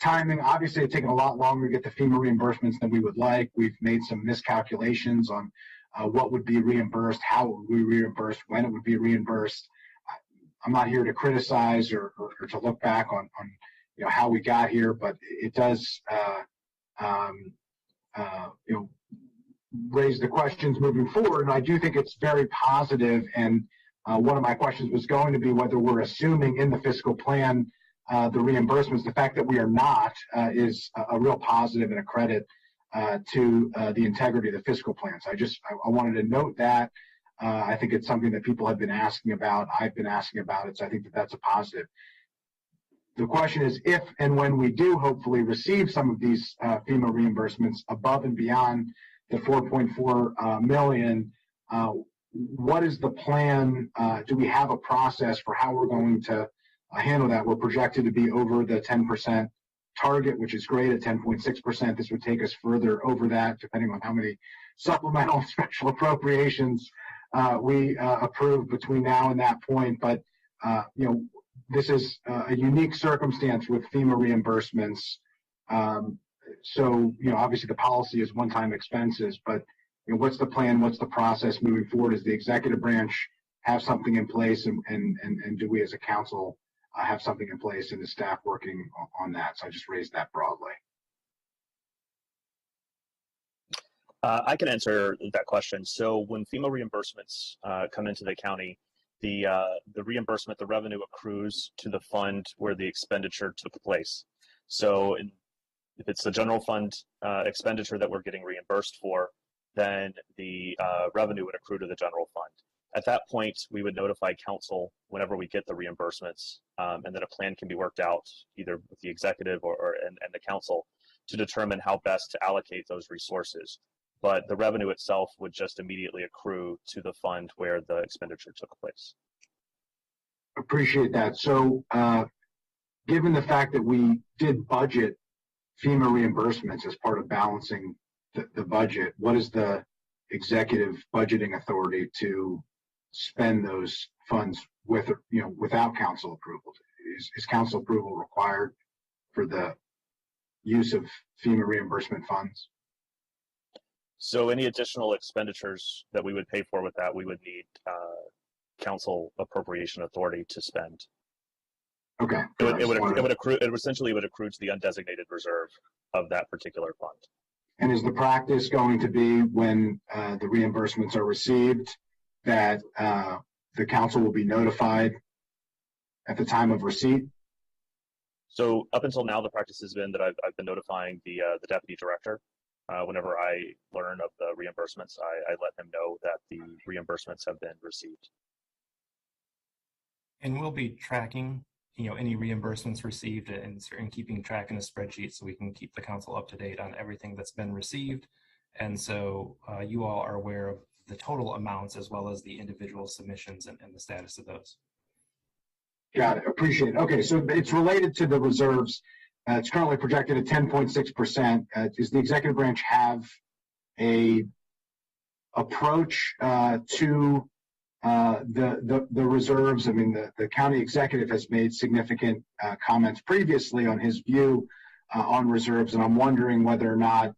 timing, obviously it's taken a lot longer to get the FEMA reimbursements than we would like. We've made some miscalculations on what would be reimbursed, how it would be reimbursed, when it would be reimbursed. I'm not here to criticize or to look back on how we got here, but it does raise the questions moving forward. And I do think it's very positive. And one of my questions was going to be whether we're assuming in the fiscal plan the reimbursements. The fact that we are not is a real positive and a credit to the integrity of the fiscal plan. So I wanted to note that. I think it's something that people have been asking about. I've been asking about it. So I think that that's a positive. The question is if and when we do hopefully receive some of these FEMA reimbursements above and beyond the $4.4 million, what is the plan? Do we have a process for how we're going to handle that? We're projected to be over the 10% target, which is great at 10.6%. This would take us further over that, depending on how many supplemental special appropriations we approve between now and that point. But this is a unique circumstance with FEMA reimbursements. So obviously the policy is one-time expenses, but what's the plan? What's the process moving forward? Does the executive branch have something in place, and do we as a council have something in place, and the staff working on that? So I just raised that broadly. I can answer that question. So when FEMA reimbursements come into the county, the reimbursement, the revenue accrues to the fund where the expenditure took place. So if it's the general fund expenditure that we're getting reimbursed for, then the revenue would accrue to the general fund. At that point, we would notify council whenever we get the reimbursements, and then a plan can be worked out either with the executive and the council to determine how best to allocate those resources. But the revenue itself would just immediately accrue to the fund where the expenditure took place. Appreciate that. So given the fact that we did budget FEMA reimbursements as part of balancing the budget, what is the executive budgeting authority to spend those funds without council approval? Is council approval required for the use of FEMA reimbursement funds? So any additional expenditures that we would pay for with that, we would need council appropriation authority to spend. Okay. It would essentially accrue to the undesignated reserve of that particular fund. And is the practice going to be when the reimbursements are received that the council will be notified at the time of receipt? So up until now, the practice has been that I've been notifying the deputy director. Whenever I learn of the reimbursements, I let him know that the reimbursements have been received. And we'll be tracking, any reimbursements received and keeping track in a spreadsheet so we can keep the council up to date on everything that's been received. And so you all are aware of the total amounts as well as the individual submissions and the status of those. Got it. Appreciate it. Okay, so it's related to the reserves. It's currently projected at 10.6%. Does the executive branch have a approach to the reserves. I mean, the county executive has made significant comments previously on his view on reserves, and I'm wondering whether or not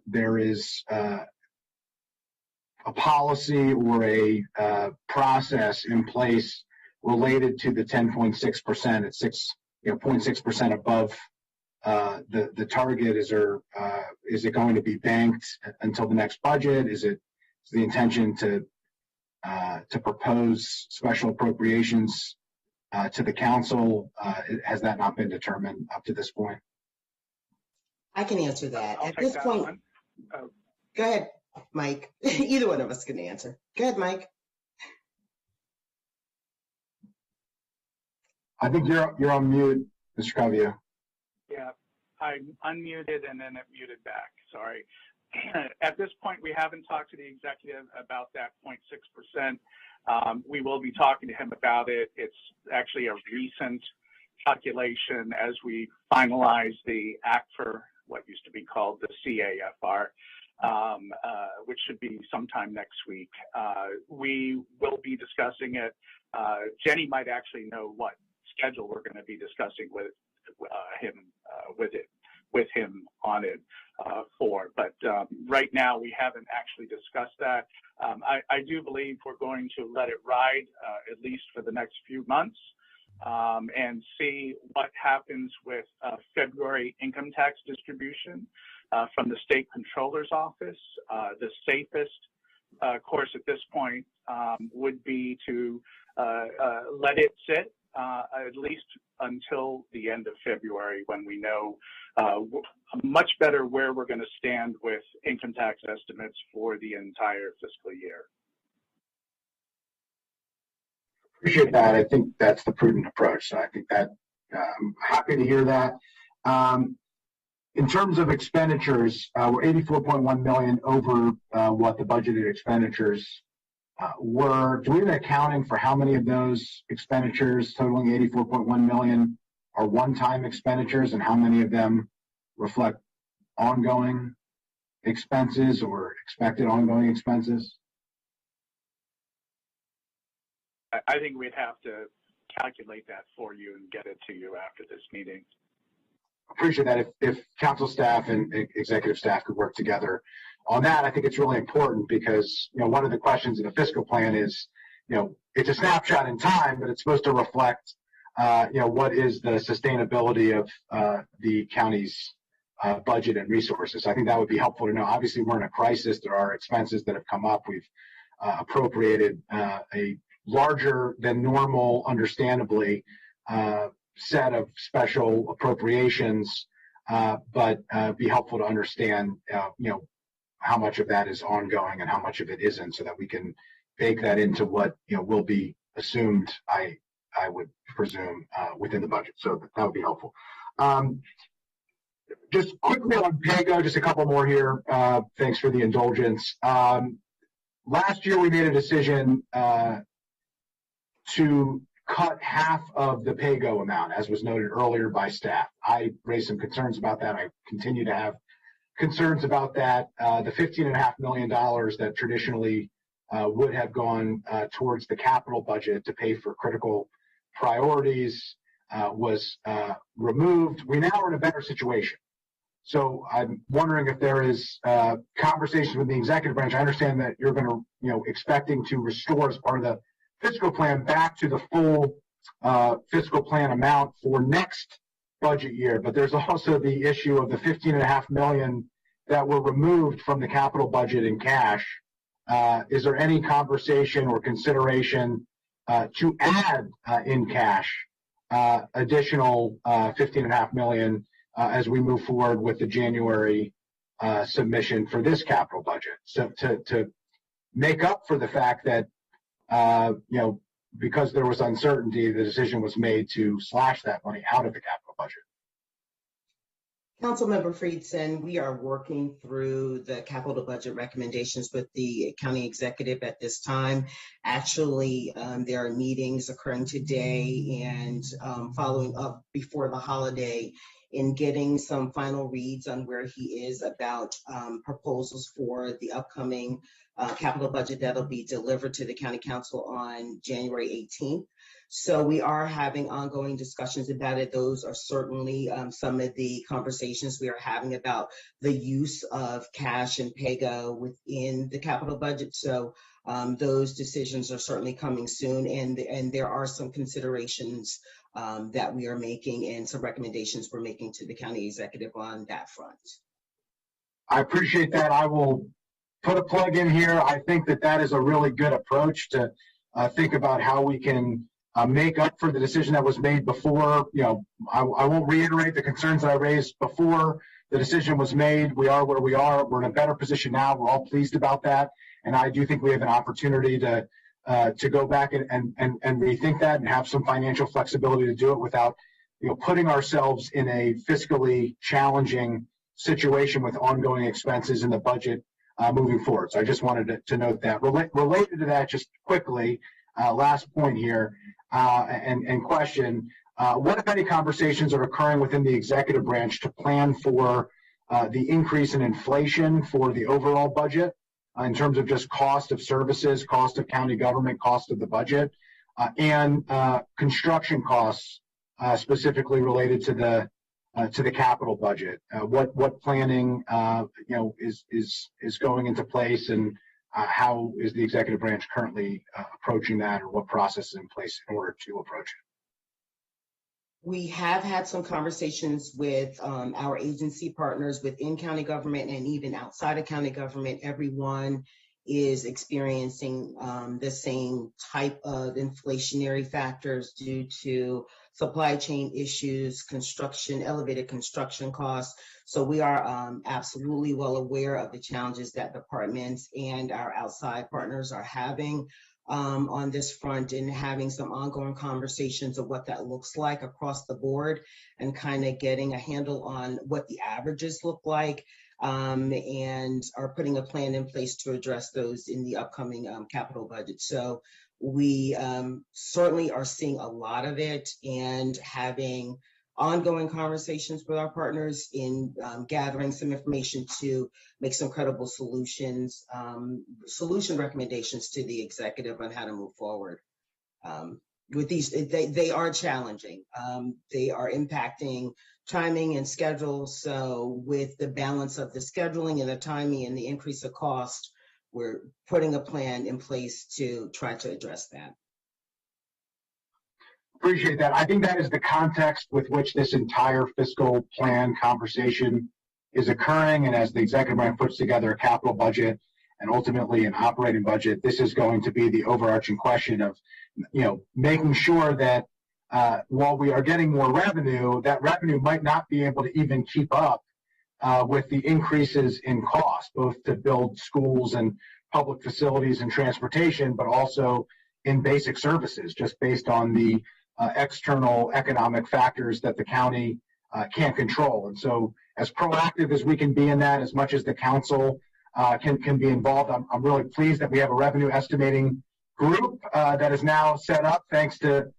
there is a policy or a process in place related to the 10.6% at 0.6% above the target. Is it going to be banked until the next budget? Is the intention to propose special appropriations to the council? Has that not been determined up to this point? I can answer that. I'll At take this that point, one. go ahead, Mike. Either one of us can answer. Go ahead, Mike. I think you're on mute, Mr. Cavia. Yeah, I unmuted and then it muted back. Sorry. At this point, we haven't talked to the executive about that 0.6%. We will be talking to him about it. It's actually a recent calculation as we finalize the act for what used to be called the CAFR, which should be sometime next week. We will be discussing it. Jenny might actually know what schedule we're going to be discussing with him on it for. But right now, we haven't actually discussed that. I do believe we're going to let it ride at least for the next few months and see what happens with February income tax distribution from the state controller's office. The safest course at this point would be to let it sit at least until the end of February, when we know much better where we're going to stand with income tax estimates for the entire fiscal year. Appreciate that. I think that's the prudent approach. So I think that I'm happy to hear that. In terms of expenditures, we're 84.1 million over what the budgeted expenditures were. Do we have an accounting for how many of those expenditures totaling 84.1 million are one-time expenditures and how many of them reflect ongoing expenses or expected ongoing expenses? I think we'd have to calculate that for you and get it to you after this meeting. Appreciate that. If council staff and executive staff could work together on that, I think it's really important because, one of the questions in the fiscal plan is, it's a snapshot in time, but it's supposed to reflect, what is the sustainability of the county's budget and resources. I think that would be helpful to know. Obviously, we're in a crisis. There are expenses that have come up. We've appropriated a larger than normal, understandably, set of special appropriations, but be helpful to understand, how much of that is ongoing and how much of it isn't, so that we can bake that into what will be assumed. I would presume within the budget. So that would be helpful. Just quickly on PAYGO, just a couple more here. Thanks for the indulgence. Last year we made a decision to cut half of the PAYGO amount, as was noted earlier by staff. I raised some concerns about that. I continue to have concerns about that. The $15.5 million that traditionally would have gone towards the capital budget to pay for critical priorities was removed. We now are in a better situation. So I'm wondering if there is conversation with the executive branch. I understand that you're going to, expecting to restore as part of the fiscal plan back to the full fiscal plan amount for next budget year. But there's also the issue of the $15.5 million that were removed from the capital budget in cash. Is there any conversation or consideration to add in cash additional $15.5 million as we move forward with the January submission for this capital budget? So to make up for the fact that because there was uncertainty, the decision was made to slash that money out of the capital budget. Councilmember Friedson, we are working through the capital budget recommendations with the county executive at this time. Actually, there are meetings occurring today and following up before the holiday in getting some final reads on where he is about proposals for the upcoming capital budget that'll be delivered to the county council on January 18th. So we are having ongoing discussions about it. Those are certainly some of the conversations we are having about the use of cash and PAYGO within the capital budget. So those decisions are certainly coming soon, and there are some considerations that we are making and some recommendations we're making to the county executive on that front. I appreciate that. I will put a plug in here. I think that that is a really good approach to think about how we can make up for the decision that was made before. You know, I won't reiterate the concerns that I raised before the decision was made. We are where we are. We're in a better position now. We're all pleased about that. And I do think we have an opportunity to go back and rethink that and have some financial flexibility to do it without, you know, putting ourselves in a fiscally challenging situation with ongoing expenses in the budget moving forward. So I just wanted to note that. Related to that, just quickly, last point here and question, what, if any, conversations are occurring within the executive branch to plan for the increase in inflation for the overall budget in terms of just cost of services, cost of county government, cost of the budget, and construction costs specifically related to the capital budget? What planning is going into place, and how is the executive branch currently approaching that, or what process is in place in order to approach it? We have had some conversations with our agency partners within county government and even outside of county government. Everyone is experiencing the same type of inflationary factors due to supply chain issues, elevated construction costs. So we are absolutely well aware of the challenges that departments and our outside partners are having on this front, and having some ongoing conversations of what that looks like across the board, and kind of getting a handle on what the averages look like, and are putting a plan in place to address those in the upcoming capital budget. So we certainly are seeing a lot of it and having ongoing conversations with our partners in gathering some information to make some credible solution recommendations to the executive on how to move forward. With these, they are challenging. They are impacting timing and schedule. So with the balance of the scheduling and the timing and the increase of cost, we're putting a plan in place to try to address that. Appreciate that. I think that is the context with which this entire fiscal plan conversation is occurring. And as the executive branch puts together a capital budget and ultimately an operating budget, this is going to be the overarching question of, you know, making sure that while we are getting more revenue, that revenue might not be able to even keep up with the increases in cost, both to build schools and public facilities and transportation, but also in basic services, just based on the external economic factors that the county can't control. And so as proactive as we can be in that, as much as the council can be involved, I'm really pleased that we have a revenue estimating group that is now set up, thanks to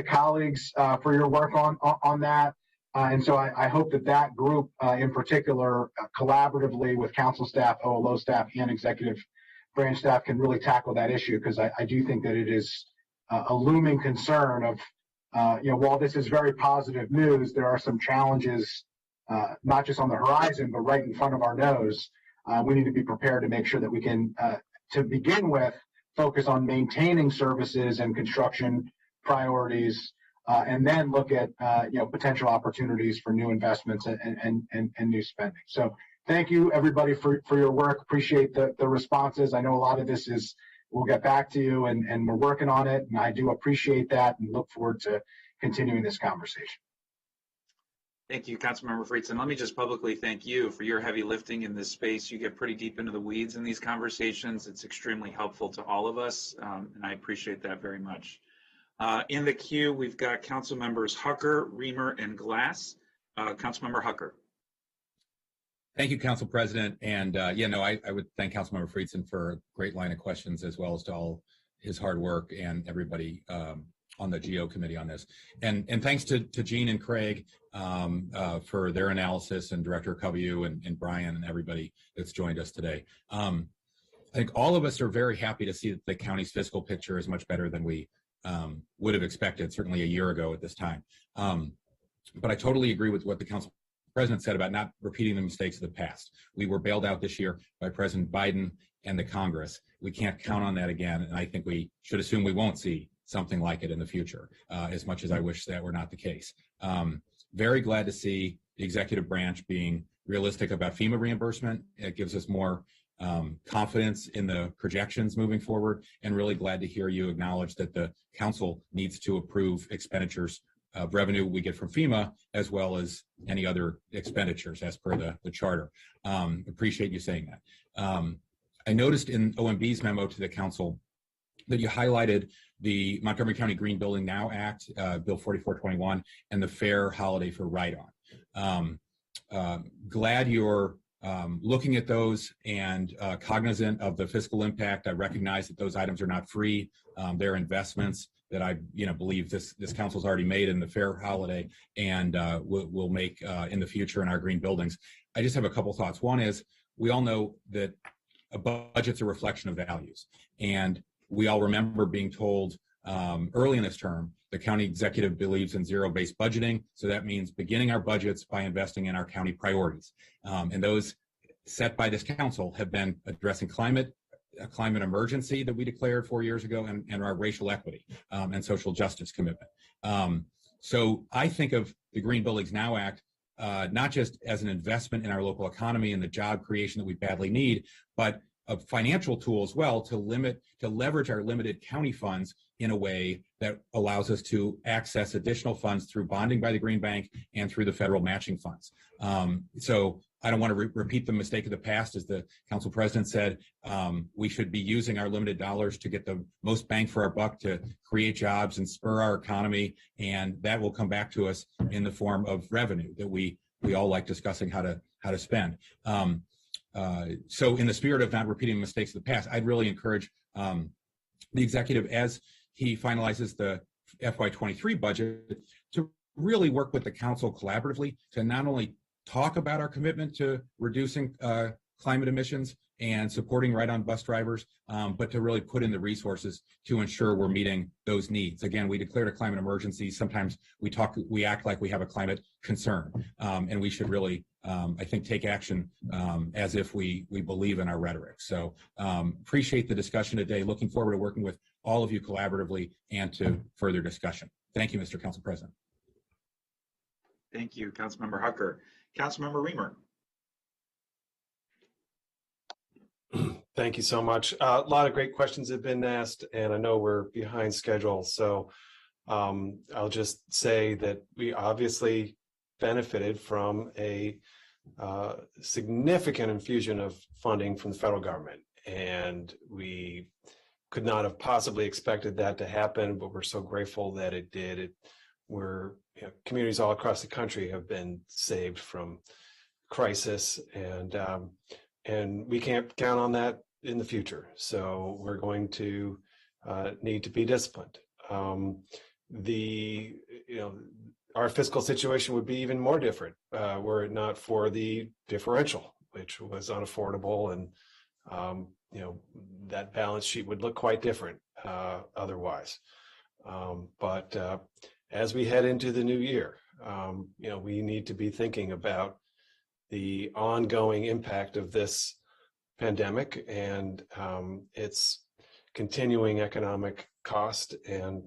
colleagues for your work on that. And so I hope that group in particular, collaboratively with council staff, OLO staff, and executive branch staff, can really tackle that issue, because I do think that it is a looming concern of, while this is very positive news, there are some challenges, not just on the horizon, but right in front of our nose. We need to be prepared to make sure that we can, to begin with, focus on maintaining services and construction priorities, and then look at potential opportunities for new investments and new spending. So thank you, everybody, for your work. Appreciate the responses. I know a lot of this is, we'll get back to you, and we're working on it, and I do appreciate that and look forward to continuing this conversation. Thank you, Councilmember Friedson. Let me just publicly thank you for your heavy lifting in this space. You get pretty deep into the weeds in these conversations. It's extremely helpful to all of us, and I appreciate that very much. In the queue, we've got Council Members Hucker, Reamer, and Glass. Councilmember Hucker. Thank you, Council President. And I would thank Councilmember Friedson for a great line of questions, as well as to all his hard work and everybody on the GO committee on this. And thanks to Jean and Craig for their analysis, and Director Covey and Brian and everybody that's joined us today. I think all of us are very happy to see that the county's fiscal picture is much better than we would have expected, certainly a year ago at this time. But I totally agree with what the Council President said about not repeating the mistakes of the past. We were bailed out this year by President Biden and the Congress. We can't count on that again, and I think we should assume we won't see something like it in the future, as much as I wish that were not the case. Very glad to see the executive branch being realistic about FEMA reimbursement. It gives us more confidence in the projections moving forward, and really glad to hear you acknowledge that the council needs to approve expenditures of revenue we get from FEMA, as well as any other expenditures as per the charter. Appreciate you saying that. I noticed in OMB's memo to the council that you highlighted the Montgomery County Green Building Now Act, Bill 4421, and the Fair Holiday for Ride-On. Glad you're looking at those and cognizant of the fiscal impact. I recognize that those items are not free. They're investments that I believe this council's already made in the Fair Holiday, and will make in the future in our green buildings. I just have a couple thoughts. One is, we all know that a budget's a reflection of values, and we all remember being told early in this term, the county executive believes in zero-based budgeting. So that means beginning our budgets by investing in our county priorities. And those set by this council have been addressing a climate emergency that we declared 4 years ago, and our racial equity and social justice commitment. So I think of the Green Buildings Now Act not just as an investment in our local economy and the job creation that we badly need, but a financial tool as well to leverage our limited county funds in a way that allows us to access additional funds through bonding by the Green Bank and through the federal matching funds. So I don't want to repeat the mistake of the past. As the council president said, we should be using our limited dollars to get the most bang for our buck, to create jobs and spur our economy, and that will come back to us in the form of revenue that we all like discussing how to spend. So in the spirit of not repeating the mistakes of the past, I'd really encourage the executive, as he finalizes the FY23 budget, to really work with the council collaboratively to not only talk about our commitment to reducing climate emissions and supporting ride-on bus drivers, but to really put in the resources to ensure we're meeting those needs. Again, we declared a climate emergency. Sometimes we act like we have a climate concern, and we should really, I think, take action as if we believe in our rhetoric. So appreciate the discussion today. Looking forward to working with all of you collaboratively and to further discussion. Thank you, Mr. Council President. Thank you, Councilmember Hucker. Councilmember Reamer. Thank you so much. A lot of great questions have been asked, and I know we're behind schedule. So I'll just say that we obviously benefited from a significant infusion of funding from the federal government, and we could not have possibly expected that to happen, but we're so grateful that it did. Communities all across the country have been saved from crisis, and we can't count on that in the future. So we're going to need to be disciplined. Our fiscal situation would be even more different were it not for the differential, which was unaffordable, and that balance sheet would look quite different otherwise. But as we head into the new year, we need to be thinking about the ongoing impact of this pandemic and its continuing economic cost, and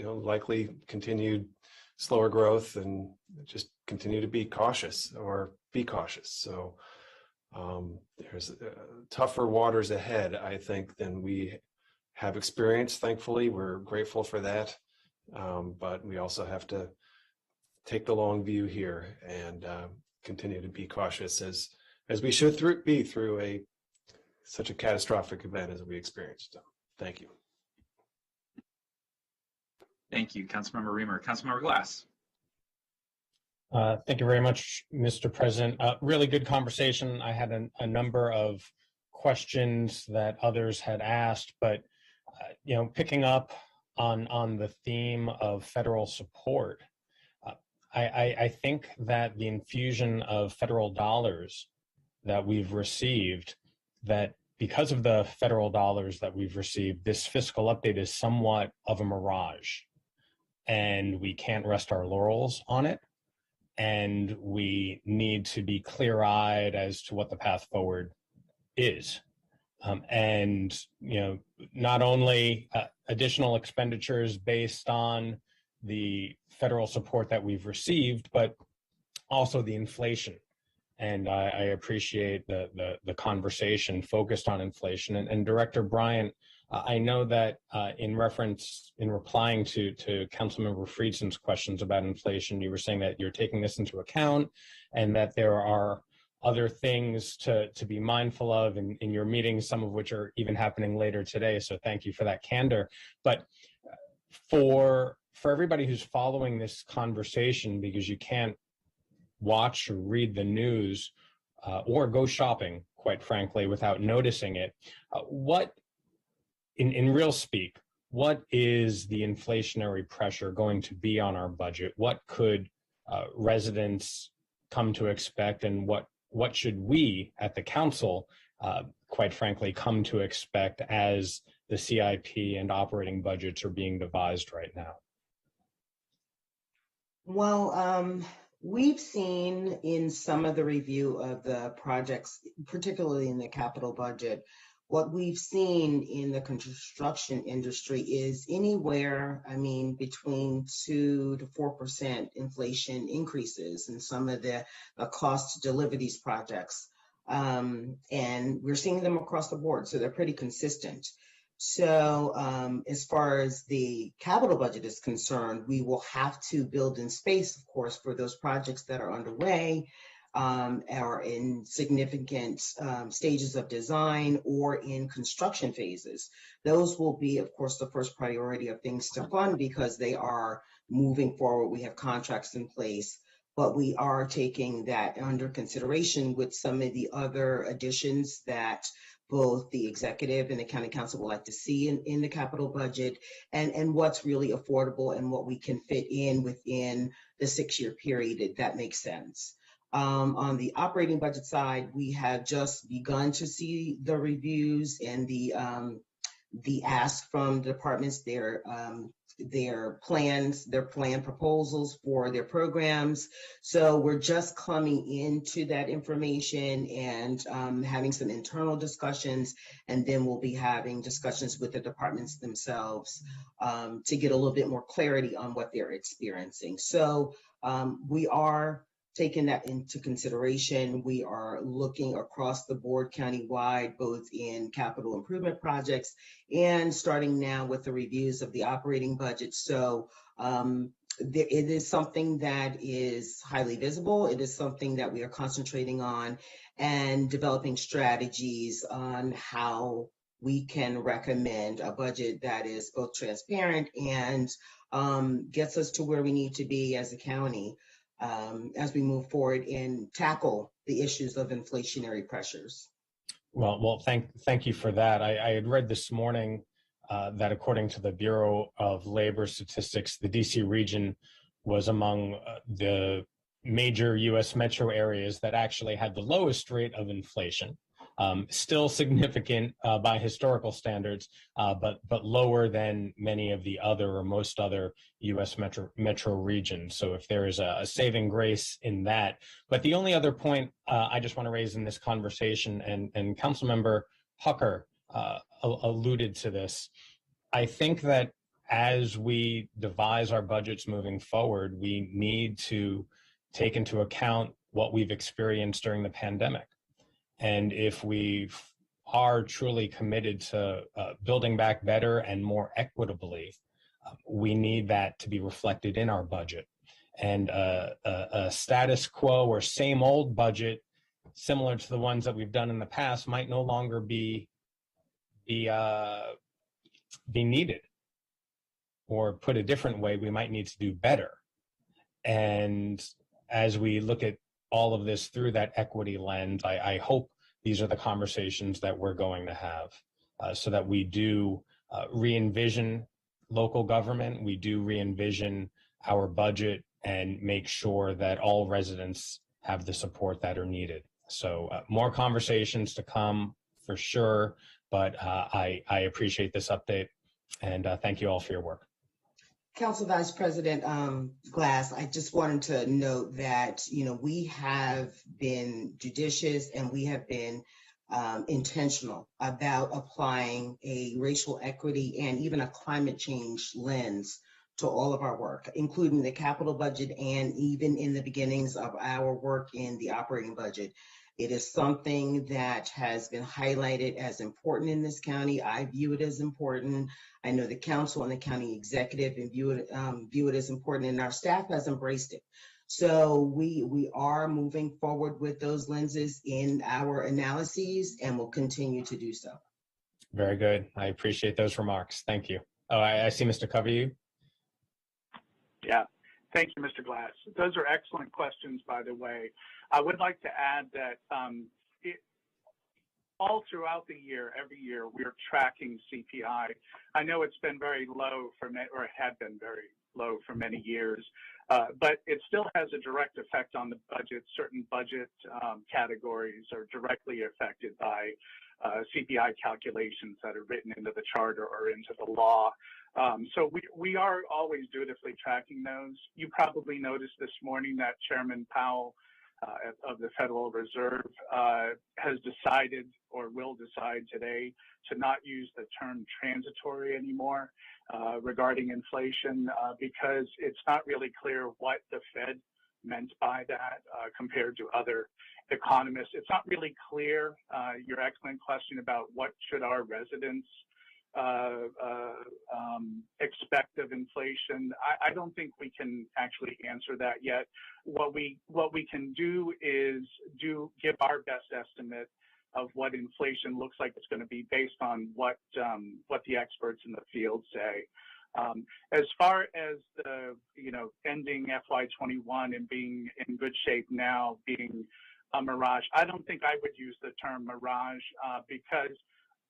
likely continued slower growth, and just continue to be cautious or be cautious. So there's tougher waters ahead, I think, than we have experienced. Thankfully, we're grateful for that. But we also have to take the long view here and continue to be cautious as we should be through such a catastrophic event as we experienced. So, thank you. Thank you, Councilmember Reamer. Councilmember Glass. Thank you very much, Mr. President. Really good conversation. I had a number of questions that others had asked, but picking up on the theme of federal support, I think that the infusion of federal dollars that we've received, that because of the federal dollars that we've received, this fiscal update is somewhat of a mirage, and we can't rest our laurels on it. And we need to be clear-eyed as to what the path forward is. Not only additional expenditures based on the federal support that we've received, but also the inflation. And I appreciate the conversation focused on inflation. And Director Bryant, I know that in replying to Councilmember Friedson's questions about inflation, you were saying that you're taking this into account and that there are other things to be mindful of in your meetings, some of which are even happening later today. So thank you for that candor. But for everybody who's following this conversation, because you can't watch or read the news or go shopping, quite frankly, without noticing it, what, in real speak, what is the inflationary pressure going to be on our budget? What could residents come to expect, and what should we at the council, quite frankly, come to expect as the CIP and operating budgets are being devised right now? Well, we've seen in some of the review of the projects, particularly in the capital budget, what we've seen in the construction industry is anywhere, between 2 to 4% inflation increases in some of the cost to deliver these projects. And we're seeing them across the board, so they're pretty consistent. So as far as the capital budget is concerned, we will have to build in space, of course, for those projects that are underway, are in significant stages of design or in construction phases. Those will be, of course, the first priority of things to fund because they are moving forward. We have contracts in place, but we are taking that under consideration with some of the other additions that both the executive and the county council would like to see in the capital budget, and what's really affordable and what we can fit in within the 6-year period, if that makes sense. On the operating budget side, we have just begun to see the reviews and the ask from the departments, their plan proposals for their programs. So we're just coming into that information and having some internal discussions, and then we'll be having discussions with the departments themselves to get a little bit more clarity on what they're experiencing. So we are taking that into consideration. We are looking across the board countywide, both in capital improvement projects and starting now with the reviews of the operating budget. So it is something that is highly visible. It is something that we are concentrating on and developing strategies on how we can recommend a budget that is both transparent and gets us to where we need to be as a county. As we move forward and tackle the issues of inflationary pressures. Well, thank you for that. I had read this morning that according to the Bureau of Labor Statistics, the DC region was among the major U.S. metro areas that actually had the lowest rate of inflation. Still significant by historical standards, but lower than many of the other or most other U.S. metro regions. So if there is a saving grace in that. But the only other point I just want to raise in this conversation, and Councilmember Hucker alluded to this, I think that as we devise our budgets moving forward, we need to take into account what we've experienced during the pandemic. And if we are truly committed to building back better and more equitably, we need that to be reflected in our budget. And a status quo or same old budget, similar to the ones that we've done in the past, might no longer be needed. Or put a different way, we might need to do better. And as we look at all of this through that equity lens, I hope these are the conversations that we're going to have so that we do re-envision local government, we do re-envision our budget and make sure that all residents have the support that are needed. So more conversations to come for sure, but I appreciate this update and thank you all for your work. Council Vice President Glass, I just wanted to note that, we have been judicious and we have been intentional about applying a racial equity and even a climate change lens to all of our work, including the capital budget and even in the beginnings of our work in the operating budget. It is something that has been highlighted as important in this county. I view it as important. I know the council and the county executive view it as important, and our staff has embraced it. So we are moving forward with those lenses in our analyses and will continue to do so. Very good. I appreciate those remarks. Thank you. Oh, I see Mr. Covey. Yeah, thank you, Mr. Glass. Those are excellent questions, by the way. I would like to add that all throughout the year, every year, we're tracking CPI. I know it's been very low or had been very low for many years, but it still has a direct effect on the budget. Certain budget categories are directly affected by CPI calculations that are written into the charter or into the law. So we are always dutifully tracking those. You probably noticed this morning that Chairman Powell of the Federal Reserve has decided or will decide today to not use the term transitory anymore regarding inflation because it's not really clear what the Fed meant by that compared to other economists. It's not really clear, your excellent question about what should our residents expect of inflation. I don't think we can actually answer that yet. What we can do is give our best estimate of what inflation looks like it's going to be based on what the experts in the field say. As far as the ending FY21 and being in good shape now being a mirage, I don't think I would use the term mirage because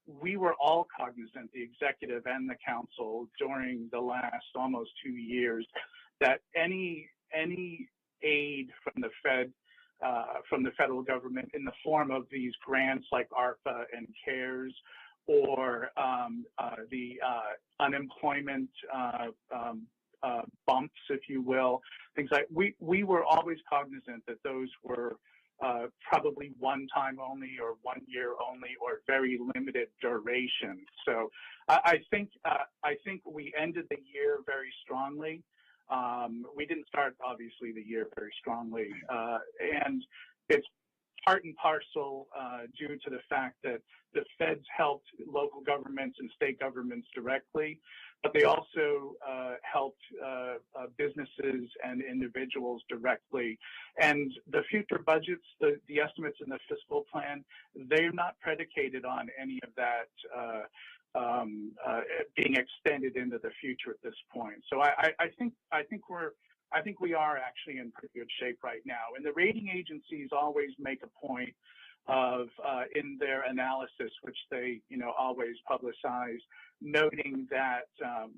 we were all cognizant, the executive and the council, during the last almost 2 years, that any aid from the federal government in the form of these grants like ARPA and CARES or the unemployment bumps, if you will, things like we were always cognizant that those were probably one time only or 1 year only or very limited duration. So I think we ended the year very strongly. We didn't start obviously the year very strongly, and it's part and parcel due to the fact that the feds helped local governments and state governments directly, but they also helped businesses and individuals directly. And the future budgets, the estimates in the fiscal plan, they're not predicated on any of that being extended into the future at this point. So I think we are actually in pretty good shape right now. And the rating agencies always make a point of in their analysis, which they always publicize, noting that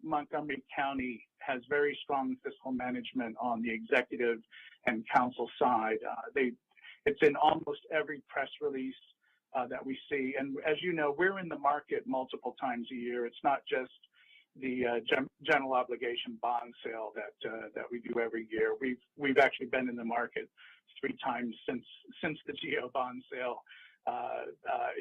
Montgomery County has very strong fiscal management on the executive and council side. It's in almost every press release that we see. And as you know, we're in the market multiple times a year. It's not just the general obligation bond sale that we do every year. We've actually been in the market 3 times since the GO bond sale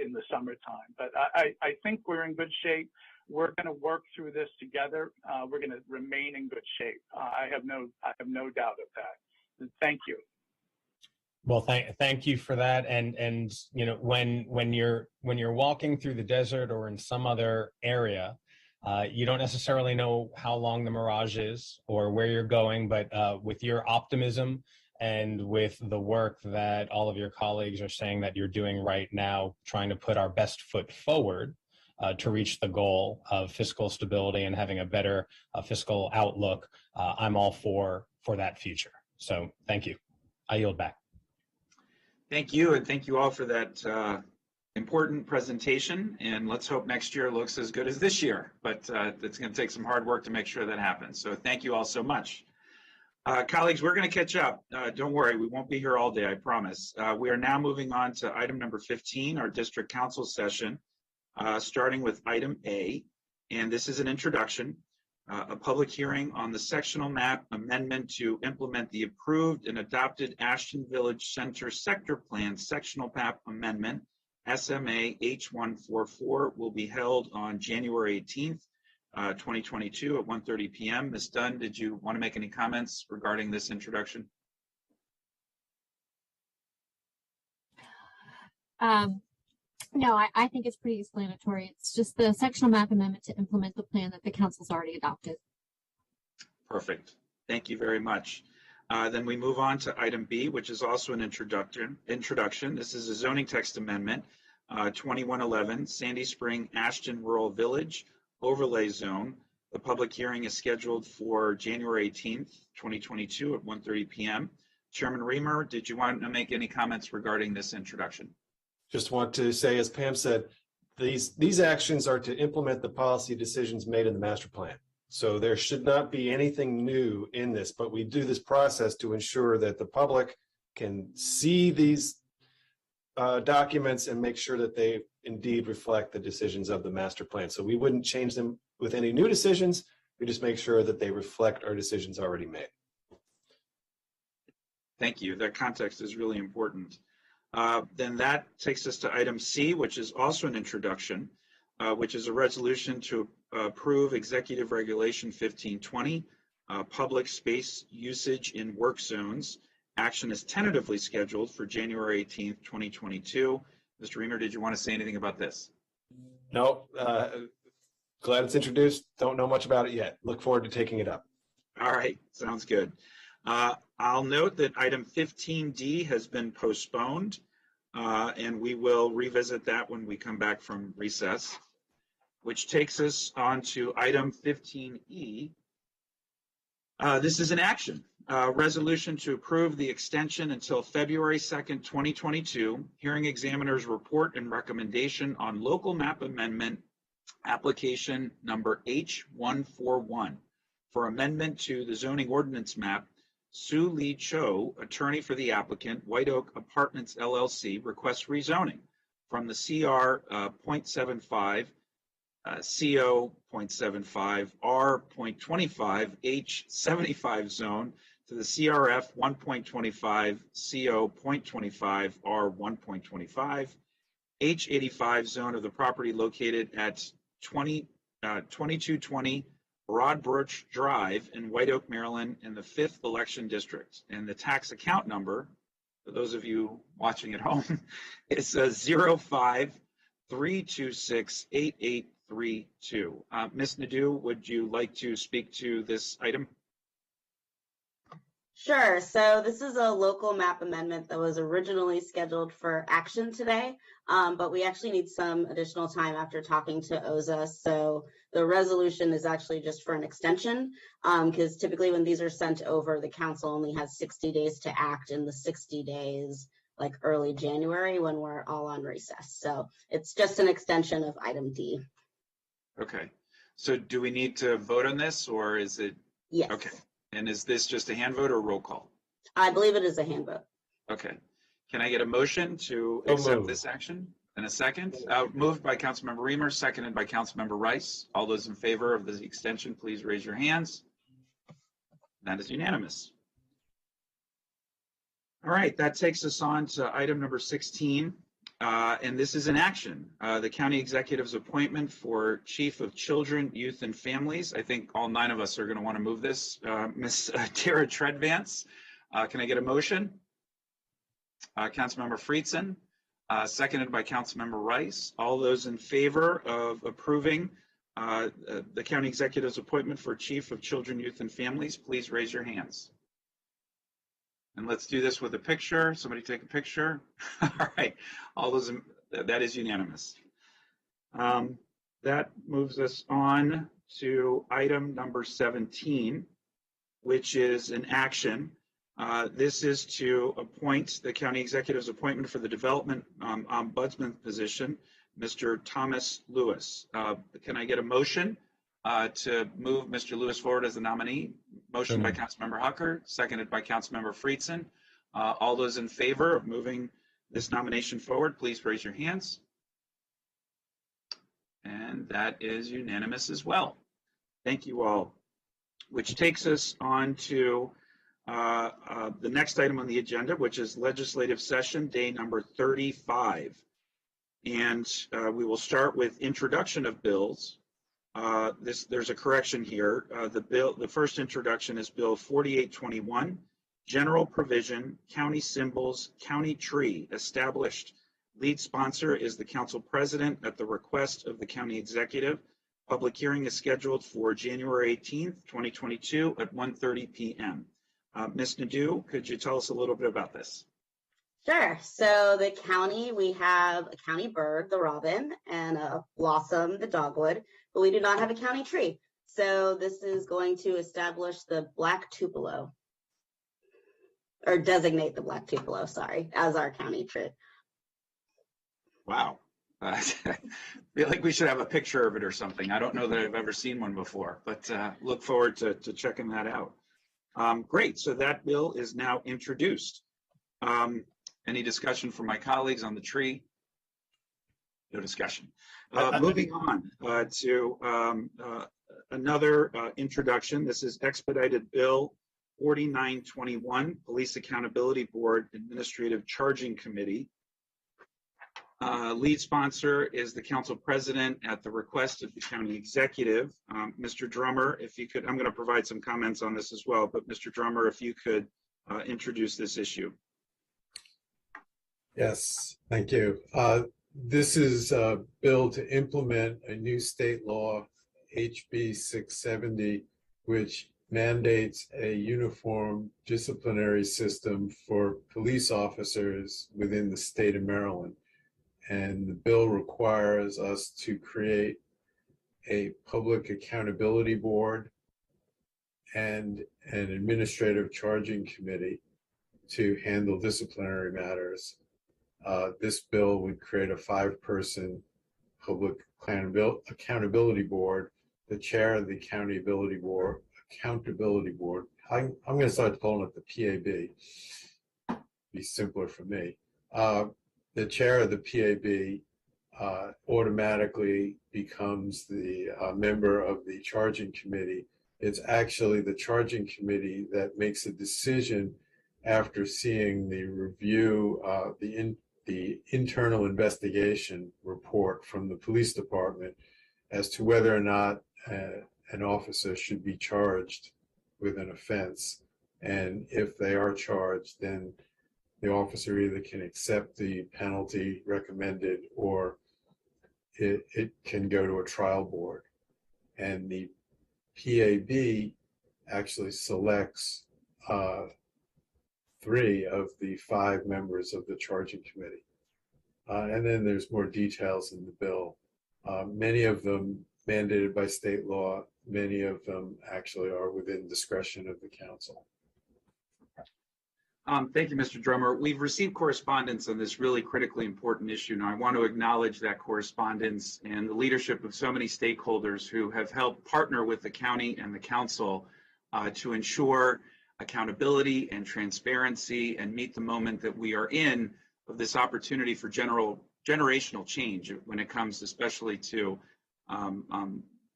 in the summertime. But I think we're in good shape. We're going to work through this together. We're going to remain in good shape. I have no doubt of that. Thank you. Well, thank you for that. And when you're walking through the desert or in some other area, you don't necessarily know how long the mirage is or where you're going, but with your optimism and with the work that all of your colleagues are saying that you're doing right now, trying to put our best foot forward to reach the goal of fiscal stability and having a better fiscal outlook, I'm all for that future. So thank you. I yield back. Thank you, and thank you all for that important presentation. And let's hope next year looks as good as this year. But it's going to take some hard work to make sure that happens. So thank you all so much. Colleagues, we're going to catch up. Don't worry, we won't be here all day, I promise. We are now moving on to item number 15, our district council session, starting with item A. And this is an introduction, a public hearing on the sectional map amendment to implement the approved and adopted Ashton Village Center Sector Plan Sectional Map Amendment, SMA H144, will be held on January 18th, 2022 at 1:30 p.m. Ms. Dunn, did you want to make any comments regarding this introduction? No, I think it's pretty explanatory. It's just the sectional map amendment to implement the plan that the council's already adopted. Perfect. Thank you very much. Then we move on to item B, which is also an introduction. This is a zoning text amendment, 2111 Sandy Spring Ashton Rural Village Overlay Zone. The public hearing is scheduled for January 18th, 2022 at 1:30 p.m. Chairman Reamer, did you want to make any comments regarding this introduction? Just want to say, as Pam said, these actions are to implement the policy decisions made in the master plan. So there should not be anything new in this, but we do this process to ensure that the public can see these documents and make sure that they indeed reflect the decisions of the master plan. So we wouldn't change them with any new decisions. We just make sure that they reflect our decisions already made. Thank you. That context is really important. Then that takes us to item C, which is also an introduction, which is a resolution to approve Executive Regulation 1520, public space usage in work zones. Action is tentatively scheduled for January 18th, 2022. Mr. Reamer, did you want to say anything about this? No, glad it's introduced. Don't know much about it yet. Look forward to taking it up. All right, sounds good. I'll note that item 15D has been postponed, and we will revisit that when we come back from recess, which takes us on to item 15E. This is an action, resolution to approve the extension until February 2nd, 2022, hearing examiner's report and recommendation on local map amendment application number H141 for amendment to the zoning ordinance map. Sue Lee Cho, attorney for the applicant, White Oak Apartments LLC, requests rezoning from the CR .75, CO .75, R.25, H75 zone to the CRF 1.25, CO .25, R 1.25, H85 zone of the property located at 2220 Broadbrook Drive in White Oak, Maryland, in the 5th election district. And the tax account number, for those of you watching at home, is 05-326-8832. Ms. Nadeau, would you like to speak to this item? Sure. So this is a local map amendment that was originally scheduled for action today, but we actually need some additional time after talking to OZA. So the resolution is actually just for an extension, because typically when these are sent over, the council only has 60 days to act in the 60 days, like early January when we're all on recess. So it's just an extension of item D. Okay. So do we need to vote on this, or is it? Yes. Okay. And is this just a hand vote or roll call? I believe it is a hand vote. Okay. Can I get a motion to accept this action? And a second? Moved by Councilmember Reamer, seconded by Councilmember Rice. All those in favor of the extension, please raise your hands. That is unanimous. All right, that takes us on to item number 16. And this is an action. The county executive's appointment for Chief of Children, Youth, and Families. I think all 9 of us are going to want to move this. Ms. Tara Treadvance, can I get a motion? Councilmember Friedson, seconded by Councilmember Rice. All those in favor of approving the county executive's appointment for Chief of Children, Youth, and Families, please raise your hands. And let's do this with a picture. Somebody take a picture. All right, all those, that is unanimous. That moves us on to item number 17, which is an action This is to appoint the county executive's appointment for the development ombudsman position, Mr. Thomas Lewis. Can I get a motion to move Mr. Lewis forward as the nominee? Motion by Councilmember Hucker, seconded by Councilmember Friedson. All those in favor of moving this nomination forward, please raise your hands. And that is unanimous as well. Thank you all. Which takes us on to the next item on the agenda, which is legislative session day number 35. And we will start with introduction of bills. There's a correction here. The first introduction is Bill 4821, General Provision, County Symbols, County Tree, established. Lead sponsor is the council president at the request of the county executive. Public hearing is scheduled for January 18th, 2022 at 1:30 p.m. Ms. Nadeau, could you tell us a little bit about this? Sure. So the county, we have a county bird, the robin, and a blossom, the dogwood, but we do not have a county tree. So this is going to establish the black tupelo, or designate the black tupelo, sorry, as our county tree. Wow. I feel like we should have a picture of it or something. I don't know that I've ever seen one before, but look forward to checking that out. Great. So that bill is now introduced. Any discussion from my colleagues on the tree? No discussion. Moving on to another introduction. This is expedited bill 4921, Police Accountability Board Administrative Charging Committee. Lead sponsor is the council president at the request of the county executive. Mr. Drummer, if you could, I'm going to provide some comments on this as well, but Mr. Drummer, if you could introduce this issue. Yes, thank you. This is a bill to implement a new state law, HB 670, which mandates a uniform disciplinary system for police officers within the state of Maryland. And the bill requires us to create a public accountability board and an administrative charging committee to handle disciplinary matters. This bill would create a 5-person public accountability board. The chair of the accountability board, I'm going to start calling it the PAB. Be simpler for me. The chair of the PAB automatically becomes the member of the charging committee. It's actually the charging committee that makes a decision after seeing the review, the internal investigation report from the police department as to whether or not an officer should be charged with an offense. And if they are charged, then the officer either can accept the penalty recommended or it can go to a trial board. And the PAB actually selects 3 of the 5 members of the charging committee. And then there's more details in the bill. Many of them mandated by state law, many of them actually are within discretion of the council. Thank you, Mr. Drummer. We've received correspondence on this really critically important issue. Now, I want to acknowledge that correspondence and the leadership of so many stakeholders who have helped partner with the county and the council to ensure accountability and transparency and meet the moment that we are in of this opportunity for generational change when it comes especially to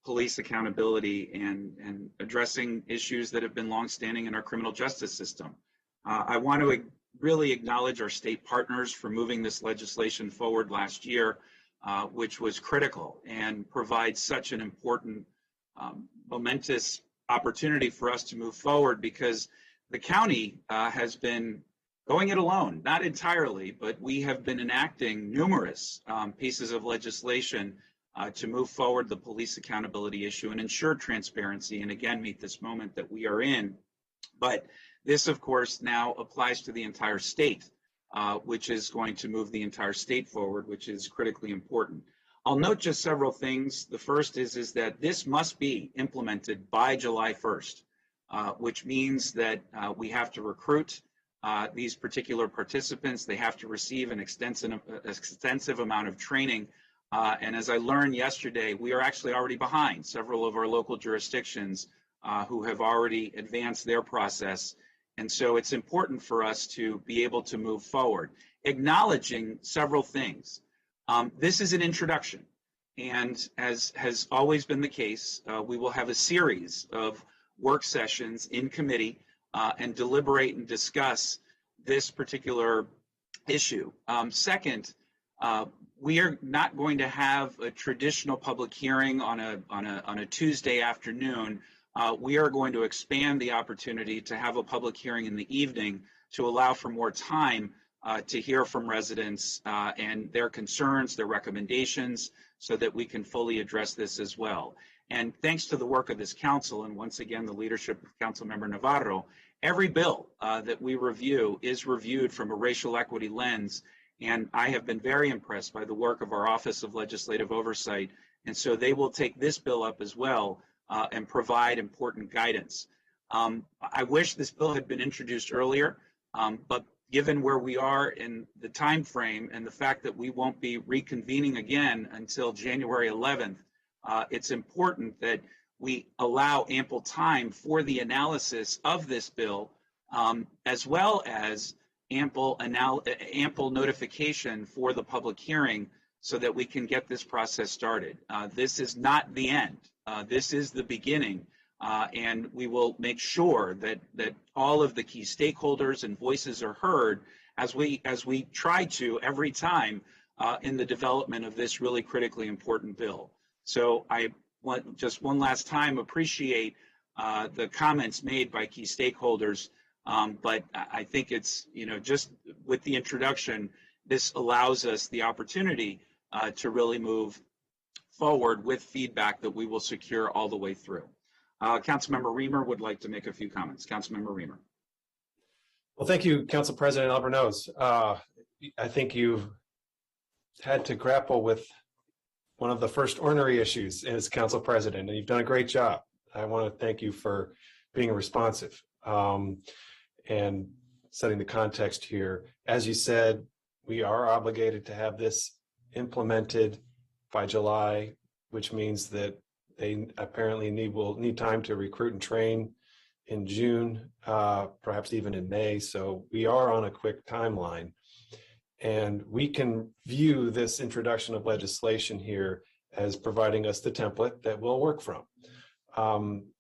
police accountability and addressing issues that have been longstanding in our criminal justice system. I want to really acknowledge our state partners for moving this legislation forward last year, which was critical and provides such an important, momentous opportunity for us to move forward because the county has been going it alone, not entirely, but we have been enacting numerous pieces of legislation to move forward the police accountability issue and ensure transparency and again meet this moment that we are in. But this, of course, now applies to the entire state, which is going to move the entire state forward, which is critically important. I'll note just several things. The first is that this must be implemented by July 1st. which means that we have to recruit these particular participants. They have to receive an extensive amount of training. And as I learned yesterday, we are actually already behind several of our local jurisdictions who have already advanced their process. And so it's important for us to be able to move forward, acknowledging several things. This is an introduction. And as has always been the case, we will have a series of work sessions in committee and deliberate and discuss this particular issue. Second, we are not going to have a traditional public hearing on a Tuesday afternoon. We are going to expand the opportunity to have a public hearing in the evening to allow for more time to hear from residents and their concerns, their recommendations, so that we can fully address this as well. And thanks to the work of this council, and once again, the leadership of Councilmember Navarro, every bill that we review is reviewed from a racial equity lens. And I have been very impressed by the work of our Office of Legislative Oversight. And so they will take this bill up as well and provide important guidance. I wish this bill had been introduced earlier, but given where we are in the time frame and the fact that we won't be reconvening again until January 11th, it's important that we allow ample time for the analysis of this bill, as well as ample notification for the public hearing so that we can get this process started. This is not the end. This is the beginning. And we will make sure that all of the key stakeholders and voices are heard as we try to every time in the development of this really critically important bill. So I want just one last time appreciate the comments made by key stakeholders, but I think it's, just with the introduction, this allows us the opportunity to really move forward with feedback that we will secure all the way through. Councilmember Reamer would like to make a few comments. Councilmember Reamer. Well, thank you, Council President Albornoz. I think you've had to grapple with one of the first ornery issues as Council President, and you've done a great job. I want to thank you for being responsive and setting the context here. As you said, we are obligated to have this implemented by July, which means that they apparently will need time to recruit and train in June, perhaps even in May. So we are on a quick timeline. And we can view this introduction of legislation here as providing us the template that we'll work from.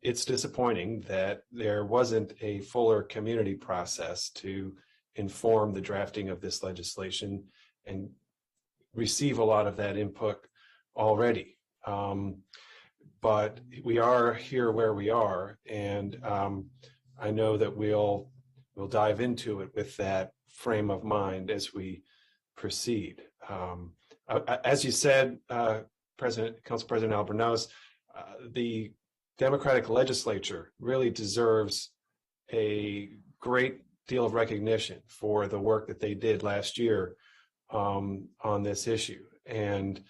It's disappointing that there wasn't a fuller community process to inform the drafting of this legislation and receive a lot of that input already. But we are here where we are, and I know that we'll dive into it with that frame of mind as we proceed. As you said, Council President Albornoz, the Democratic legislature really deserves a great deal of recognition for the work that they did last year on this issue. And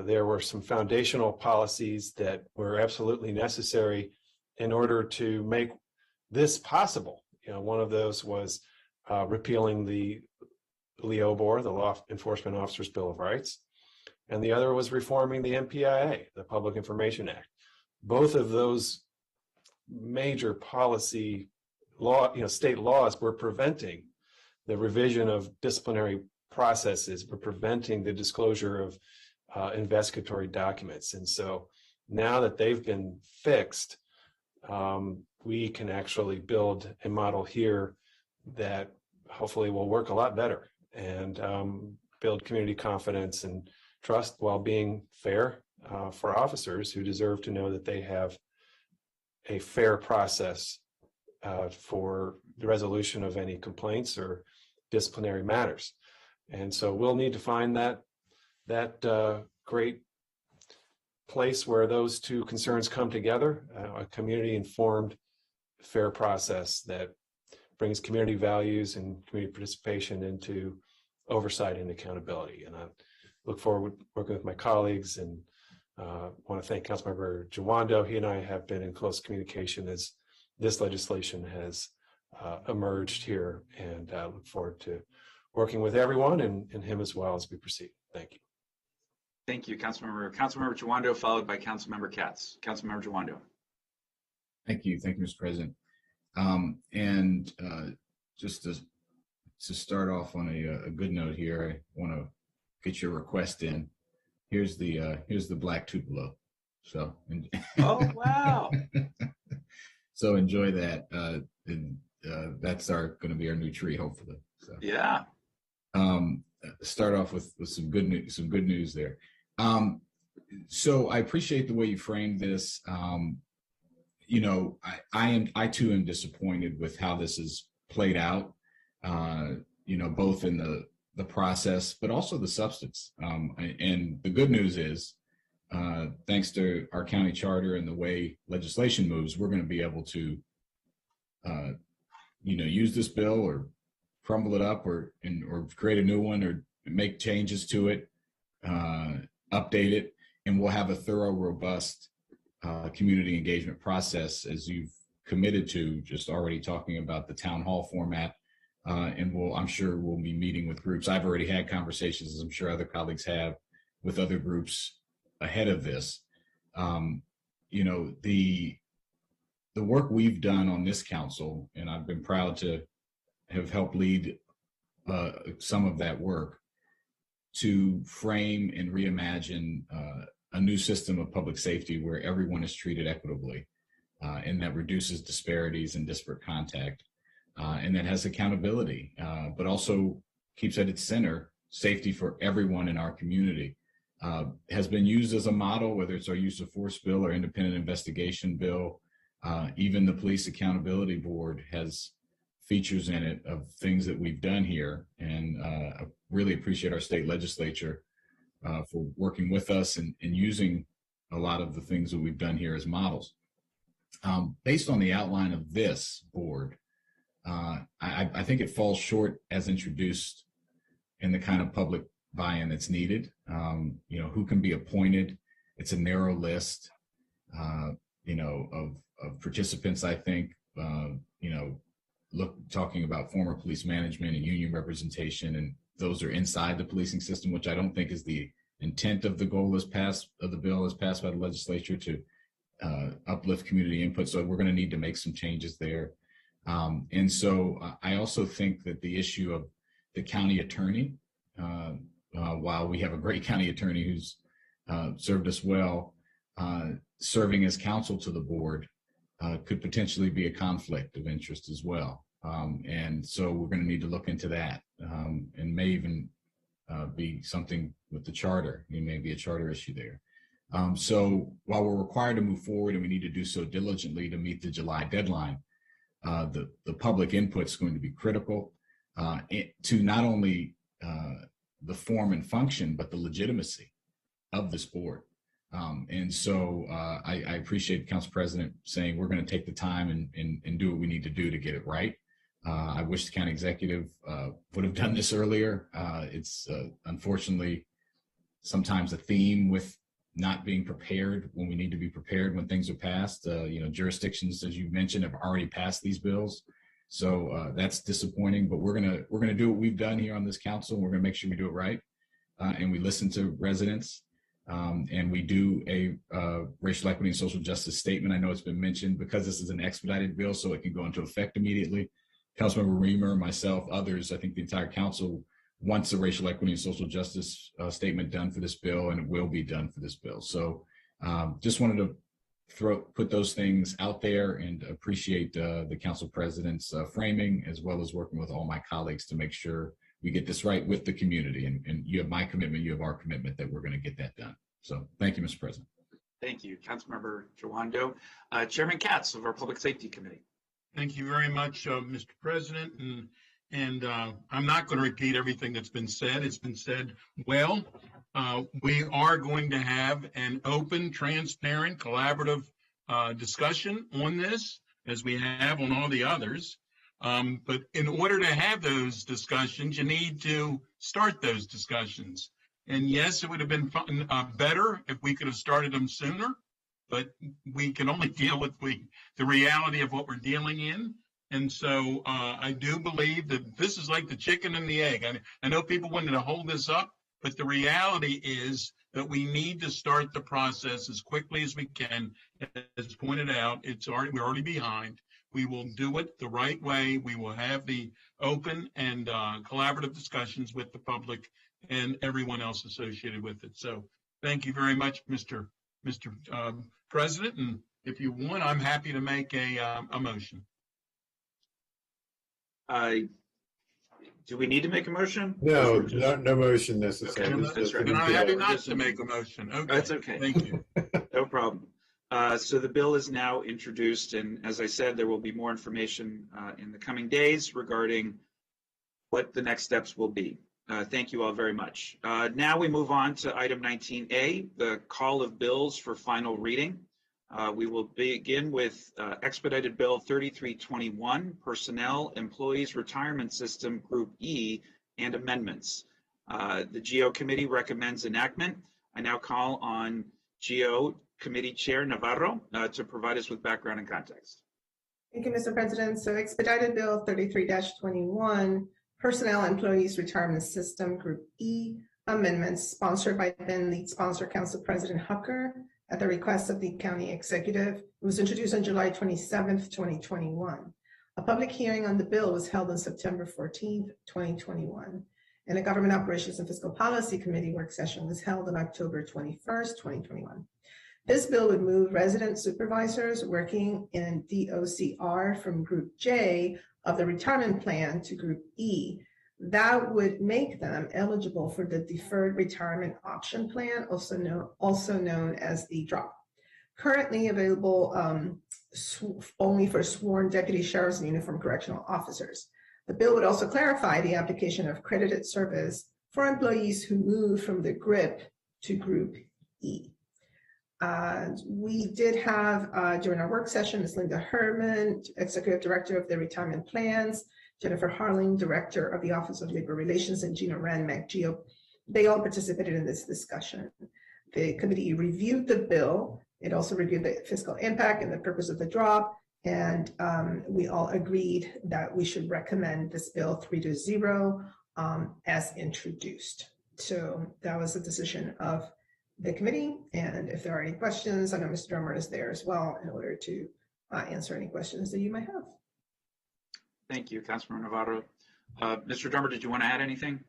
there were some foundational policies that were absolutely necessary in order to make this possible. One of those was repealing the LEOBOR, the Law Enforcement Officers' Bill of Rights, and the other was reforming the MPIA, the Public Information Act. Both of those major policy state laws were preventing the revision of disciplinary processes, were preventing the disclosure of investigatory documents. And so now that they've been fixed, we can actually build a model here that hopefully will work a lot better and build community confidence and trust while being fair for officers who deserve to know that they have a fair process for the resolution of any complaints or disciplinary matters. And so we'll need to find that great place where those two concerns come together, a community-informed, fair process that brings community values and community participation into oversight and accountability. And I look forward to working with my colleagues and want to thank Councilmember Jawando. He and I have been in close communication as this legislation has emerged here, and look forward to working with everyone and him as well as we proceed. Thank you. Thank you, Councilmember Jawando, followed by Councilmember Katz. Councilmember Jawando. Thank you, Mr. President. Just to start off on a good note here, I want to get your request in. Here's the black Tupelo. So. Oh wow! So enjoy that. That's going to be our new tree, hopefully. So. Yeah. Start off with some good news. Some good news there. So I appreciate the way you framed this. I too am disappointed with how this is played out. Both in the process, but also the substance. And the good news is, thanks to our county charter and the way legislation moves, we're going to be able to, use this bill or crumble it up or create a new one or make changes to it, update it, and we'll have a thorough, robust community engagement process, as you've committed to, just already talking about the town hall format. And I'm sure we'll be meeting with groups. I've already had conversations, as I'm sure other colleagues have, with other groups ahead of this. The work we've done on this council, and I've been proud to have helped lead some of that work, to frame and reimagine a new system of public safety where everyone is treated equitably, and that reduces disparities and disparate contact, and that has accountability, but also keeps at its center safety for everyone in our community. Has been used as a model, whether it's our use of force bill or independent investigation bill. Even the Police Accountability Board has features in it of things that we've done here. And I really appreciate our state legislature for working with us and using a lot of the things that we've done here as models. Based on the outline of this board, I think it falls short as introduced in the kind of public buy-in that's needed. Who can be appointed? It's a narrow list, of participants, I think, talking about former police management and union representation, and those are inside the policing system, which I don't think is the intent of the bill as passed by the legislature, to uplift community input. So we're going to need to make some changes there. And so I also think that the issue of the county attorney, while we have a great county attorney who's served us well, serving as counsel to the board could potentially be a conflict of interest as well. And so we're going to need to look into that, and may even be something with the charter. It may be a charter issue there. So while we're required to move forward and we need to do so diligently to meet the July deadline, the public input is going to be critical to not only the form and function, but the legitimacy of this board. And so I appreciate the Council President saying we're going to take the time and do what we need to do to get it right. I wish the county executive would have done this earlier. It's unfortunately sometimes a theme with not being prepared when we need to be prepared when things are passed. Jurisdictions, as you mentioned, have already passed these bills. So that's disappointing, but we're gonna do what we've done here on this council. And we're gonna make sure we do it right, and we listen to residents, and we do a racial equity and social justice statement. I know it's been mentioned because this is an expedited bill, so it can go into effect immediately. Councilmember Reamer, myself, others, I think the entire council wants a racial equity and social justice statement done for this bill, and it will be done for this bill. So just wanted to put those things out there and appreciate the council president's framing, as well as working with all my colleagues to make sure we get this right with the community. And you have my commitment, you have our commitment that we're going to get that done. So thank you, Mr. President. Thank you, Councilmember Jawando. Chairman Katz of our Public Safety Committee. Thank you very much, Mr. President. And I'm not going to repeat everything that's been said. It's been said well. We are going to have an open, transparent, collaborative discussion on this, as we have on all the others. But in order to have those discussions, you need to start those discussions. And yes, it would have been better if we could have started them sooner. but we can only deal with the reality of what we're dealing in. And so I do believe that this is like the chicken and the egg. I know people wanted to hold this up, but the reality is that we need to start the process as quickly as we can. As pointed out, we're already behind. We will do it the right way. We will have the open and collaborative discussions with the public and everyone else associated with it. So thank you very much, Mr. President. And if you want, I'm happy to make a motion. Do we need to make a motion? No, no motion necessary. Okay. And I'm happy not to make a motion. Okay. That's okay. Thank you. No problem. So the bill is now introduced, and as I said, there will be more information in the coming days regarding what the next steps will be. Thank you all very much. Now we move on to item 19A, the call of bills for final reading. We will begin with expedited bill 3321, personnel employees retirement system group E and amendments. The GO committee recommends enactment. I now call on GO Committee Chair Navarro to provide us with background and context. Thank you, Mr. President. So expedited bill 33-21, personnel employees retirement system group E amendments, sponsored by then lead sponsor Council President Hucker at the request of the county executive. It was introduced on July 27th, 2021. A public hearing on the bill was held on September 14th, 2021. And a Government Operations and Fiscal Policy Committee work session was held on October 21st, 2021. This bill would move resident supervisors working in DOCR from Group J of the retirement plan to Group E. That would make them eligible for the Deferred Retirement Option Plan, also known as the DROP. Currently available only for sworn deputy sheriffs and uniform correctional officers. The bill would also clarify the application of credited service for employees who move from the GRIP to Group E. We did have during our work session, Ms. Linda Herman, Executive Director of the Retirement Plans, Jennifer Harling, Director of the Office of Labor Relations, and Gina Ranmack, GO. They all participated in this discussion. The committee reviewed the bill. It also reviewed the fiscal impact and the purpose of the drop. And we all agreed that we should recommend this bill 3-0 as introduced. So that was the decision of the committee. And if there are any questions, I know Mr. Drummer is there as well in order to answer any questions that you might have. Thank you, Councilmember Navarro. Mr. Drummer, did you want to add anything?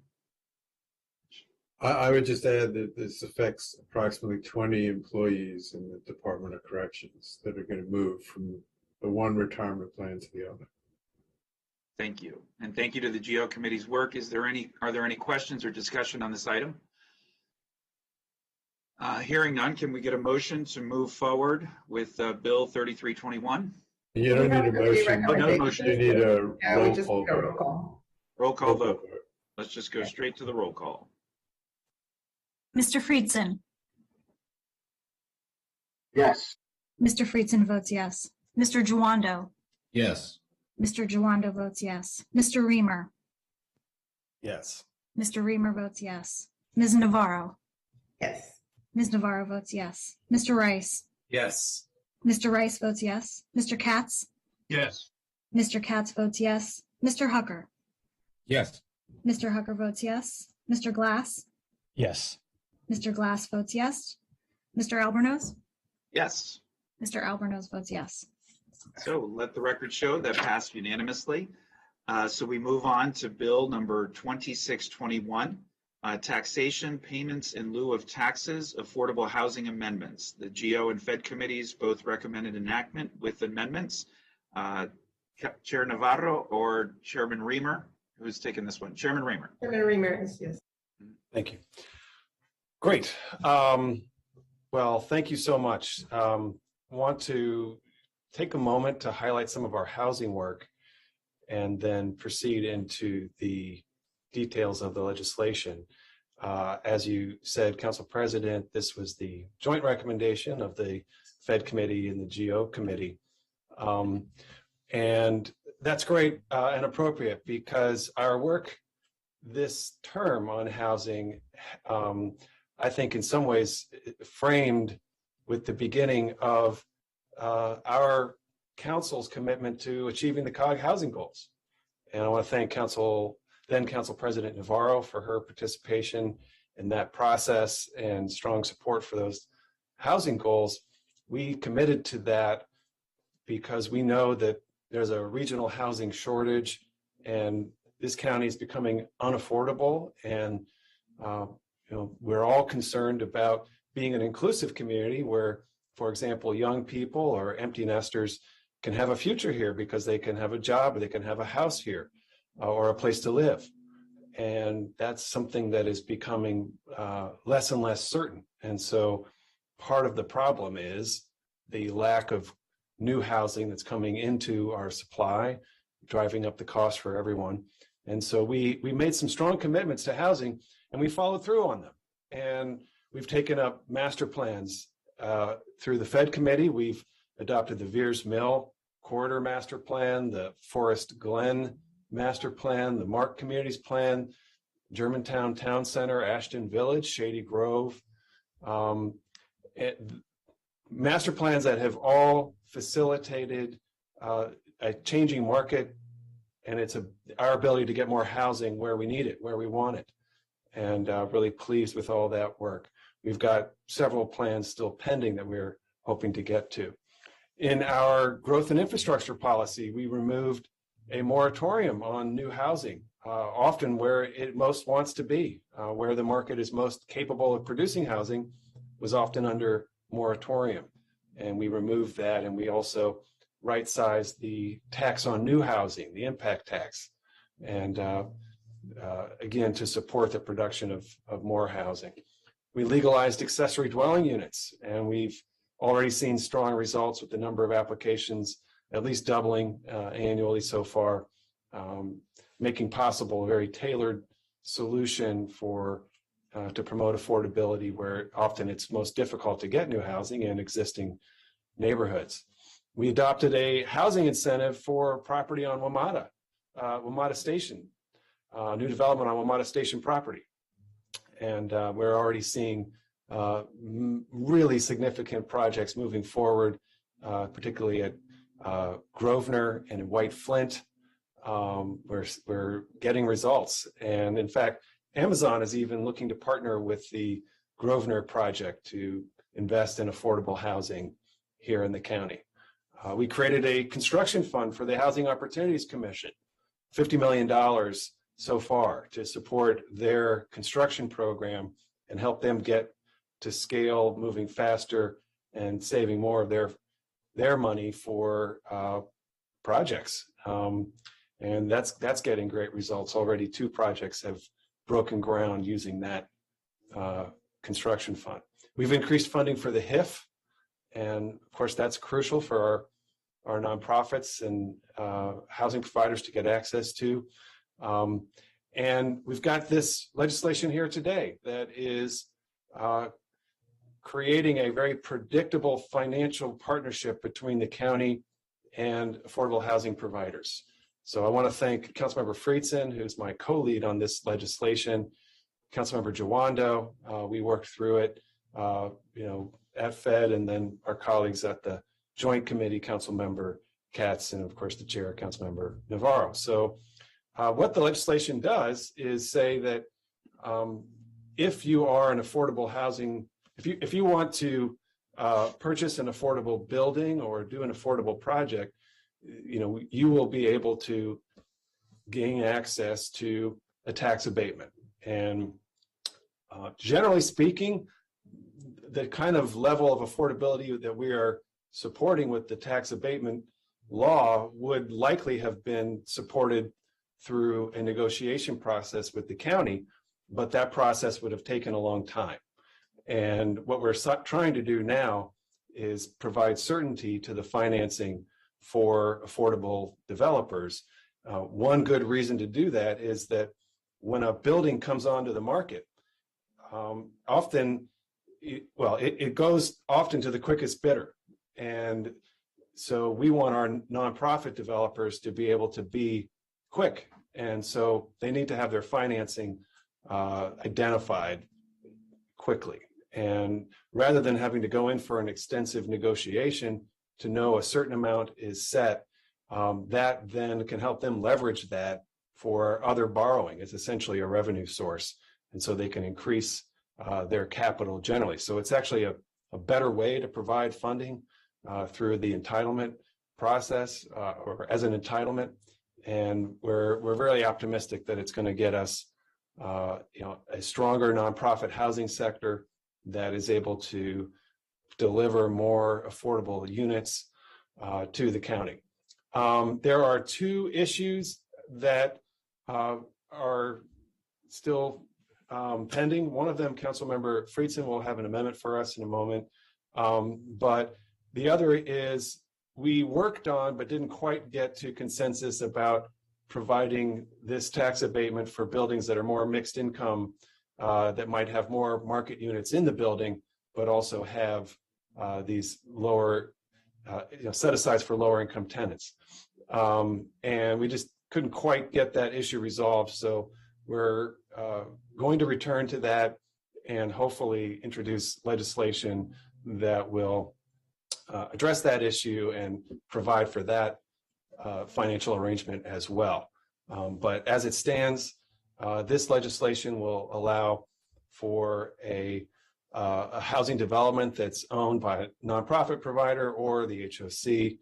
I would just add that this affects approximately 20 employees in the Department of Corrections that are going to move from the one retirement plan to the other. Thank you. And thank you to the GO committee's work. Are there any questions or discussion on this item? Hearing none, can we get a motion to move forward with Bill 3321? You don't need a motion. Oh, no motion. You need a roll call. Roll call. Roll call vote. Let's just go straight to the roll call. Mr. Friedson. Yes. Mr. Friedson votes yes. Mr. Juwando. Yes. Mr. Juwando votes yes. Mr. Reamer. Yes. Mr. Reamer votes yes. Ms. Navarro. Yes. Ms. Navarro votes yes. Mr. Rice. Yes. Mr. Rice votes yes. Mr. Katz. Yes. Mr. Katz votes yes. Mr. Hucker. Yes. Mr. Hucker votes yes. Mr. Glass. Yes. Mr. Glass votes yes. Mr. Albornoz. Yes. Mr. Albornoz votes yes. So let the record show that passed unanimously. So we move on to bill number 2621, taxation payments in lieu of taxes, affordable housing amendments. The GO and Fed committees both recommended enactment with amendments. Chair Navarro or Chairman Reamer, who's taking this one? Chairman Reamer. Chairman Reamer, yes. Thank you. Great. Well, thank you so much. Want to take a moment to highlight some of our housing work and then proceed into the details of the legislation. As you said, Council President, this was the joint recommendation of the Fed committee and the GO committee. And that's great and appropriate because our work this term on housing, I think in some ways framed with the beginning of our council's commitment to achieving the COG housing goals. And I want to thank then Council President Navarro for her participation in that process and strong support for those housing goals. We committed to that because we know that there's a regional housing shortage and this county is becoming unaffordable. And we're all concerned about being an inclusive community where, for example, young people or empty nesters can have a future here because they can have a job or they can have a house here or a place to live. And that's something that is becoming less and less certain. And so part of the problem is the lack of new housing that's coming into our supply, driving up the cost for everyone. And so we made some strong commitments to housing and we followed through on them. And we've taken up master plans through the Fed committee. We've adopted the Veers Mill Corridor Master Plan, the Forest Glen Master Plan, the Mark Communities Plan, Germantown Town Center, Ashton Village, Shady Grove. Master plans that have all facilitated a changing market, and it's our ability to get more housing where we need it, where we want it. And really pleased with all that work. We've got several plans still pending that we're hoping to get to. In our growth and infrastructure policy, we removed a moratorium on new housing, often where it most wants to be, where the market is most capable of producing housing was often under moratorium. And we removed that, and we also right-sized the tax on new housing, the impact tax, and again, to support the production of more housing. We legalized accessory dwelling units, and we've already seen strong results with the number of applications at least doubling annually so far, making possible a very tailored solution for to promote affordability where often it's most difficult to get new housing in existing neighborhoods. We adopted a housing incentive for property on WMATA Station, new development on WMATA Station property. And we're already seeing really significant projects moving forward, particularly at Grosvenor and in White Flint. We're getting results. And in fact, Amazon is even looking to partner with the Grosvenor project to invest in affordable housing here in the county. We created a construction fund for the Housing Opportunities Commission, $50 million so far to support their construction program and help them get to scale, moving faster and saving more of their money for projects. And that's getting great results. Already 2 projects have broken ground using that construction fund. We've increased funding for the HIF, and of course that's crucial for our nonprofits and housing providers to get access to. And we've got this legislation here today that is creating a very predictable financial partnership between the county and affordable housing providers. So I want to thank Councilmember Friedson, who's my co-lead on this legislation, Councilmember Jawando. We worked through it, at Fed, and then our colleagues at the Joint Committee, Councilmember Katz, and of course the Chair, Councilmember Navarro. So what the legislation does is say that if you are an affordable housing, if you want to purchase an affordable building or do an affordable project, you will be able to gain access to a tax abatement. And generally speaking, the kind of level of affordability that we are supporting with the tax abatement law would likely have been supported through a negotiation process with the county, but that process would have taken a long time. And what we're trying to do now is provide certainty to the financing for affordable developers. One good reason to do that is that when a building comes onto the market, it goes often to the quickest bidder. And so we want our nonprofit developers to be able to be quick. And so they need to have their financing identified quickly. And rather than having to go in for an extensive negotiation to know a certain amount is set, that then can help them leverage that for other borrowing. It's essentially a revenue source. And so they can increase their capital generally. So it's actually a better way to provide funding through the entitlement process or as an entitlement. And we're very optimistic that it's going to get us a stronger nonprofit housing sector that is able to deliver more affordable units to the county. There are two issues that are still pending. One of them, Councilmember Friedson will have an amendment for us in a moment. But the other is we worked on, but didn't quite get to consensus about providing this tax abatement for buildings that are more mixed income, that might have more market units in the building, but also have these lower set-asides for lower income tenants. And we just couldn't quite get that issue resolved. So we're going to return to that and hopefully introduce legislation that will address that issue and provide for that financial arrangement as well. But as it stands, this legislation will allow for a housing development that's owned by a nonprofit provider or the HOC,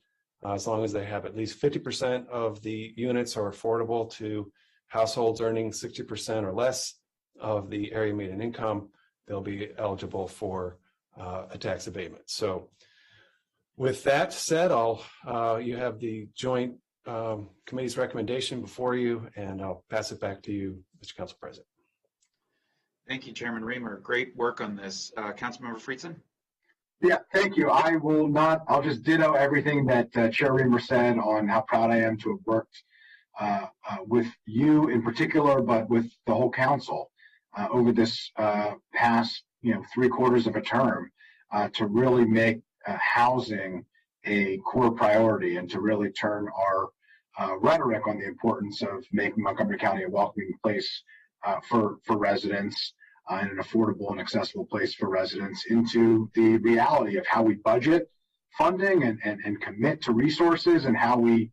as long as they have at least 50% of the units are affordable to households earning 60% or less of the area median income, they'll be eligible for a tax abatement. So with that said, you have the joint committee's recommendation before you, and I'll pass it back to you, Mr. Council President. Thank you, Chairman Reamer. Great work on this. Councilmember Friedson? Yeah, thank you. I'll just ditto everything that Chair Reamer said on how proud I am to have worked with you in particular, but with the whole council over this past, 3/4 of a term to really make housing a core priority and to really turn our rhetoric on the importance of making Montgomery County a welcoming place for residents and an affordable and accessible place for residents into the reality of how we budget funding and commit to resources and how we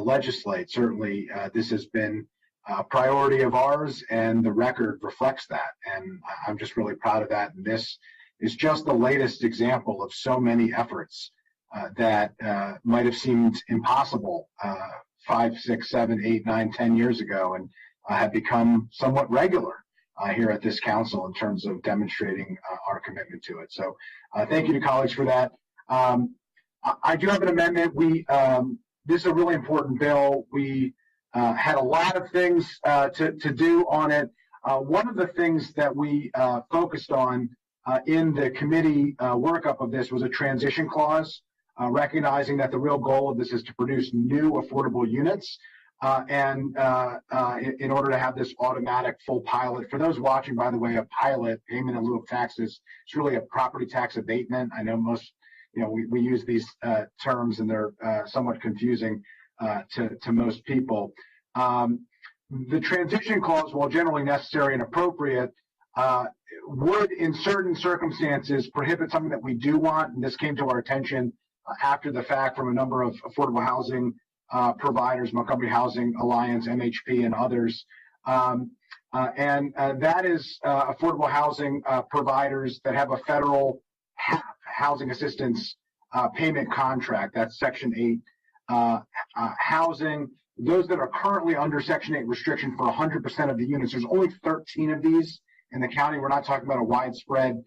legislate. Certainly, this has been a priority of ours, and the record reflects that. And I'm just really proud of that. And this is just the latest example of so many efforts that might have seemed impossible 5, 6, 7, 8, 9, 10 years ago, and have become somewhat regular here at this council in terms of demonstrating our commitment to it. So thank you to colleagues for that. I do have an amendment. This is a really important bill. We had a lot of things to do on it. One of the things that we focused on in the committee workup of this was a transition clause, recognizing that the real goal of this is to produce new affordable units. And in order to have this automatic full pilot, for those watching, by the way, a pilot, payment in lieu of taxes, it's really a property tax abatement. I know most, we use these terms and they're somewhat confusing to most people. The transition clause, while generally necessary and appropriate, would in certain circumstances prohibit something that we do want. And this came to our attention after the fact from a number of affordable housing providers, Montgomery Housing Alliance, MHP, and others. And that is affordable housing providers that have a federal housing assistance payment contract. That's Section 8 housing. Those that are currently under Section 8 restriction for 100% of the units, there's only 13 of these in the county. We're not talking about a widespread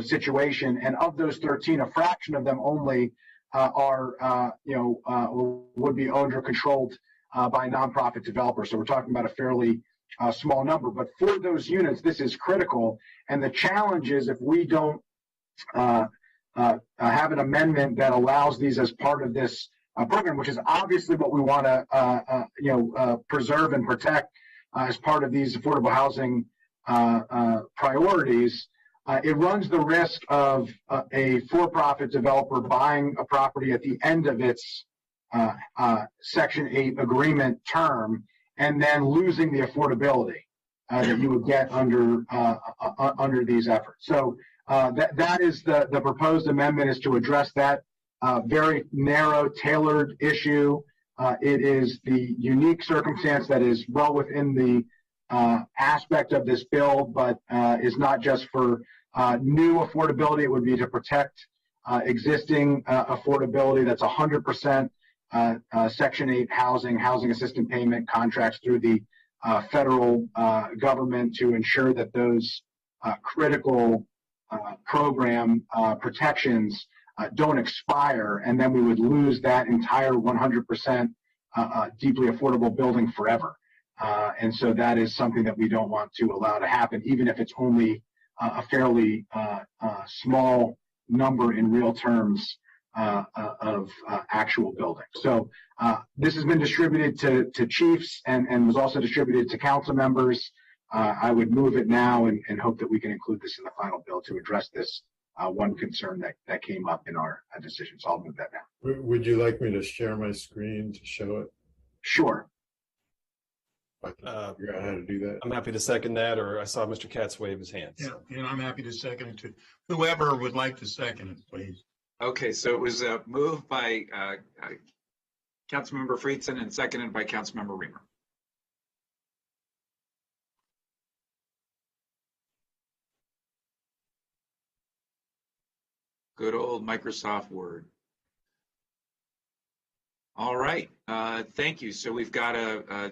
situation. And of those 13, a fraction of them only would be owned or controlled by nonprofit developers. So we're talking about a fairly small number. But for those units, this is critical. And the challenge is if we don't have an amendment that allows these as part of this program, which is obviously what we want to preserve and protect as part of these affordable housing priorities, it runs the risk of a for-profit developer buying a property at the end of its Section 8 agreement term and then losing the affordability. that you would get under these efforts. So that is the proposed amendment, is to address that very narrow, tailored issue. It is the unique circumstance that is well within the aspect of this bill, but is not just for new affordability. It would be to protect existing affordability. That's 100% Section 8 housing assistance payment contracts through the federal government to ensure that those critical program protections don't expire, and then we would lose that entire 100% deeply affordable building forever. And so that is something that we don't want to allow to happen, even if it's only a fairly small number in real terms of actual buildings. So this has been distributed to chiefs and was also distributed to council members. I would move it now and hope that we can include this in the final bill to address this one concern that came up in our decision. So I'll move that now. Would you like me to share my screen to show it? Sure. I can figure out how to do that. I'm happy to second that, or I saw Mr. Katz wave his hands. Yeah, and I'm happy to second it too. Whoever would like to second it, please. Okay, so it was moved by Councilmember Friedson and seconded by Councilmember Reamer. Good old Microsoft Word. All right, thank you. So we've got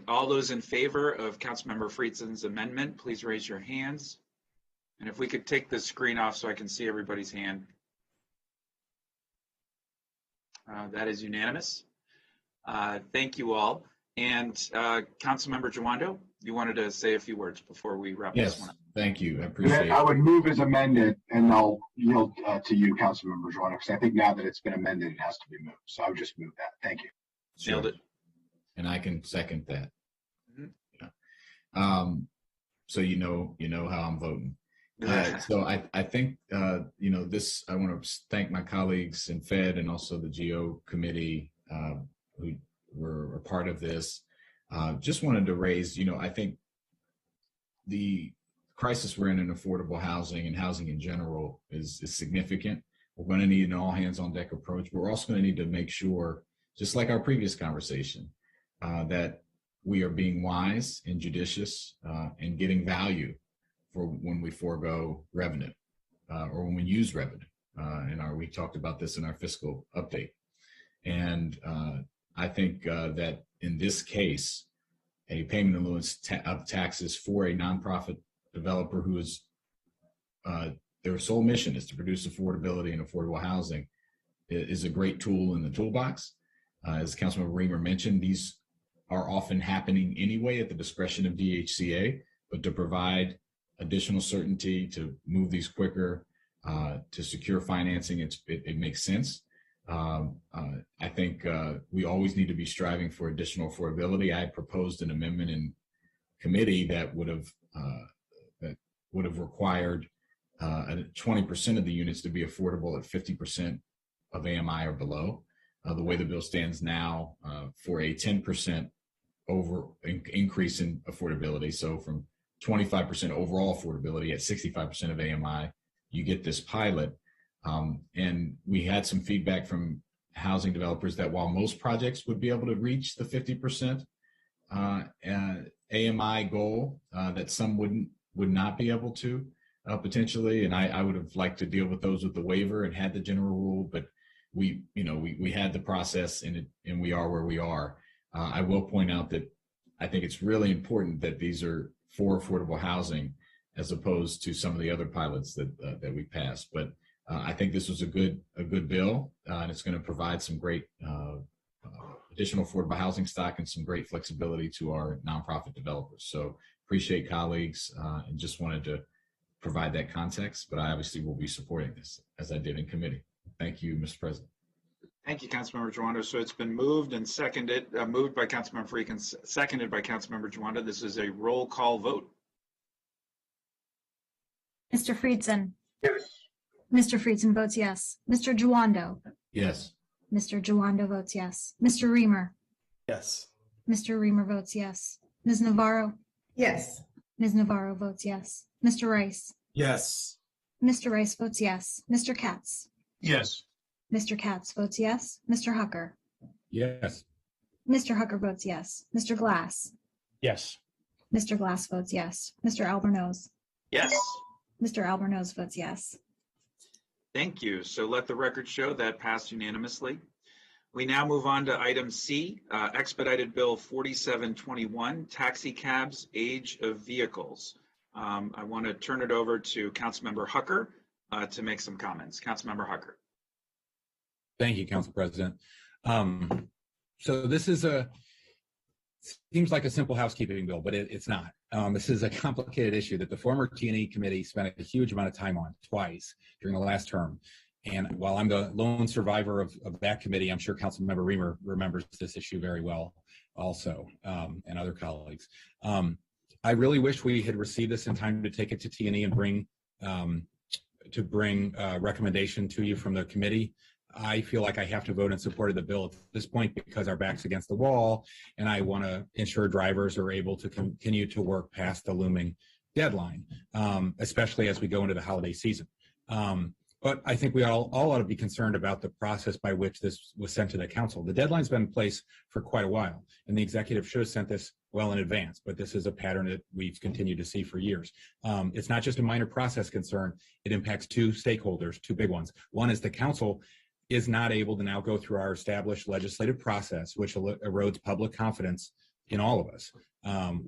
all those in favor of Councilmember Friedson's amendment, please raise your hands. And if we could take the screen off so I can see everybody's hand. That is unanimous. Thank you all. And Councilmember Jawando, you wanted to say a few words before we wrap this one up. Thank you. I appreciate it. I would move as amended, and I'll yield to you, Councilmember Jawando, because I think now that it's been amended, it has to be moved. So I would just move that. Thank you. Nailed it. And I can second that. Mm-hmm. Yeah. So you know how I'm voting. So I think this. I want to thank my colleagues in Fed and also the GO committee who were a part of this. Just wanted to raise. I think the crisis we're in affordable housing and housing in general is significant. We're going to need an all hands on deck approach. But we're also going to need to make sure, just like our previous conversation, that we are being wise and judicious and getting value for when we forego revenue or when we use revenue. We talked about this in our fiscal update. And I think that in this case, a payment in lieu of taxes for a nonprofit developer who is their sole mission is to produce affordability and affordable housing is a great tool in the toolbox. As Councilmember Reamer mentioned, these are often happening anyway at the discretion of DHCA, but to provide additional certainty, to move these quicker, to secure financing, it makes sense. I think we always need to be striving for additional affordability. I had proposed an amendment in committee that would have required 20% of the units to be affordable at 50% of AMI or below. The way the bill stands now, for a 10% increase in affordability, so from 25% overall affordability at 65% of AMI, you get this pilot. And we had some feedback from housing developers that while most projects would be able to reach the 50% AMI goal, that some would not be able to potentially. And I would have liked to deal with those with the waiver and had the general rule, but we had the process and we are where we are. I will point out that I think it's really important that these are for affordable housing as opposed to some of the other pilots that we passed. But I think this was a good bill, and it's going to provide some great additional affordable housing stock and some great flexibility to our nonprofit developers. So appreciate colleagues and just wanted to provide that context, but I obviously will be supporting this as I did in committee. Thank you, Mr. President. Thank you, Councilmember Jawando. So it's been moved and seconded, moved by Councilmember Friedson, seconded by Councilmember Jawando. This is a roll call vote. Mr. Friedson. Yes. Mr. Friedson votes yes. Mr. Jawando. Yes. Mr. Jawando votes yes. Mr. Reamer. Yes. Mr. Reamer votes yes. Ms. Navarro. Yes. Ms. Navarro votes yes. Mr. Rice. Yes. Mr. Rice votes yes. Mr. Katz. Yes. Mr. Katz votes yes. Mr. Hucker. Yes. Mr. Hucker votes yes. Mr. Glass. Yes. Mr. Glass votes yes. Mr. Albornoz. Yes. Mr. Albornoz votes yes. Thank you. So let the record show that passed unanimously. We now move on to item C, expedited bill 4721, taxi cabs, age of vehicles. I want to turn it over to Councilmember Hucker to make some comments. Councilmember Hucker. Thank you, Council President. So this is seems like a simple housekeeping bill, but it's not. This is a complicated issue that the former T&E committee spent a huge amount of time on twice during the last term. And while I'm the lone survivor of that committee, I'm sure Councilmember Reamer remembers this issue very well also, and other colleagues. I really wish we had received this in time to take it to T&E and bring recommendation to you from the committee. I feel like I have to vote in support of the bill at this point because our back's against the wall, and I want to ensure drivers are able to continue to work past the looming deadline, especially as we go into the holiday season. But I think we all ought to be concerned about the process by which this was sent to the council. The deadline's been in place for quite a while, and the executive should have sent this well in advance, but this is a pattern that we've continued to see for years. It's not just a minor process concern. It impacts two stakeholders, two big ones. One is the council is not able to now go through our established legislative process, which erodes public confidence in all of us.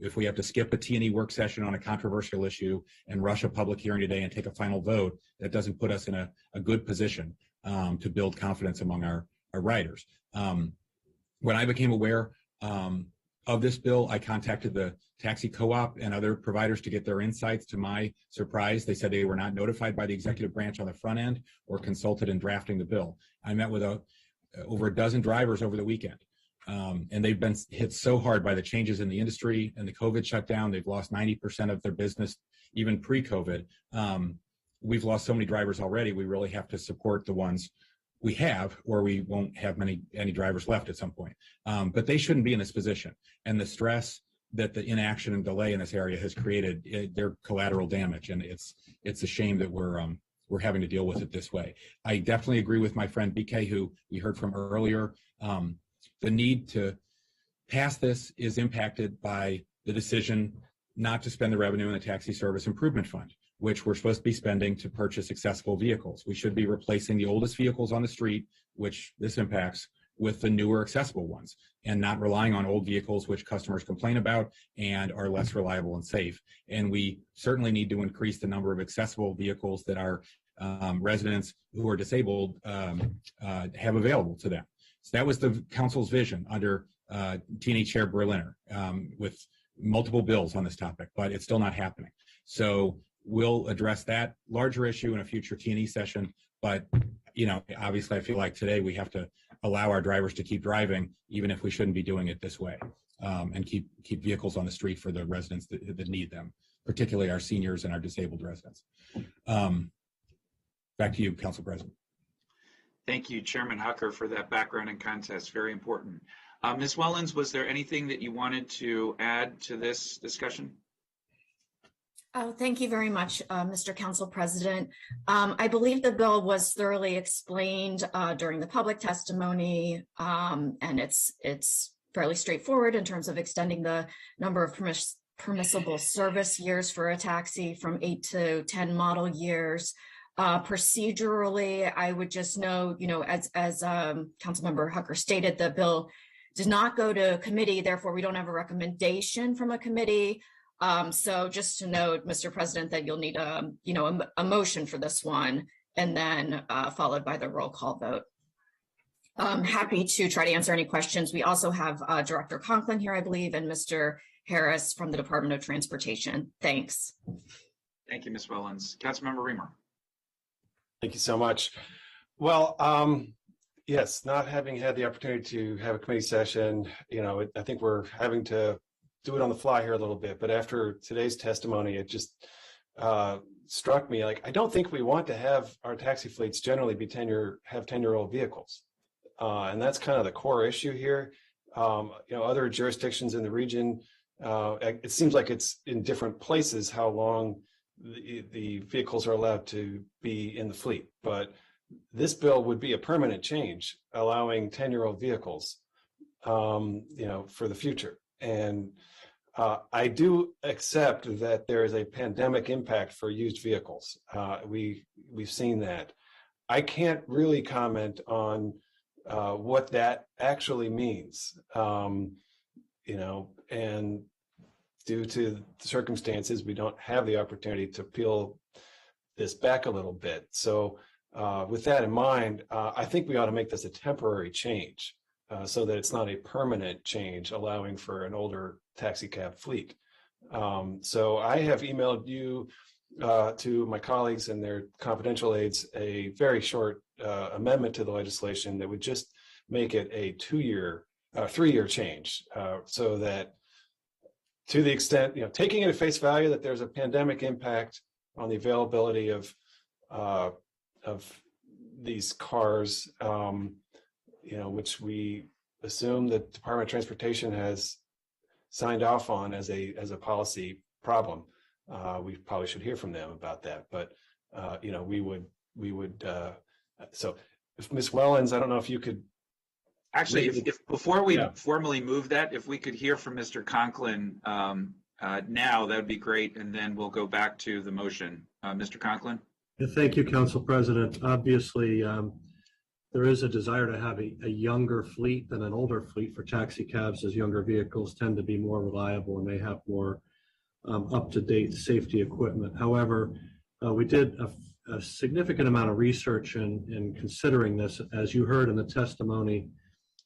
If we have to skip a T&E work session on a controversial issue and rush a public hearing today and take a final vote, that doesn't put us in a good position to build confidence among our riders. When I became aware of this bill, I contacted the taxi co-op and other providers to get their insights. To my surprise, they said they were not notified by the executive branch on the front end or consulted in drafting the bill. I met with over a dozen drivers over the weekend. And they've been hit so hard by the changes in the industry and the COVID shutdown. They've lost 90% of their business, even pre-COVID. We've lost so many drivers already. We really have to support the ones we have, or we won't have any drivers left at some point. But they shouldn't be in this position. And the stress that the inaction and delay in this area has created, they're collateral damage. And it's a shame that we're having to deal with it this way. I definitely agree with my friend BK, who we heard from earlier. The need to pass this is impacted by the decision not to spend the revenue in the Taxi Service Improvement Fund, which we're supposed to be spending to purchase accessible vehicles. We should be replacing the oldest vehicles on the street, which this impacts, with the newer accessible ones, and not relying on old vehicles which customers complain about and are less reliable and safe. And we certainly need to increase the number of accessible vehicles that our residents who are disabled have available to them. So that was the council's vision under T&E Chair Berliner with multiple bills on this topic, but it's still not happening. So we'll address that larger issue in a future T&E session. But, obviously I feel like today we have to allow our drivers to keep driving, even if we shouldn't be doing it this way, and keep vehicles on the street for the residents that need them, particularly our seniors and our disabled residents. Back to you, Council President. Thank you, Chairman Hucker, for that background and context. Very important. Ms. Wellens, was there anything that you wanted to add to this discussion? Oh, thank you very much, Mr. Council President. I believe the bill was thoroughly explained during the public testimony, and it's fairly straightforward in terms of extending the number of permissible service years for a taxi from 8 to 10 model years. Procedurally, I would just note, as Councilmember Hucker stated, the bill does not go to committee, therefore we don't have a recommendation from a committee. So just to note, Mr. President, that you'll need a motion for this one, and then followed by the roll call vote. I'm happy to try to answer any questions. We also have Director Conklin here, I believe, and Mr. Harris from the Department of Transportation. Thanks. Thank you, Ms. Wellens. Councilmember Reamer. Thank you so much. Well, yes, not having had the opportunity to have a committee session, I think we're having to do it on the fly here a little bit. But after today's testimony, it just struck me like I don't think we want to have our taxi fleets generally be 10-year-old vehicles, and that's kind of the core issue here. Other jurisdictions in the region It seems like it's in different places how long the vehicles are allowed to be in the fleet, but this bill would be a permanent change, allowing 10-year-old vehicles, for the future. And I do accept that there is a pandemic impact for used vehicles. We've seen that. I can't really comment on what that actually means, and due to the circumstances, we don't have the opportunity to peel this back a little bit. So with that in mind, I think we ought to make this a temporary change so that it's not a permanent change, allowing for an older taxi cab fleet. So I have emailed you to my colleagues and their confidential aides a very short amendment to the legislation that would just make it a 3-year change, so that to the extent, taking it at face value that there's a pandemic impact on the availability of these cars, which we assume the Department of Transportation has signed off on as a policy problem. We probably should hear from them about that, but we would. So, if Ms. Wellens, I don't know if you could. Actually, if before we formally move that, if we could hear from Mr. Conklin now, that would be great, and then we'll go back to the motion. Mr. Conklin? Yeah, thank you, Council President. Obviously, there is a desire to have a younger fleet than an older fleet for taxi cabs, as younger vehicles tend to be more reliable and they have more up-to-date safety equipment. However, we did a significant amount of research in considering this. As you heard in the testimony,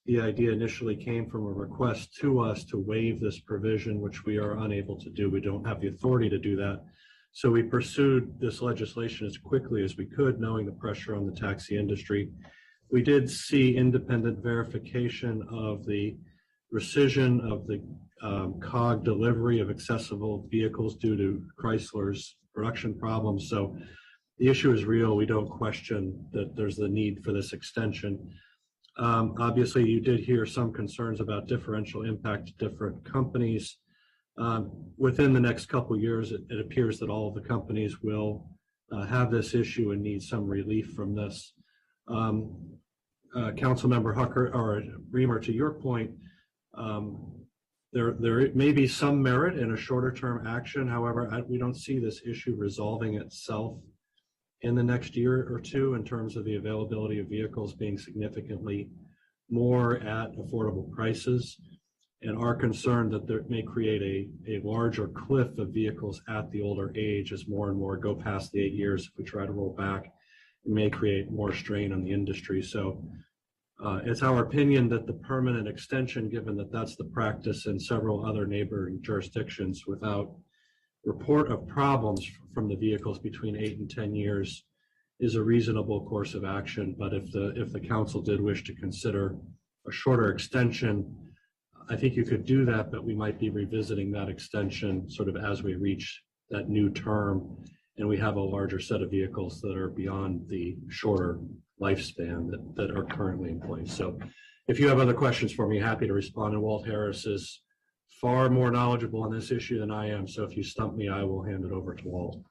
the idea initially came from a request to us to waive this provision, which we are unable to do. We don't have the authority to do that. So we pursued this legislation as quickly as we could, knowing the pressure on the taxi industry. We did see independent verification of the rescission of the COG delivery of accessible vehicles due to Chrysler's production problems. So the issue is real. We don't question that there's the need for this extension. Obviously, you did hear some concerns about differential impact to different companies. Within the next couple of years, it appears that all of the companies will have this issue and need some relief from this. Councilmember Hucker or Reamer, to your point, there may be some merit in a shorter term action. However, we don't see this issue resolving itself in the next year or two in terms of the availability of vehicles being significantly more at affordable prices, and are concerned that there may create a larger cliff of vehicles at the older age as more and more go past the 8 years. If we try to roll back, it may create more strain on the industry. So it's our opinion that the permanent extension, given that that's the practice in several other neighboring jurisdictions without report of problems from the vehicles between 8 and 10 years, is a reasonable course of action. But if the council did wish to consider a shorter extension, I think you could do that, but we might be revisiting that extension sort of as we reach that new term and we have a larger set of vehicles that are beyond the shorter lifespan that are currently in place. So if you have other questions for me, happy to respond. And Walt Harris is far more knowledgeable on this issue than I am. So if you stump me, I will hand it over to Walt.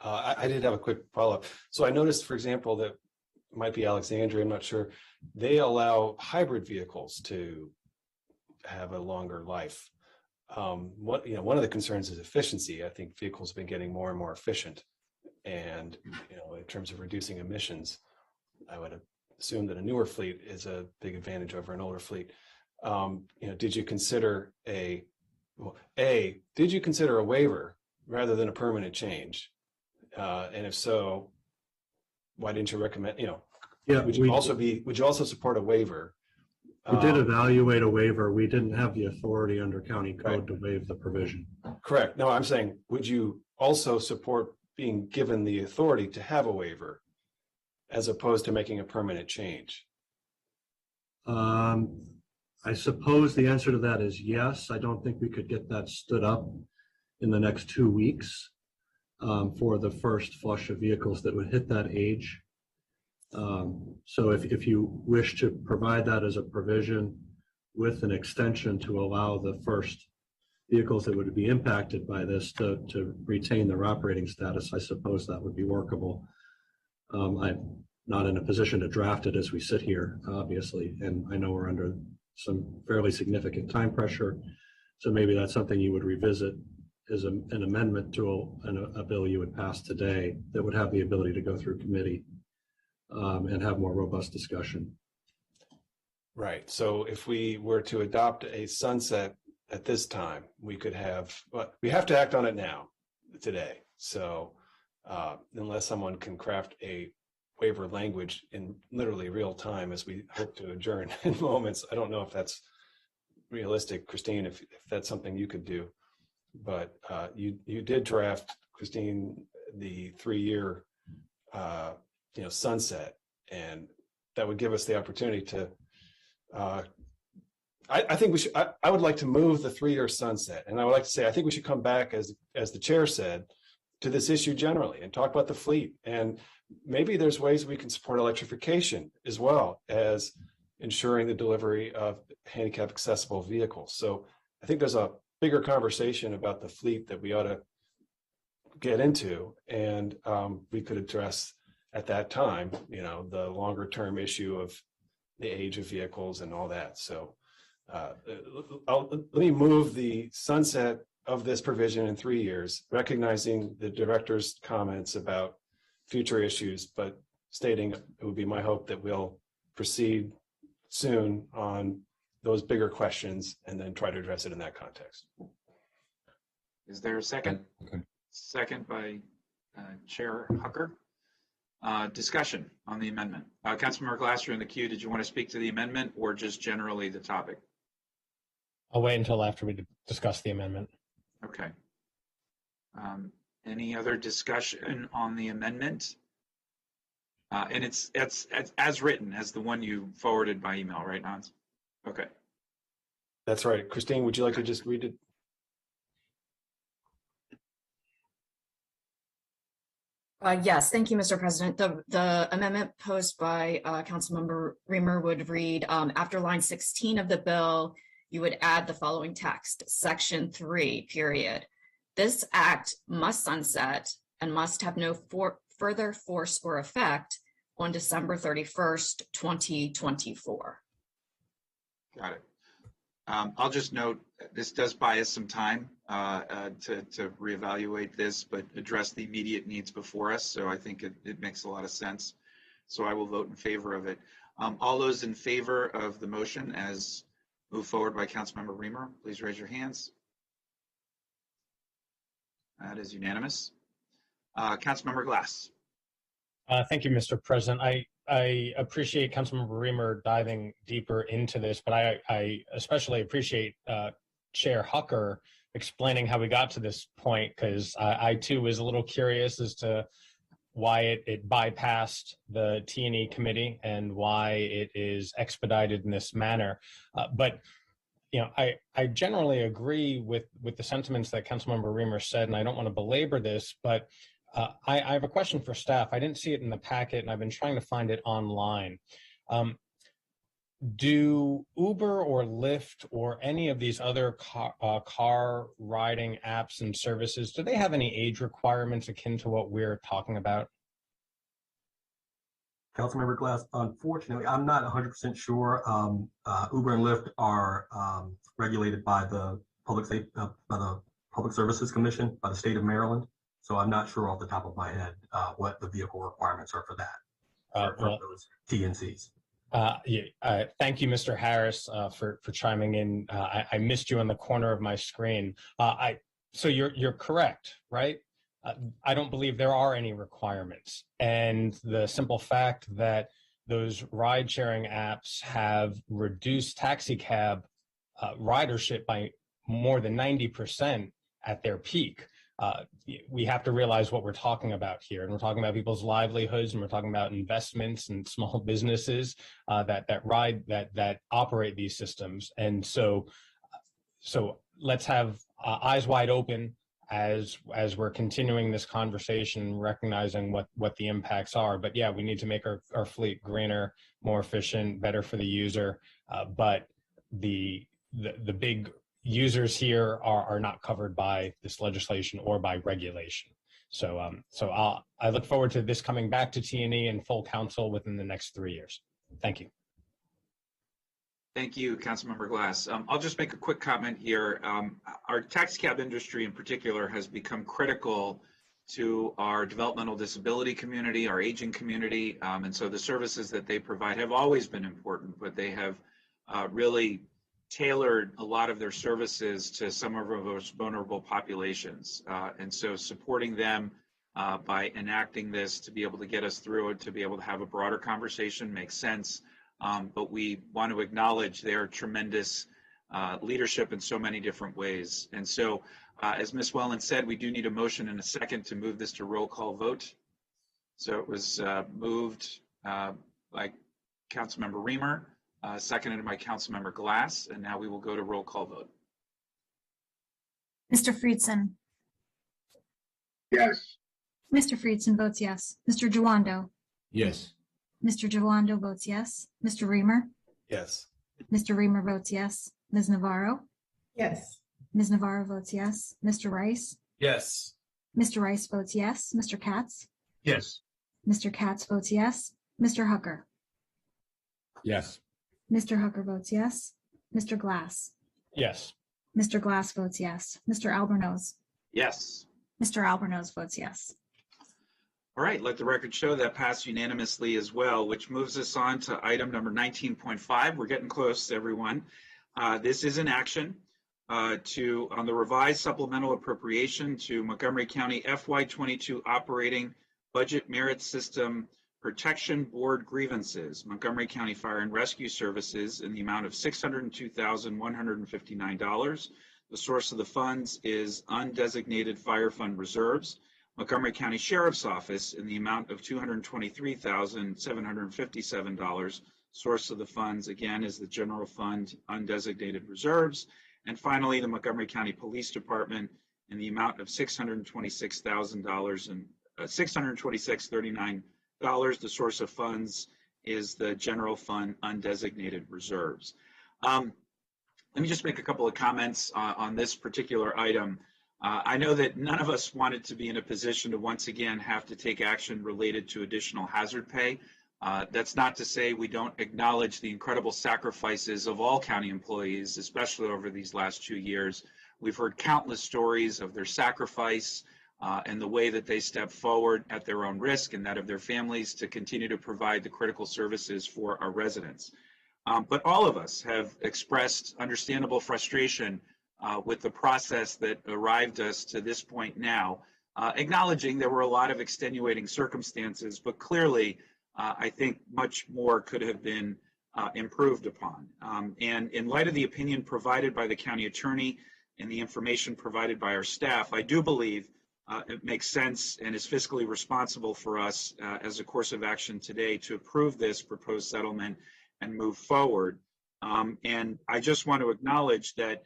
I did have a quick follow-up. So I noticed, for example, that it might be Alexandria, I'm not sure, they allow hybrid vehicles to have a longer life. One of the concerns is efficiency. I think vehicles have been getting more and more efficient, and in terms of reducing emissions, I would assume that a newer fleet is a big advantage over an older fleet. Did you consider a waiver rather than a permanent change? And if so, why didn't you recommend? Would you also support a waiver? We did evaluate a waiver. We didn't have the authority under county code to waive the provision. Correct. No, I'm saying, would you also support being given the authority to have a waiver as opposed to making a permanent change? I suppose the answer to that is yes. I don't think we could get that stood up in the next 2 weeks for the first flush of vehicles that would hit that age. So if you wish to provide that as a provision, with an extension to allow the first vehicles that would be impacted by this to retain their operating status, I suppose that would be workable. I'm not in a position to draft it as we sit here, obviously, and I know we're under some fairly significant time pressure. So maybe that's something you would revisit as an amendment to a bill you would pass today that would have the ability to go through committee and have more robust discussion. Right. So if we were to adopt a sunset at this time, we could have, but we have to act on it now, today. So unless someone can craft a waiver language in literally real time as we hope to adjourn in moments, I don't know if that's realistic, Christine, if that's something you could do. But you did draft, Christine, the 3-year sunset, and that would give us the opportunity to I think we should I would like to move the 3-year sunset, and I would like to say I think we should come back, as the chair said, to this issue generally and talk about the fleet, and maybe there's ways we can support electrification as well as ensuring the delivery of handicap accessible vehicles. So I think there's a bigger conversation about the fleet that we ought to get into, and we could address at that time, the longer term issue of the age of vehicles and all that. So let me move the sunset of this provision in 3 years, recognizing the director's comments about future issues, but stating it would be my hope that we'll proceed soon on those bigger questions and then try to address it in that context. Is there a second? Okay. Second by Chair Hucker. Discussion on the amendment. Councilmember Glass, you're in the queue. Did you want to speak to the amendment or just generally the topic? I'll wait until after we discuss the amendment. Okay. Any other discussion on the amendment? And it's as written, as the one you forwarded by email, right, Hans? Okay. That's right. Christine, would you like to just read it? Yes, thank you, Mr. President. The amendment posed by Councilmember Reamer would read, after line 16 of the bill, you would add the following text, section 3, period. This act must sunset and must have no further force or effect on December 31st, 2024. Got it. I'll just note this does buy us some time to reevaluate this, but address the immediate needs before us. So I think it makes a lot of sense. So I will vote in favor of it. All those in favor of the motion as moved forward by Councilmember Reamer, please raise your hands. That is unanimous. Councilmember Glass. Thank you, Mr. President. I appreciate Councilmember Reamer diving deeper into this, but I especially appreciate Chair Hucker explaining how we got to this point, because I too was a little curious as to why it bypassed the T&E committee and why it is expedited in this manner. But I generally agree with the sentiments that Councilmember Reamer said, and I don't want to belabor this, but I have a question for staff. I didn't see it in the packet, and I've been trying to find it online. Do Uber or Lyft or any of these other car riding apps and services, do they have any age requirements akin to what we're talking about? Councilmember Glass, unfortunately, I'm not 100% sure. Uber and Lyft are regulated by the Public Services Commission, by the state of Maryland. So I'm not sure off the top of my head what the vehicle requirements are for that, for those TNCs. Thank you, Mr. Harris, for chiming in. I missed you on the corner of my screen. So you're correct, right? I don't believe there are any requirements. And the simple fact that those ride-sharing apps have reduced taxi cab ridership by more than 90% at their peak. We have to realize what we're talking about here, and we're talking about people's livelihoods, and we're talking about investments and small businesses that operate these systems. And so let's have eyes wide open as we're continuing this conversation, recognizing what the impacts are. But yeah, we need to make our fleet greener, more efficient, better for the user. But the big users here are not covered by this legislation or by regulation. So I look forward to this coming back to T&E and full council within the next 3 years. Thank you. Thank you, Councilmember Glass. I'll just make a quick comment here. Our taxi cab industry in particular has become critical to our developmental disability community, our aging community, and so the services that they provide have always been important, but they have really tailored a lot of their services to some of our most vulnerable populations. And so supporting them by enacting this to be able to get us through it, to be able to have a broader conversation makes sense. But we want to acknowledge their tremendous leadership in so many different ways. And so, as Ms. Wellen said, we do need a motion and a second to move this to roll call vote. So it was moved by Councilmember Reamer, seconded by Councilmember Glass, and now we will go to roll call vote. Mr. Friedson. Yes. Mr. Friedson votes yes. Mr. Jawando. Yes. Mr. Jawando votes yes. Mr. Reamer. Yes. Mr. Reamer votes yes. Ms. Navarro. Yes. Ms. Navarro votes yes. Mr. Rice. Yes. Mr. Rice votes yes. Mr. Katz. Yes. Mr. Katz votes yes. Mr. Hucker. Yes. Mr. Hucker votes yes. Mr. Glass. Yes. Mr. Glass votes yes. Mr. Albornoz. Yes. Mr. Albornoz votes yes. All right, let the record show that passed unanimously as well, which moves us on to item number 19.5. We're getting close, everyone. This is an action on the revised supplemental appropriation to Montgomery County FY22 Operating Budget Merit System Protection Board grievances, Montgomery County Fire and Rescue Services, in the amount of $602,159. The source of the funds is undesignated fire fund reserves. Montgomery County Sheriff's Office in the amount of $223,757. Source of the funds, again, is the general fund undesignated reserves. And finally, the Montgomery County Police Department in the amount of $626,000 and $626,039. The source of funds is the general fund undesignated reserves. Let me just make a couple of comments on this particular item. I know that none of us wanted to be in a position to once again have to take action related to additional hazard pay. That's not to say we don't acknowledge the incredible sacrifices of all county employees, especially over these last 2 years. We've heard countless stories of their sacrifice and the way that they step forward at their own risk and that of their families to continue to provide the critical services for our residents. But all of us have expressed understandable frustration with the process that arrived us to this point now, acknowledging there were a lot of extenuating circumstances, but clearly I think much more could have been improved upon. And in light of the opinion provided by the county attorney and the information provided by our staff, I do believe it makes sense and is fiscally responsible for us as a course of action today to approve this proposed settlement and move forward. And I just want to acknowledge that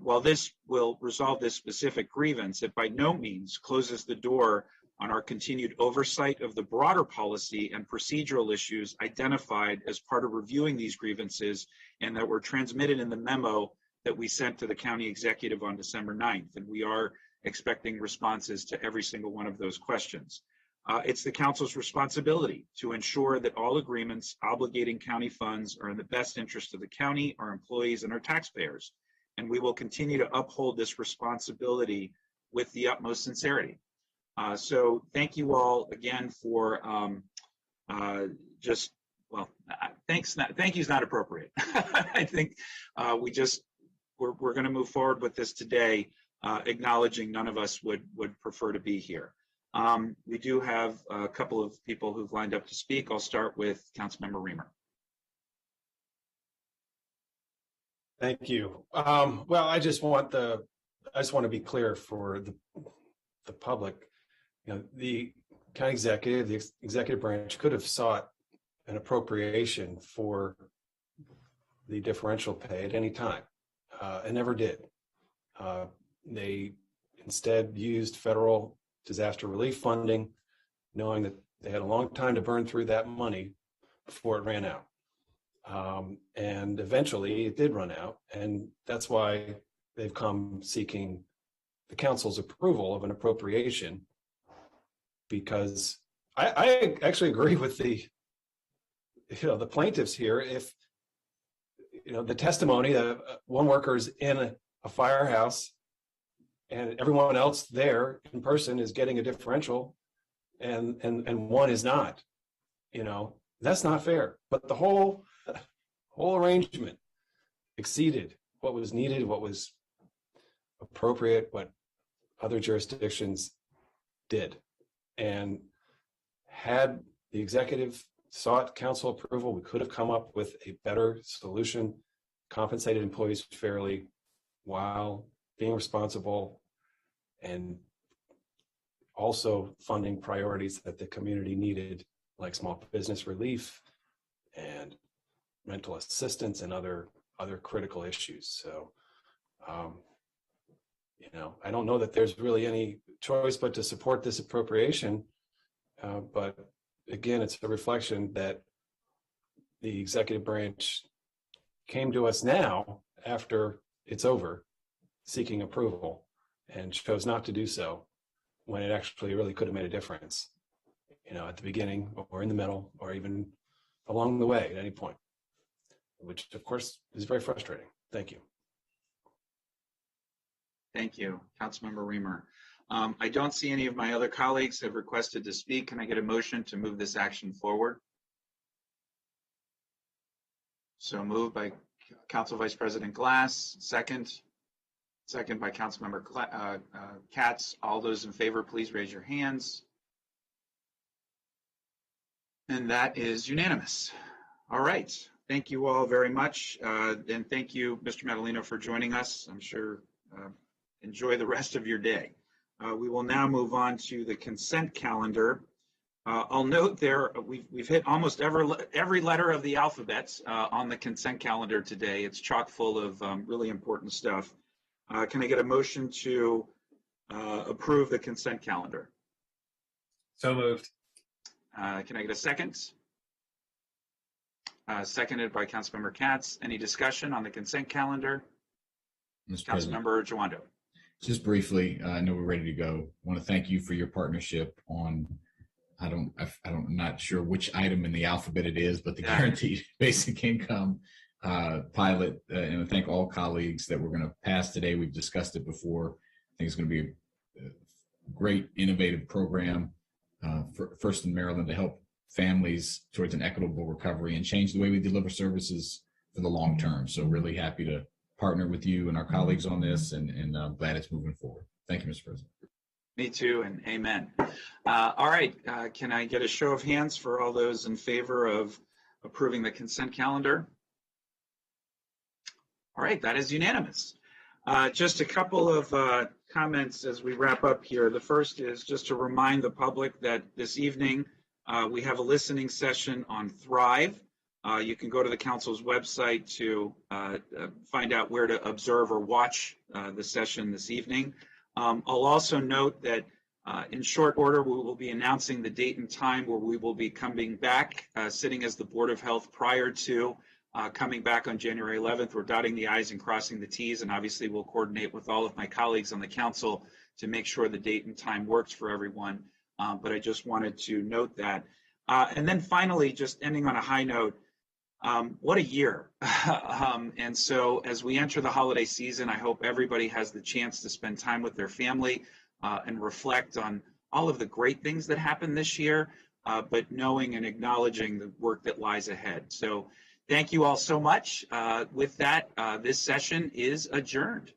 while this will resolve this specific grievance, it by no means closes the door on our continued oversight of the broader policy and procedural issues identified as part of reviewing these grievances and that were transmitted in the memo that we sent to the county executive on December 9th. And we are expecting responses to every single one of those questions. It's the council's responsibility to ensure that all agreements obligating county funds are in the best interest of the county, our employees, and our taxpayers. And we will continue to uphold this responsibility with the utmost sincerity. So thank you all again for thank you is not appropriate. I think we're going to move forward with this today, acknowledging none of us would prefer to be here. We do have a couple of people who've lined up to speak. I'll start with Councilmember Reamer. Thank you. Well, I just want to be clear for the public. You know, the county executive, the executive branch could have sought an appropriation for the differential pay at any time, and never did. They instead used federal disaster relief funding, knowing that they had a long time to burn through that money before it ran out. And eventually it did run out. And that's why they've come seeking the council's approval of an appropriation, because I actually agree with the plaintiffs here. If the testimony that one worker is in a firehouse and everyone else there in person is getting a differential and one is not, that's not fair. But the whole arrangement exceeded what was needed, what was appropriate, what other jurisdictions did. And had the executive sought council approval, we could have come up with a better solution, compensated employees fairly while being responsible and also funding priorities that the community needed, like small business relief and rental assistance and other critical issues. So, I don't know that there's really any choice but to support this appropriation. But again, it's a reflection that the executive branch came to us now after it's over, seeking approval, and chose not to do so when it actually really could have made a difference, at the beginning or in the middle or even along the way at any point, which of course is very frustrating. Thank you. Thank you, Councilmember Reamer. I don't see any of my other colleagues have requested to speak. Can I get a motion to move this action forward? So moved by Council Vice President Glass. Second by Councilmember Katz. All those in favor, please raise your hands. And that is unanimous. All right. Thank you all very much. And thank you, Mr. Madaleno, for joining us. I'm sure enjoy the rest of your day. We will now move on to the consent calendar. I'll note there we've hit almost every letter of the alphabet on the consent calendar today. It's chock full of really important stuff. Can I get a motion to approve the consent calendar? So moved. Can I get a second? Seconded by Councilmember Katz. Any discussion on the consent calendar? Councilmember Jawando. Just briefly, I know we're ready to go. I want to thank you for your partnership on, I'm not sure which item in the alphabet it is, but the guaranteed basic income pilot. And I thank all colleagues that we're going to pass today. We've discussed it before. I think it's going to be a great, innovative program first in Maryland to help families towards an equitable recovery and change the way we deliver services for the long term. So really happy to partner with you and our colleagues on this, and glad it's moving forward. Thank you, Mr. President. Me too, and amen. All right, can I get a show of hands for all those in favor of approving the consent calendar? All right, that is unanimous. Just a couple of comments as we wrap up here. The first is just to remind the public that this evening we have a listening session on Thrive. You can go to the council's website to find out where to observe or watch the session this evening. I'll also note that in short order, we will be announcing the date and time where we will be coming back, sitting as the Board of Health prior to coming back on January 11th. We're dotting the I's and crossing the T's, and obviously we'll coordinate with all of my colleagues on the council to make sure the date and time works for everyone. But I just wanted to note that. And then finally, just ending on a high note, what a year. And so as we enter the holiday season, I hope everybody has the chance to spend time with their family and reflect on all of the great things that happened this year, but knowing and acknowledging the work that lies ahead. So thank you all so much. With that, this session is adjourned.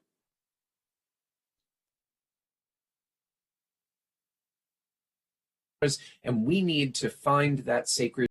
And we need to find that sacred